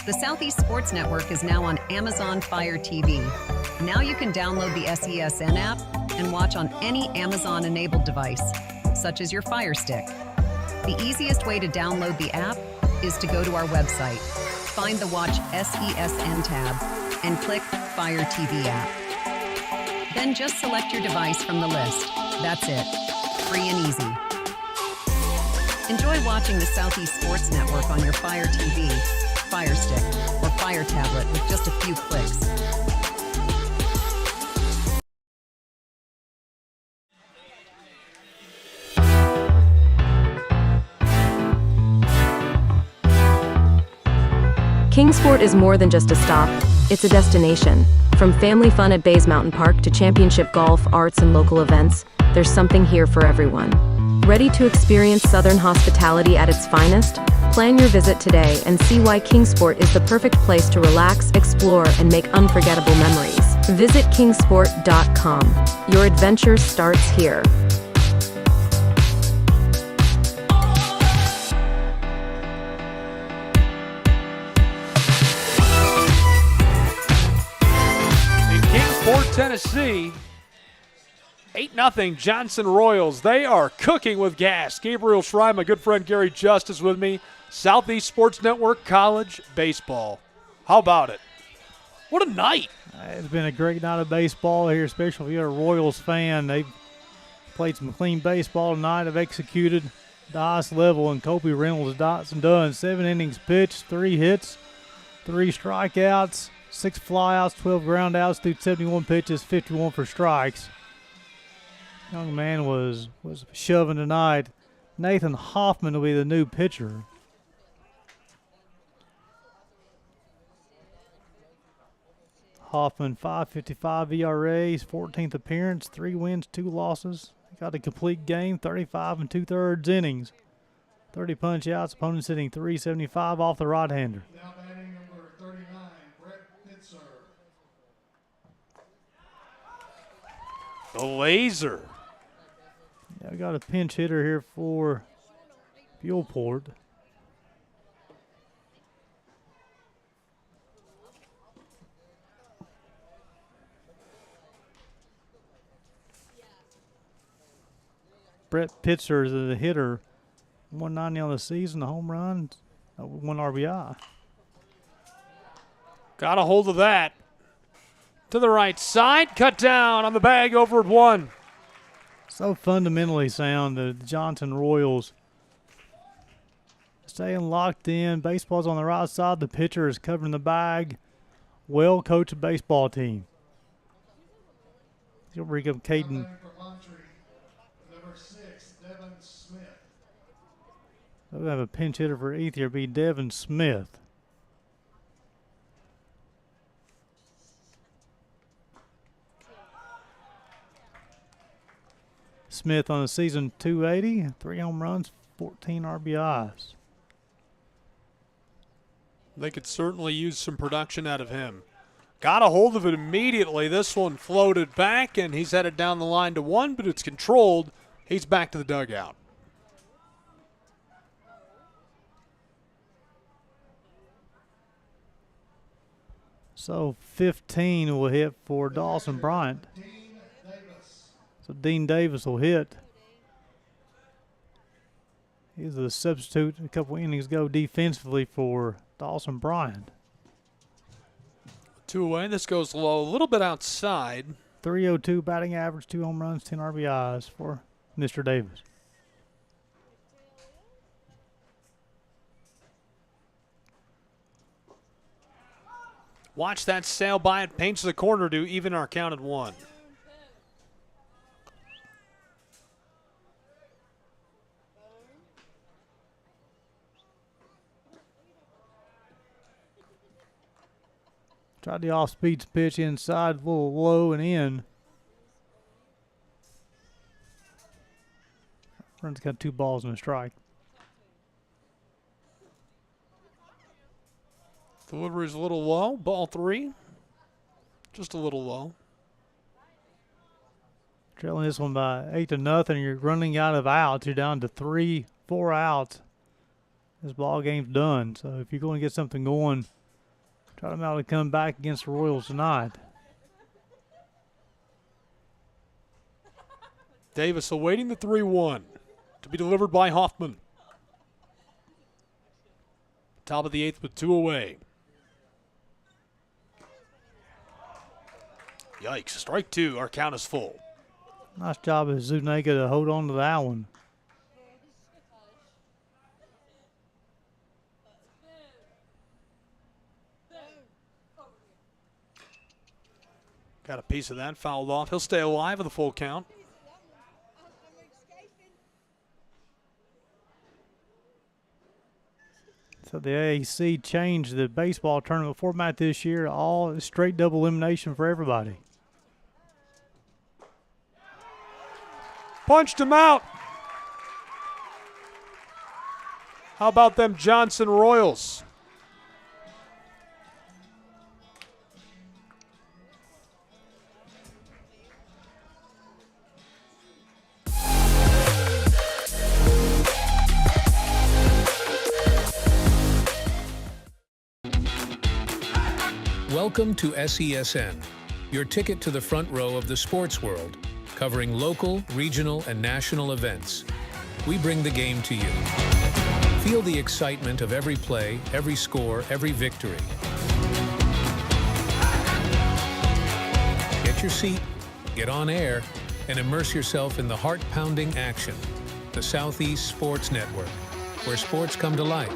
The Southeast Sports Network is now on Amazon Fire TV. Now you can download the SESN app and watch on any Amazon-enabled device, such as your Fire Stick. The easiest way to download the app is to go to our website, find the Watch SESN tab, and click Fire TV app. Then just select your device from the list. That's it. Free and easy. Enjoy watching the Southeast Sports Network on your Fire TV, Fire Stick, or Fire tablet with just a few clicks. Kingsport is more than just a stop, it's a destination. From family fun at Bays Mountain Park to championship golf, arts, and local events, there's something here for everyone. Ready to experience Southern hospitality at its finest? Plan your visit today and see why Kingsport is the perfect place to relax, explore, and make unforgettable memories. Visit kingsport.com. Your adventure starts here. Tennessee, 8-0 Johnson Royals. They are cooking with gas. Gabriel Schrei, my good friend Gary Justice with me. Southeast Sports Network College Baseball. How about it? What a night. It's been a great night of baseball here, especially if you're a Royals fan. They've played some clean baseball tonight. Have executed the highest level, and Kobe Reynolds dots and done. 7 innings pitched, 3 hits, 3 strikeouts, 6 flyouts, 12 groundouts through 71 pitches, 51 for strikes. Young man was shoving tonight. Nathan Hoffman will be the new pitcher. Hoffman, 5.55 ERA, his 14th appearance, 3 wins, 2 losses. Got a complete game, 35 2/3 innings. 30 punch outs, opponents hitting .375 off the right-hander. Now batting number 39, Brett Pitzer. The laser. Yeah, we got a pinch hitter here for Fuelport. Brett Pitzer is the hitter. 190 on the season, a home run, 1 RBI. Got a hold of that. To the right side, cut down on the bag over at 1. So fundamentally sound, the Johnson Royals. Staying locked in. Baseball's on the right side. The pitcher is covering the bag. Well-coached baseball team. He'll bring up Caden. Number 6, Devin Smith. We have a pinch hitter for Ethiopia. It'll be Devin Smith. Smith on the season, 280, 3 home runs, 14 RBIs. They could certainly use some production out of him. Got a hold of it immediately. This one floated back, and he's headed down the line to 1, but it's controlled. He's back to the dugout. So 15 will hit for Dawson Bryant. So Dean Davis will hit. He's a substitute a couple innings ago defensively for Dawson Bryant. 2 away. This goes low, a little bit outside. 302 batting average, 2 home runs, 10 RBIs for Mr. Davis. Watch that sail by. It paints the corner to even our count at 1. Tried the off-speed pitch inside, a little low and in. Run's got 2 balls and a strike. Delivery's a little low. Ball 3. Just a little low. Trailing this one by 8-0. You're running out of outs. You're down to 3, 4 outs. This ball game's done. So if you're going to get something going, Try them out to come back against the Royals tonight. Davis awaiting the 3-1 to be delivered by Hoffman. Top of the 8th with 2 away. Yikes, strike 2, our count is full. Nice job of Zuniga to hold on to that one. Got a piece of that, fouled off. He'll stay alive with a full count. So the AAC changed the baseball tournament format this year. All straight double elimination for everybody. Punched him out. How about them Johnson Royals? Welcome to SESN, your ticket to the front row of the sports world, covering local, regional, and national events. We bring the game to you. Feel the excitement of every play, every score, every victory. Get your seat, get on air, and immerse yourself in the heart-pounding action. The Southeast Sports Network, where sports come to life.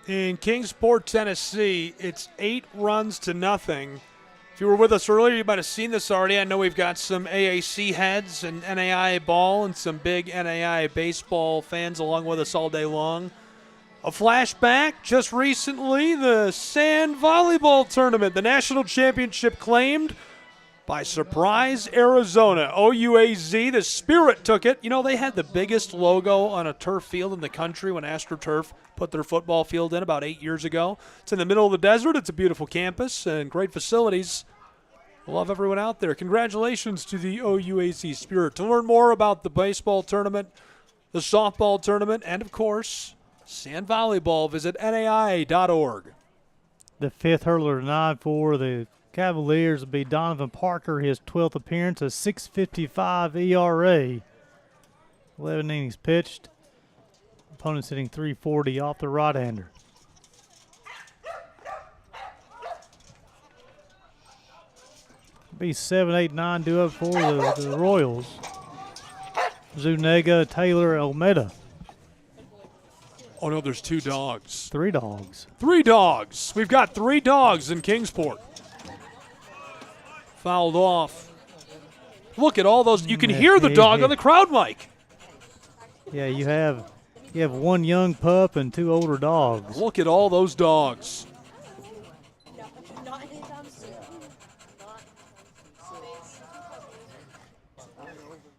In Kingsport, Tennessee, it's 8-0. If you were with us earlier, you might have seen this already. I know we've got some AAC heads and NAIA ball and some big NAIA baseball fans along with us all day long. A flashback, just recently, the sand volleyball tournament, the national championship claimed by surprise Arizona. OUAZ, the Spirit took it. You know, they had the biggest logo on a turf field in the country when AstroTurf put their football field in about 8 years ago. It's in the middle of the desert. It's a beautiful campus and great facilities. Love everyone out there. Congratulations to the OUAZ Spirit. To learn more about the baseball tournament, the softball tournament, and, of course, sand volleyball, visit NAIA.org. The fifth hurler tonight for the Cavaliers will be Donovan Parker, his 12th appearance, a 6.55 ERA. 11 innings pitched. Opponent's hitting .340 off the right-hander. Be 7, 8, 9 due up for the Royals. Zuniga, Taylor, Almeida. Oh, no, there's 2 dogs. 3 dogs. 3 dogs. We've got 3 dogs in Kingsport. Fouled off. Look at all those. You can hear the dog on the crowd mic. Yeah, you have 1 young pup and 2 older dogs. Look at all those dogs. Not anytime soon.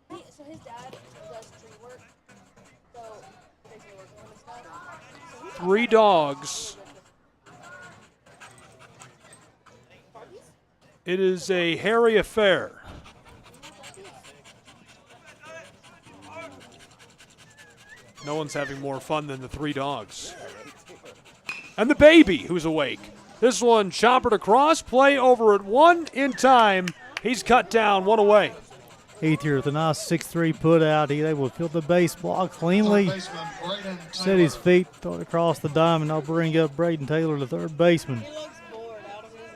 So his dad does tree work. So basically working on this stuff. 3 dogs. It is a hairy affair. No one's having more fun than the three dogs. And the baby, who's awake. This one choppered across, play over at one in time. He's cut down, one away. Ethier with a nice 6'3" put out. He's able to fill the base block cleanly. Set his feet, throw it across the diamond. I'll bring up Braden Taylor, the third baseman.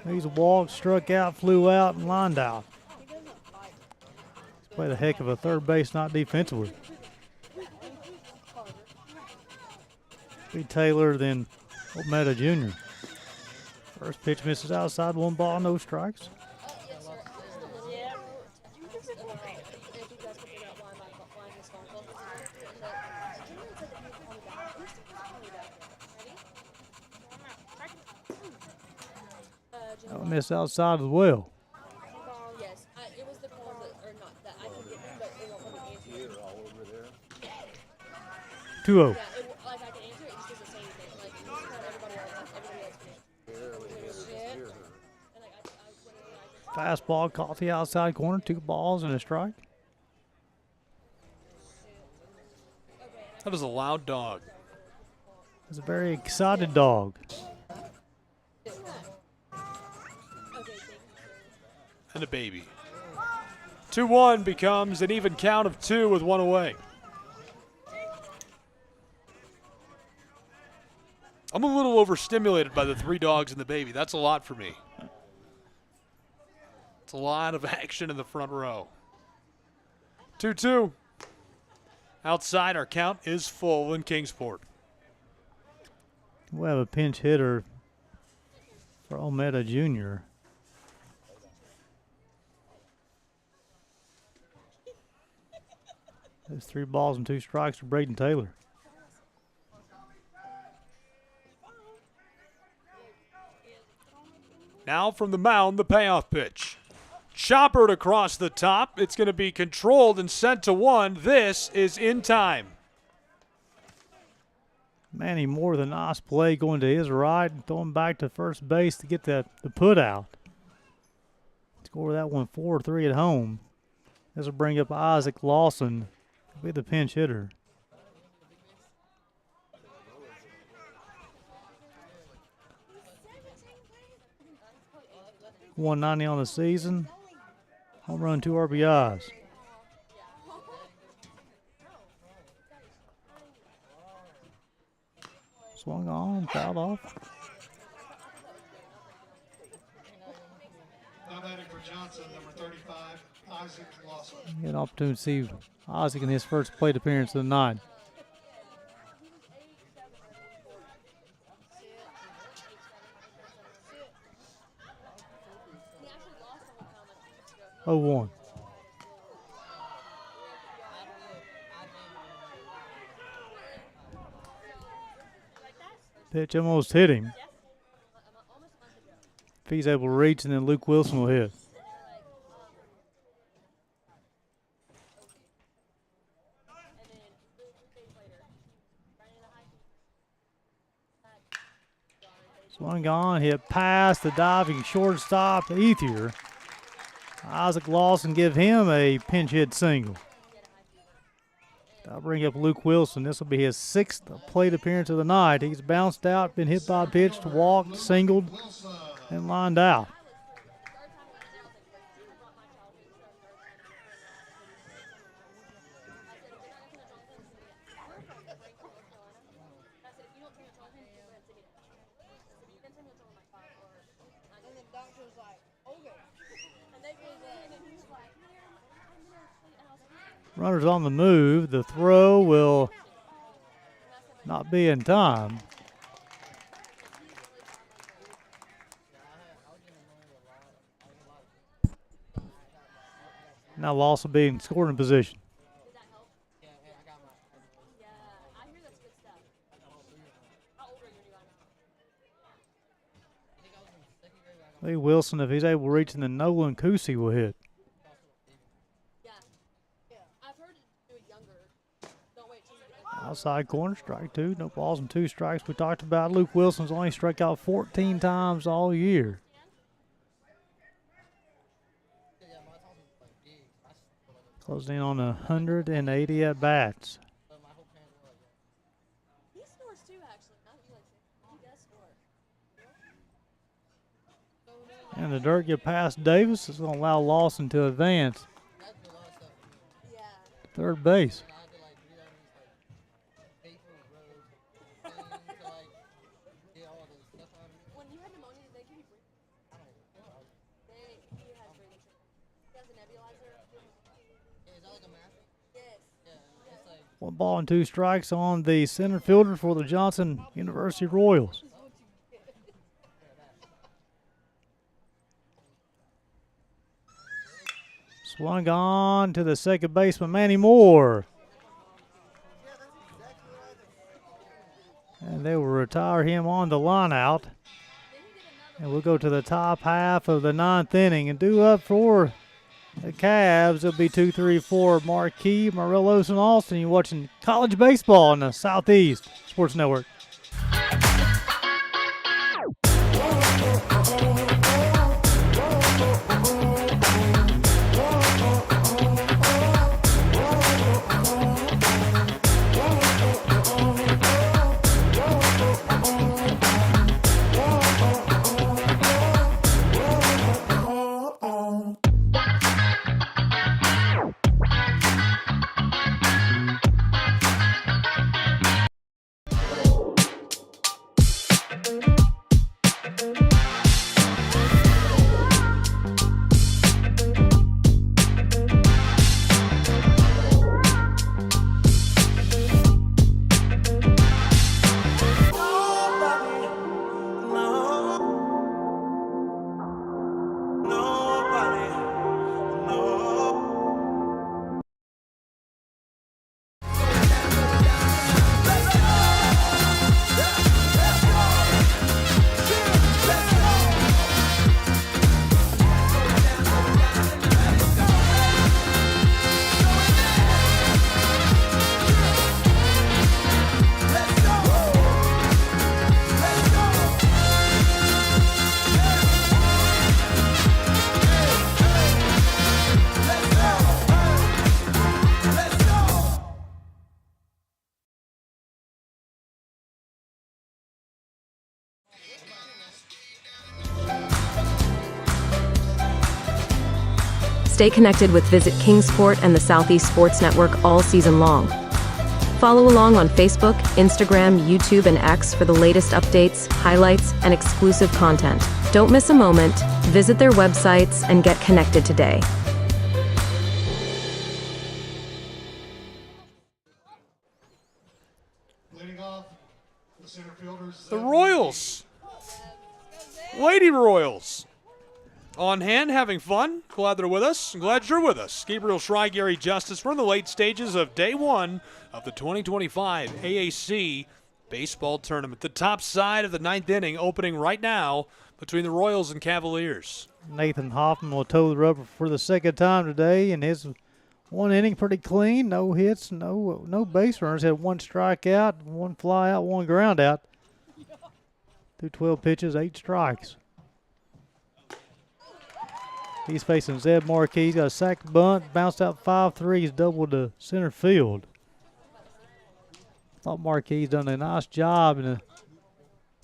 He's walked, struck out, flew out, and lined out. He's played a heck of a third base, not defensively. Be Taylor, then Olmeda Jr. First pitch misses outside, 1 ball, no strikes. That one missed outside as well. Yes, it was the call that I can get, but it won't let me answer it. 2-0. Yeah, like I can answer it, it just doesn't say anything. Like, this is what everybody else can. Fastball caught the outside corner, 2 balls and a strike. That is a loud dog. It's a very excited dog. And a baby. 2-1 becomes an even count of 2 with 1 away. I'm a little overstimulated by the 3 dogs and the baby. That's a lot for me. It's a lot of action in the front row. 2-2. Outside, our count is full in Kingsport. We'll have a pinch hitter for Olmeda Jr. There's 3 balls and 2 strikes for Braden Taylor. Now from the mound, the payoff pitch. Choppered across the top. It's going to be controlled and sent to 1. This is in time. Manny Moore with a nice play going to his right and throwing back to first base to get the put out. Score that one 4-3 at home. This will bring up Isaac Lawson. He'll be the pinch hitter. .190 on the season. Home run, 2 RBIs. Swung on, fouled off. Now batting for Johnson, number 35, Isaac Lawson. Get an opportunity to see Isaac in his first plate appearance of the night. Oh, 1. Pitch almost hit him. If he's able to reach, and then Luke Wilson will hit. Swung on, hit past the diving shortstop, Ethier. Isaac Lawson give him a pinch hit single. I'll bring up Luke Wilson. This will be his 6th plate appearance of the night. He's bounced out, been hit by a pitch, walked, singled, and lined out. Runners on the move. The throw will not be in time. Now Lawson will be in scoring position. Lee Wilson, if he's able to reach in the Nolan Kusi, will hit. Outside corner, strike 2. No balls and 2 strikes. We talked about Luke Wilson's only struck out 14 times all year. Closing in on 180 at bats. And the dirt get past Davis. It's going to allow Lawson to advance. Third base. One ball and two strikes on the center fielder for the Johnson University Royals. Swung on to the second baseman, Manny Moore. And they will retire him on the line out. And we'll go to the top half of the ninth inning. And due up for the Cavs, it'll be 2, 3, 4, Marquis, Morelos, and Austin. You're watching college baseball on the Southeast Sports Network. Stay connected with Visit Kingsport and the Southeast Sports Network all season long. Follow along on Facebook, Instagram, YouTube, and X for the latest updates, highlights, and exclusive content. Don't miss a moment. Visit their websites and get connected today. Leading off, the center fielders. The Royals. Lady Royals. On hand, having fun. Glad they're with us. I'm glad you're with us. Gabriel Schrei, Gary Justice. We're in the late stages of day one of the 2025 AAC baseball tournament. The top side of the ninth inning opening right now between the Royals and Cavaliers. Nathan Hoffman will toe the rubber for the second time today, and his one inning pretty clean. No hits, no base runners. Had one strikeout, one fly out, one ground out. Through 12 pitches, 8 strikes. He's facing Zeb Marquis. He's got a sacked bunt, bounced out 5-3. He's doubled to center field. Thought Marquis done a nice job in the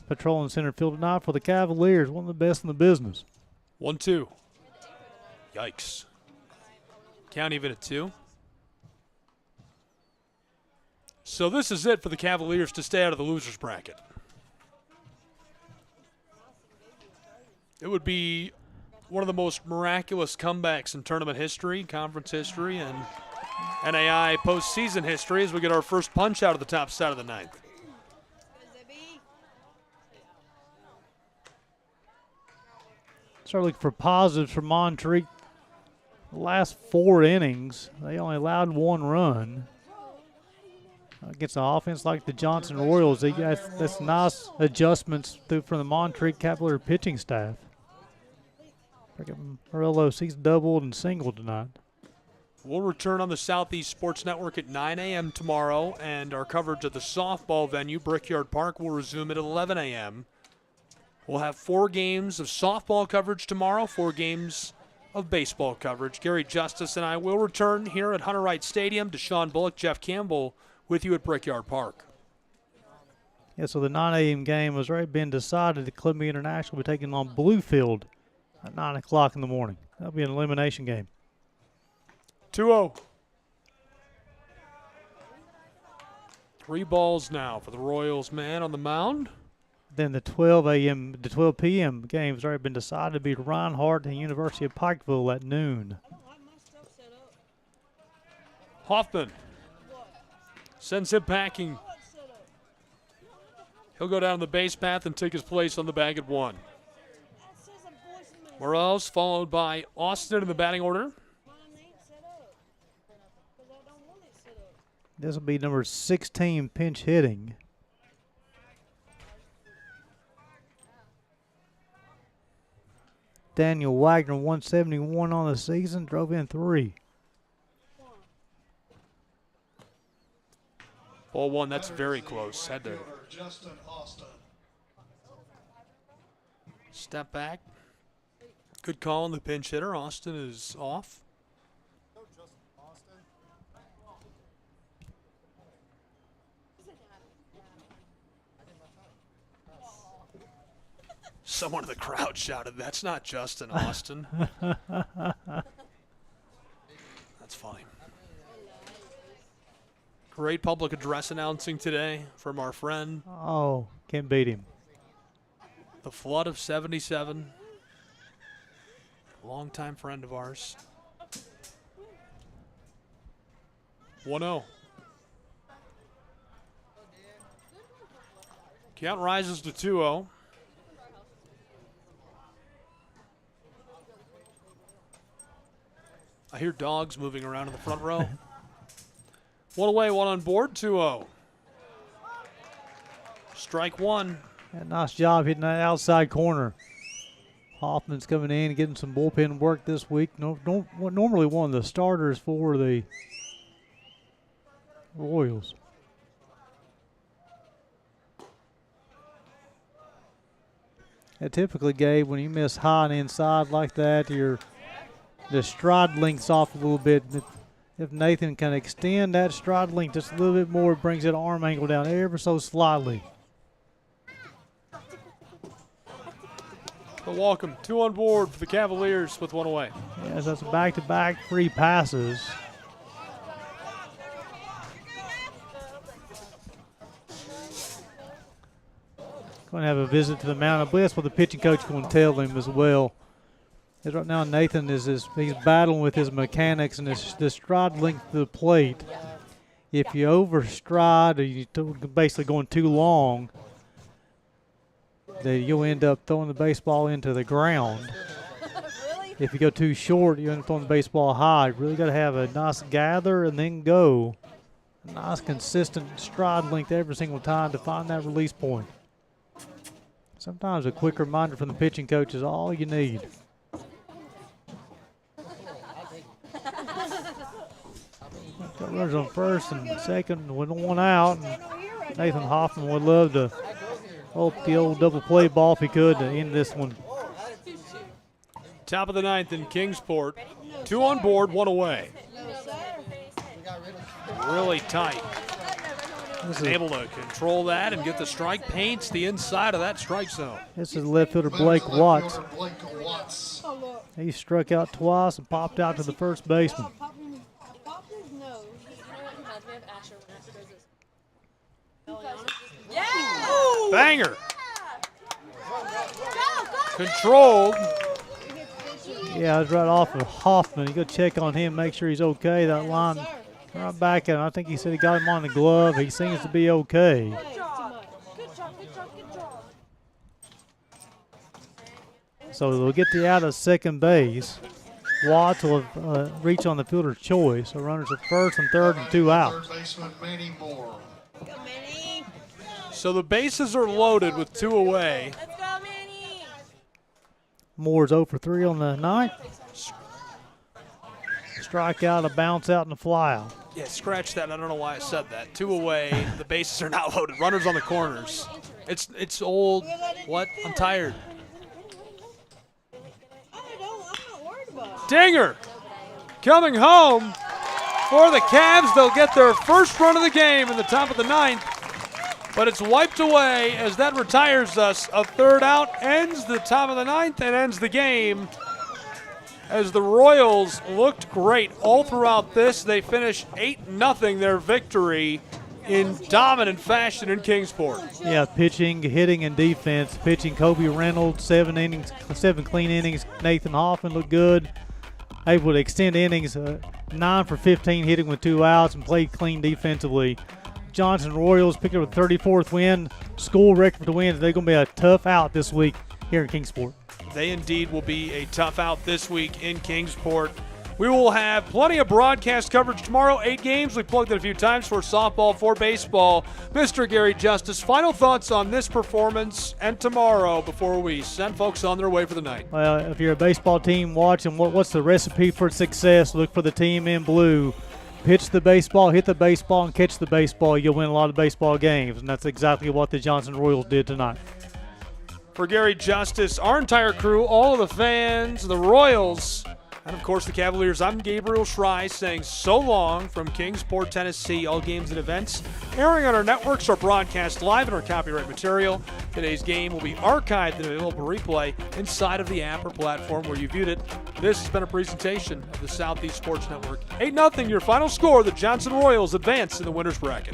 patrolling center field tonight for the Cavaliers. One of the best in the business. 1-2. Yikes. Count even at 2. So this is it for the Cavaliers to stay out of the losers bracket. It would be one of the most miraculous comebacks in tournament history, conference history, and NAI postseason history as we get our first punch out of the top side of the ninth. Start looking for positives for Montreat. The last 4 innings, they only allowed 1 run. Against an offense like the Johnson Royals, they got that's nice adjustments from the Montreat Cavalier pitching staff. Morelos, he's doubled and singled tonight. We'll return on the Southeast Sports Network at 9 a.m. tomorrow, and our coverage at the softball venue, Brickyard Park, will resume at 11 a.m. We'll have 4 games of softball coverage tomorrow, 4 games of baseball coverage. Gary Justice and I will return here at Hunter Wright Stadium. Deshaun Bullock, Jeff Campbell with you at Brickyard Park. Yeah, so the 9 a.m. game was already been decided that Columbia International will be taking on Bluefield at 9 o'clock in the morning. That'll be an elimination game. 2-0. 3 balls now for the Royals man on the mound. Then the 12 p.m. game has already been decided to be Reinhardt and University of Pikeville at noon. Hoffman sends him packing. He'll go down the base path and take his place on the bag at 1. Morales followed by Austin in the batting order. This will be number 16 pinch hitting. Daniel Wagner, 171 on the season, drove in 3. Ball 1, that's very close. Had to step back. Good call on the pinch hitter. Austin is off. Someone in the crowd shouted, "That's not Justin Austin." That's funny. Great public address announcing today from our friend. Oh, can't beat him. The Flood of 77. Longtime friend of ours. 1-0. Count rises to 2-0. I hear dogs moving around in the front row. 1 away, 1 on board, 2-0. Strike 1. Yeah, nice job hitting that outside corner. Hoffman's coming in and getting some bullpen work this week. Normally one of the starters for the Royals. Yeah, typically, Gabe, when you miss high and inside like that, the stride length's off a little bit. If Nathan can extend that stride length just a little bit more, it brings that arm angle down ever so slightly. But welcome, 2 on board for the Cavaliers with 1 away. Yes, that's back-to-back 3 passes. Going to have a visit to the mound. I believe that's what the pitching coach is going to tell him as well. As right now, Nathan he's battling with his mechanics and the stride length to the plate. If you overstride or you're basically going too long, then you'll end up throwing the baseball into the ground. If you go too short, you end up throwing the baseball high. You really got to have a nice gather and then go. A nice consistent stride length every single time to find that release point. Sometimes a quick reminder from the pitching coach is all you need. Got runners on first and second with 1 out. And Nathan Hoffman would love to hope the old double play ball if he could to end this one. Top of the 9th in Kingsport. 2 on board, 1 away. Really tight. Able to control that and get the strike. Paints the inside of that strike zone. This is left fielder Blake Watts. He struck out twice and popped out to the first baseman. Banger. Controlled. Yeah, it's right off of Hoffman. You go check on him, make sure he's okay. That line right back, and I think he said he got him on the glove. He seems to be okay. So they'll get the out of second base. Watts will reach on the fielder's choice. So runners at first and third and 2 outs. So the bases are loaded with 2 away. Moore's 0 for 3 on the night. Strikeout, a bounce out, and a fly out. Yeah, scratch that. I don't know why I said that. 2 away. The bases are not loaded. Runners on the corners. It's old. What? I'm tired. Dinger coming home for the Cavs. They'll get their first run of the game in the top of the 9th. but it's wiped away as that retires us. A third out, ends the top of the ninth, and ends the game. As the Royals looked great all throughout this, they finished 8-0 their victory in dominant fashion in Kingsport. Yeah, pitching, hitting, and defense. Pitching, Kobe Reynolds, 7 clean innings. Nathan Hoffman looked good. Able to extend innings, 9 for 15, hitting with 2 outs, and played clean defensively. Johnson Royals picked up a 34th win, school record for the wins. They're going to be a tough out this week here in Kingsport. They indeed will be a tough out this week in Kingsport. We will have plenty of broadcast coverage tomorrow. 8 games. We plugged it a few times for softball, for baseball. Mr. Gary Justice, final thoughts on this performance and tomorrow before we send folks on their way for the night. Well, if you're a baseball team watching, what's the recipe for success? Look for the team in blue. Pitch the baseball, hit the baseball, and catch the baseball. You'll win a lot of baseball games, and that's exactly what the Johnson Royals did tonight. For Gary Justice, our entire crew, all of the fans, the Royals, and, of course, the Cavaliers, I'm Gabriel Schrei saying so long from Kingsport, Tennessee. All games and events airing on our networks are broadcast live in our copyright material. Today's game will be archived and available for replay inside of the app or platform where you viewed it. This has been a presentation of the Southeast Sports Network. 8-0, your final score. The Johnson Royals advance in the winner's bracket.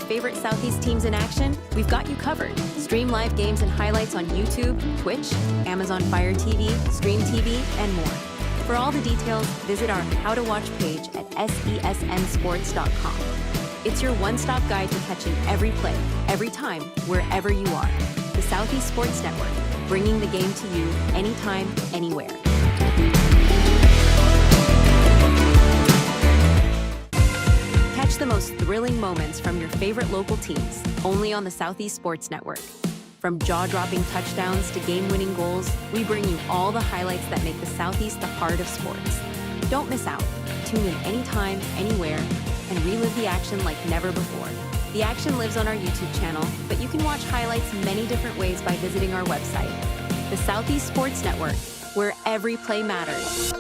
Favorite Southeast teams in action? We've got you covered. Stream live games and highlights on YouTube, Twitch, Amazon Fire TV, Stream TV, and more. For all the details, visit our How to Watch page at sesnsports.com. It's your one-stop guide to catching every play, every time, wherever you are. The Southeast Sports Network, bringing the game to you anytime, anywhere. Catch the most thrilling moments from your favorite local teams, only on the Southeast Sports Network. From jaw-dropping touchdowns to game-winning goals, we bring you all the highlights that make the Southeast the heart of sports. Don't miss out. Tune in anytime, anywhere, and relive the action like never before. The action lives on our YouTube channel, but you can watch highlights many different ways by visiting our website. The Southeast Sports Network, where every play matters.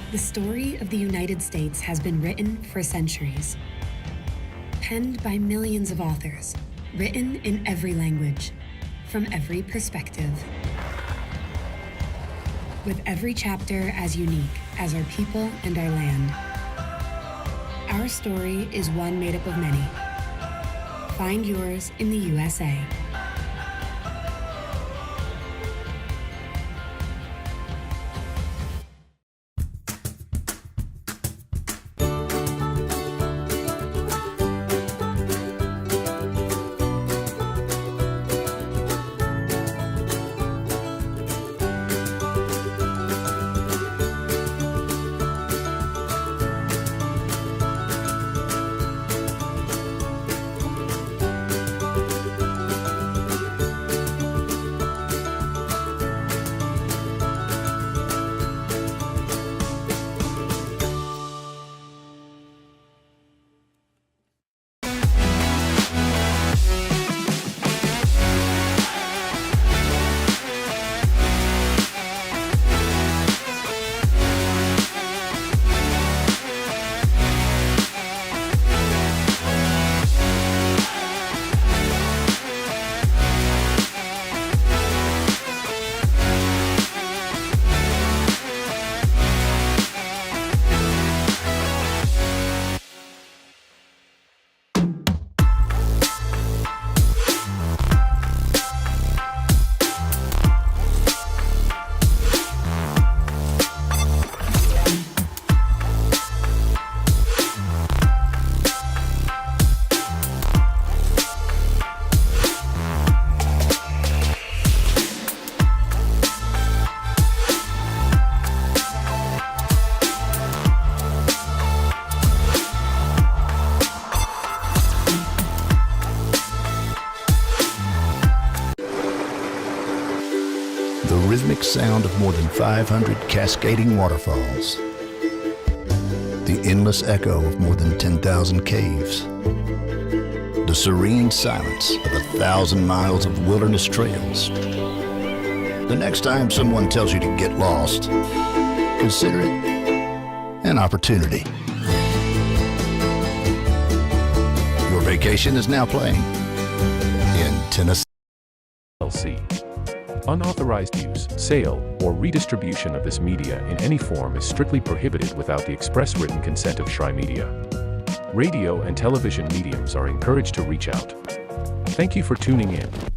The story of the United States has been written for centuries. Penned by millions of authors, written in every language, from every perspective. With every chapter as unique as our people and our land. Our story is one made up of many. Find yours in the USA. rhythmic sound of more than 500 cascading waterfalls, the endless echo of more than 10,000 caves, the serene silence of 1,000 miles of wilderness trails. The next time someone tells you to get lost, consider it an opportunity. Your vacation is now playing in Tennessee. LLC. Unauthorized use, sale, or redistribution of this media in any form is strictly prohibited without the express written consent of Shry Media. Radio and television mediums are encouraged to reach out. Thank you for tuning in.